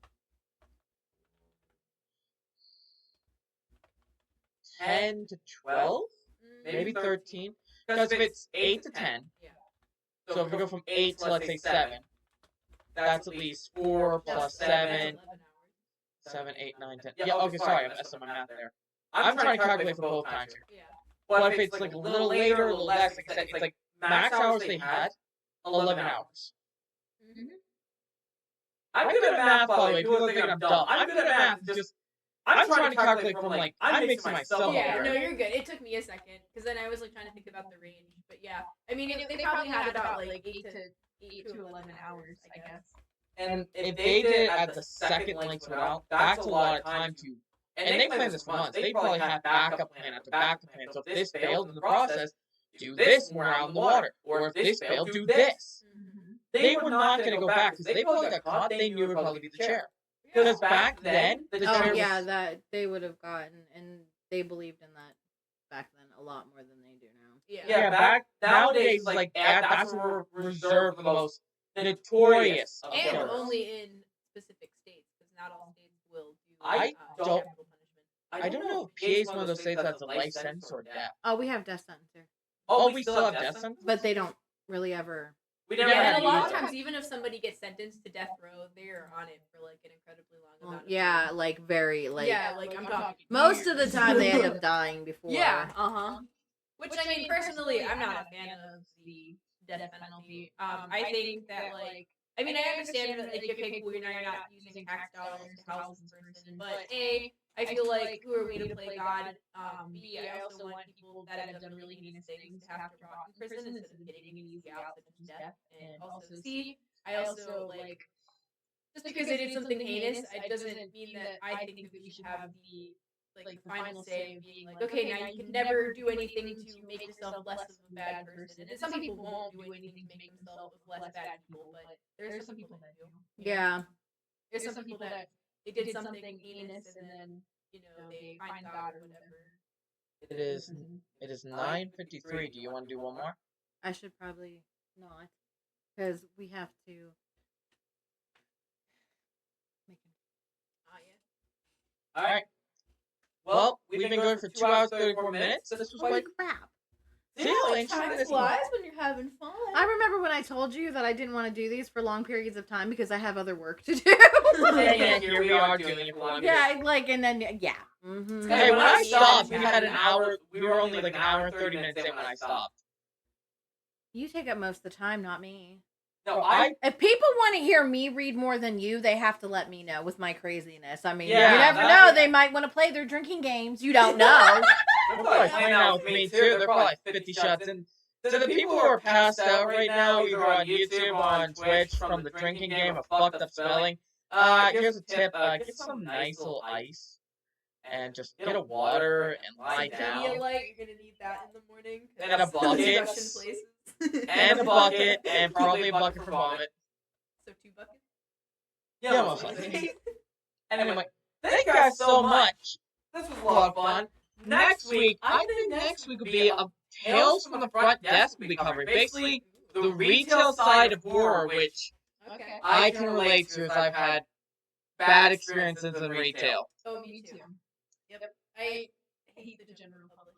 [SPEAKER 4] 10 to 12, maybe 13. Because if it's 8 to 10,
[SPEAKER 2] Yeah.
[SPEAKER 4] so if we go from 8 to, let's say, 7, that's at least 4 plus 7,
[SPEAKER 2] 11 hours.
[SPEAKER 4] 7, 8, 9, 10. Yeah, okay, sorry, I messed up my math there.
[SPEAKER 3] I'm
[SPEAKER 4] trying to calculate for both times here.
[SPEAKER 2] Yeah.
[SPEAKER 4] But if it's like a little later, a little less, like I said, it's like max hours they had, 11 hours.
[SPEAKER 2] Mm-hmm.
[SPEAKER 3] I'm good at math, by the way. People think I'm dumb. I'm good at math. It's just I'm trying to calculate from like I'm mixing myself
[SPEAKER 2] Yeah,
[SPEAKER 3] up
[SPEAKER 2] no,
[SPEAKER 3] here.
[SPEAKER 2] you're good. It took me a second because then I was like trying to think about the range. But yeah, I mean, they probably had about like 8 to 11 hours, I guess.
[SPEAKER 3] And
[SPEAKER 4] If they did it at the second length route, that's a lot of time to. And they planned this for months. They probably had backup plan after backup plan. So if this failed in the process, do this when we're out in the water. Or if this failed, do this.
[SPEAKER 2] Mm-hmm.
[SPEAKER 3] They were not going to go back because they probably got caught. They knew it would probably be the chair. Because back then, the
[SPEAKER 1] Oh
[SPEAKER 3] chair
[SPEAKER 1] yeah,
[SPEAKER 3] was...
[SPEAKER 1] that they would have gotten, and they believed in that back then a lot more than they do now.
[SPEAKER 2] Yeah.
[SPEAKER 3] back nowadays, like that's where we're reserved the most notorious of
[SPEAKER 2] And
[SPEAKER 3] killers.
[SPEAKER 2] only in specific states because not all states will do.
[SPEAKER 3] I don't-
[SPEAKER 2] capital punishment.
[SPEAKER 4] I don't know if PA is one of those states that's a life sentence or death.
[SPEAKER 1] Oh, we have death sentence here,
[SPEAKER 4] Oh, we still have death sentence?
[SPEAKER 1] but they don't really ever.
[SPEAKER 3] We never
[SPEAKER 2] Yeah,
[SPEAKER 3] had
[SPEAKER 2] and a
[SPEAKER 3] to
[SPEAKER 2] lot
[SPEAKER 3] use
[SPEAKER 2] of
[SPEAKER 3] it.
[SPEAKER 2] times, even if somebody gets sentenced to death row, they're on it for like an incredibly long amount of
[SPEAKER 1] Yeah,
[SPEAKER 2] time.
[SPEAKER 1] like very like.
[SPEAKER 2] Yeah, like I'm talking.
[SPEAKER 1] Most of the
[SPEAKER 2] years.
[SPEAKER 1] time, they end up dying before.
[SPEAKER 2] Yeah, Which I mean, personally, I'm not a fan of the death penalty. I think that like, I mean, I understand that like, okay, cool, you're not using tax dollars to house this person, but A, I feel like who are we to play God? B, I also want people that have done really heinous things to have to rot in prison instead of getting an easy out such as death. And also C, I also like just because they did something heinous, it doesn't mean that I think that we should have the final say of being like, okay, now you can never do anything to make yourself less of a bad person. And some people won't do anything to make themselves less bad people, but there are some people that do.
[SPEAKER 1] Yeah.
[SPEAKER 2] There's some people that they did something heinous and then they find God or whatever.
[SPEAKER 4] It is 9:53. Do you want to do one more?
[SPEAKER 1] I should probably not, because we have to.
[SPEAKER 2] Yeah.
[SPEAKER 3] All right. Well, we've been going for 2 hours 34 minutes. This was
[SPEAKER 1] Holy
[SPEAKER 3] quite...
[SPEAKER 1] crap!
[SPEAKER 3] See how interesting this was?
[SPEAKER 2] when you're having fun.
[SPEAKER 1] I remember when I told you that I didn't want to do these for long periods of time because I have other work to do.
[SPEAKER 3] Yeah, here we are doing it for long
[SPEAKER 1] Yeah, like, and then, yeah. Mm-hmm.
[SPEAKER 4] Hey, when I stopped, we
[SPEAKER 3] we
[SPEAKER 4] had an hour. We were only like an hour and 30 minutes in when I stopped.
[SPEAKER 1] You take up most of the time, not me.
[SPEAKER 3] No, I...
[SPEAKER 1] If people want to hear me read more than you, they have to let me know with my craziness. I mean,
[SPEAKER 3] Yeah,
[SPEAKER 1] you never know. They might want to play their drinking games. You don't know.
[SPEAKER 3] They're probably playing out with me too. They're probably 50 shots in. To the people who are passed out right now, either on YouTube or on Twitch from the drinking game of fucked up spelling, here's a tip. Get some nice little ice and just get a water and lie down.
[SPEAKER 2] Pedialyte, you're gonna need that in the morning.
[SPEAKER 3] And a bucket.
[SPEAKER 2] Discussion places.
[SPEAKER 3] And a bucket, and probably a bucket for vomit.
[SPEAKER 2] So 2 buckets.
[SPEAKER 3] Yeah,
[SPEAKER 4] most
[SPEAKER 3] likely. Anyway, thank you guys so much. This was a lot of fun. Next week, I think next week will be a Tales from the Front Desk we'll be covering. Basically, the retail side of horror, which
[SPEAKER 2] Okay.
[SPEAKER 3] I can relate to as I've had bad experiences in retail.
[SPEAKER 2] Oh, me too. Yep. I hate the general public.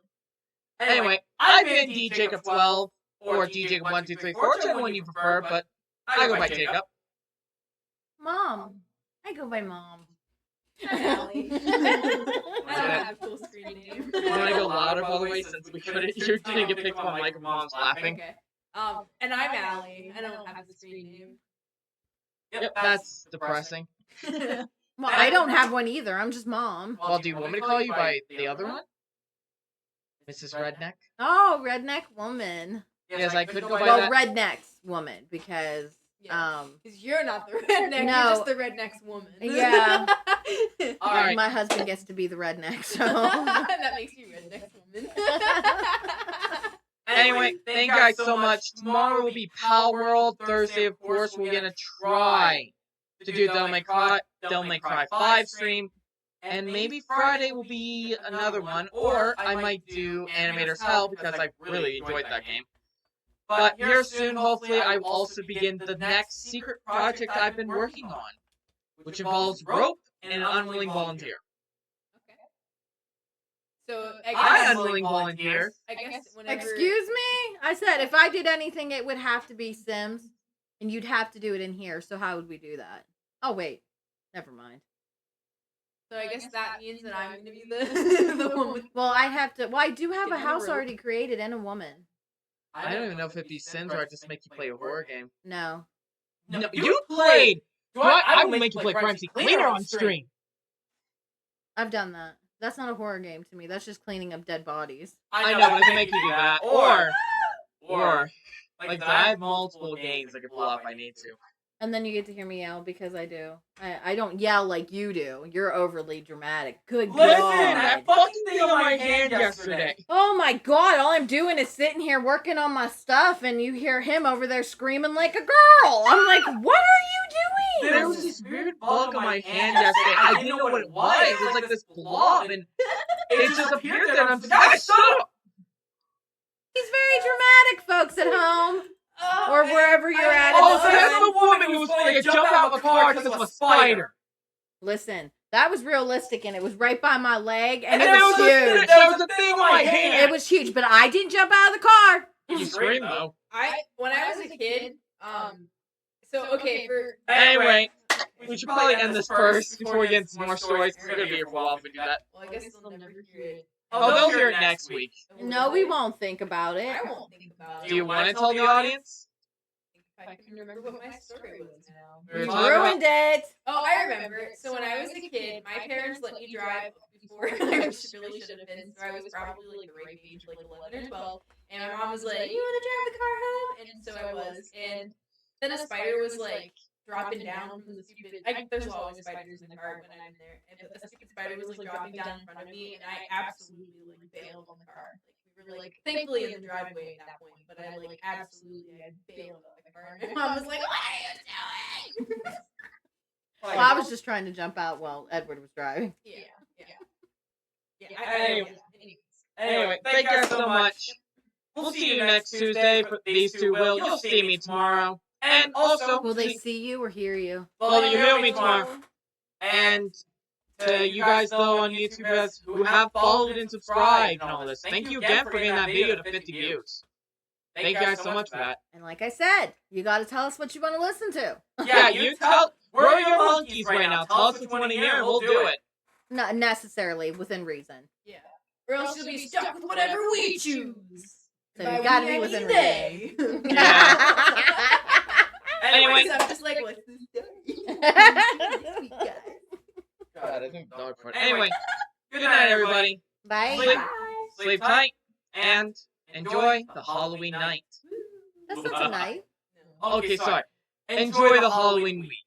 [SPEAKER 3] Anyway, I've been D Jacob 12 or D Jacob 1234, whichever one you prefer, but I go by Jacob.
[SPEAKER 1] Mom. I go by Mom.
[SPEAKER 2] Allie. I don't have a full screen name.
[SPEAKER 4] You want to go louder, by the way, since we couldn't. You're gonna get picked up on microphones laughing.
[SPEAKER 2] Okay. And I'm Allie. I don't have the screen name.
[SPEAKER 4] Yep, that's depressing.
[SPEAKER 1] Well, I don't have one either. I'm just Mom.
[SPEAKER 4] Well, do you want me to call you by the other one? Mrs. Redneck?
[SPEAKER 1] Oh, redneck woman.
[SPEAKER 4] Yes, I could go by
[SPEAKER 1] Well,
[SPEAKER 4] that.
[SPEAKER 1] rednecks woman because
[SPEAKER 2] Yeah. Because you're not the redneck.
[SPEAKER 1] No.
[SPEAKER 2] You're just the redneck's woman.
[SPEAKER 1] Yeah.
[SPEAKER 3] All right.
[SPEAKER 1] my husband gets to be the redneck. So
[SPEAKER 2] That makes you redneck's woman.
[SPEAKER 4] Anyway, thank you guys so much. Tomorrow will be Pal World. Thursday, of course, we're gonna try to do Devil May Cry 5 stream. And maybe Friday will be another one, or I might do Animator's Hell because I really enjoyed that game. But here soon, hopefully, I will also begin the next secret project I've been working on, which involves rope and an unwilling volunteer.
[SPEAKER 2] So
[SPEAKER 4] I unwilling volunteer.
[SPEAKER 2] I guess whenever.
[SPEAKER 1] Excuse me? I said if I did anything, it would have to be Sims, and you'd have to do it in here. So how would we do that? Oh wait, never mind.
[SPEAKER 2] So I guess that means that I'm gonna be the the one with.
[SPEAKER 1] Well, I have to. Well, I do have a
[SPEAKER 2] Get in a
[SPEAKER 1] house
[SPEAKER 2] row.
[SPEAKER 1] already created and a woman.
[SPEAKER 4] I don't even know if it'd be Sims or I'd just make you play a horror game.
[SPEAKER 1] No.
[SPEAKER 4] No, you played! I will make you play Crime Scene Cleaner on stream!
[SPEAKER 1] I've done that. That's not a horror game to me. That's just cleaning up dead bodies.
[SPEAKER 4] I know, but I can make you do that. Or, like, I have multiple games I can pull up if I need to.
[SPEAKER 1] And then you get to hear me yell because I do. I don't yell like you do. You're overly dramatic. Good
[SPEAKER 3] Listen,
[SPEAKER 1] God.
[SPEAKER 3] that fucking thing on my hand yesterday.
[SPEAKER 1] Oh my God, all I'm doing is sitting here working on my stuff and you hear him over there screaming like a girl. I'm like, what are you doing?
[SPEAKER 4] There was this weird bug on my hand yesterday. I didn't know what it was. It was like this blob, and it just appeared there, and I'm just like, shut up!
[SPEAKER 1] He's very dramatic, folks at home. Or wherever you're at.
[SPEAKER 4] Oh, so that's the woman who was going to jump out of a car because of a spider.
[SPEAKER 1] Listen, that was realistic and it was right by my leg and it
[SPEAKER 4] there
[SPEAKER 1] was huge.
[SPEAKER 4] There was a thing on my hand.
[SPEAKER 1] It was huge, but I didn't jump out of the car.
[SPEAKER 4] You screamed though.
[SPEAKER 2] When I was a kid, so okay for.
[SPEAKER 4] Anyway, we should probably end this first before we get into more stories. We're gonna be here for a while if we do that.
[SPEAKER 2] Well, I guess they'll never hear it.
[SPEAKER 4] Oh, they'll hear it next week.
[SPEAKER 1] No, we won't think about it.
[SPEAKER 2] I won't think about it.
[SPEAKER 4] Do you want to tell the audience?
[SPEAKER 2] If I can remember what my story was now.
[SPEAKER 4] We were
[SPEAKER 1] You
[SPEAKER 4] talking about-
[SPEAKER 1] ruined it.
[SPEAKER 2] Oh, I remember. So when I was a kid, my parents let me drive before I really should have been. So I was probably like the right age, like 11 or 12. And my mom was like, "You want to drive the car home?" And so I was. And then a spider was like dropping down from the stupid. There's always spiders in the car when I'm there. And the stupid spider was like dropping down in front of me, and I absolutely like bailed on the car. Like we were like thankfully in the driveway at that point, but I like absolutely I bailed on the car. And my mom was like, "What are you doing?"
[SPEAKER 1] Well, I was just trying to jump out while Edward was driving.
[SPEAKER 2] Yeah.
[SPEAKER 3] Anyway,
[SPEAKER 4] Thank you guys so much. We'll see you next Tuesday. For these two will. You'll see me tomorrow. And also,
[SPEAKER 1] Will they see you or hear you?
[SPEAKER 4] well, you hear me tomorrow. And to you guys though on YouTube guys who have followed and subscribed and all this, thank you again for getting that video to 50 views. Thank you guys so much for that.
[SPEAKER 1] And like I said, you got to tell us what you want to listen to.
[SPEAKER 4] Yeah, you tell. We're your monkeys right now. Tell us what you want to hear, and we'll do it.
[SPEAKER 1] Not necessarily within reason.
[SPEAKER 2] Yeah. Or else you'll be stuck with whatever we choose.
[SPEAKER 1] So you got to be within reason.
[SPEAKER 4] Yeah. Anyway.
[SPEAKER 2] I'm just like, what's this story?
[SPEAKER 4] God, I think dog part. Anyway, good night, everybody.
[SPEAKER 1] Bye.
[SPEAKER 4] Sleep tight and enjoy the Halloween night.
[SPEAKER 1] That's not tonight.
[SPEAKER 4] Okay, sorry. Enjoy the Halloween week.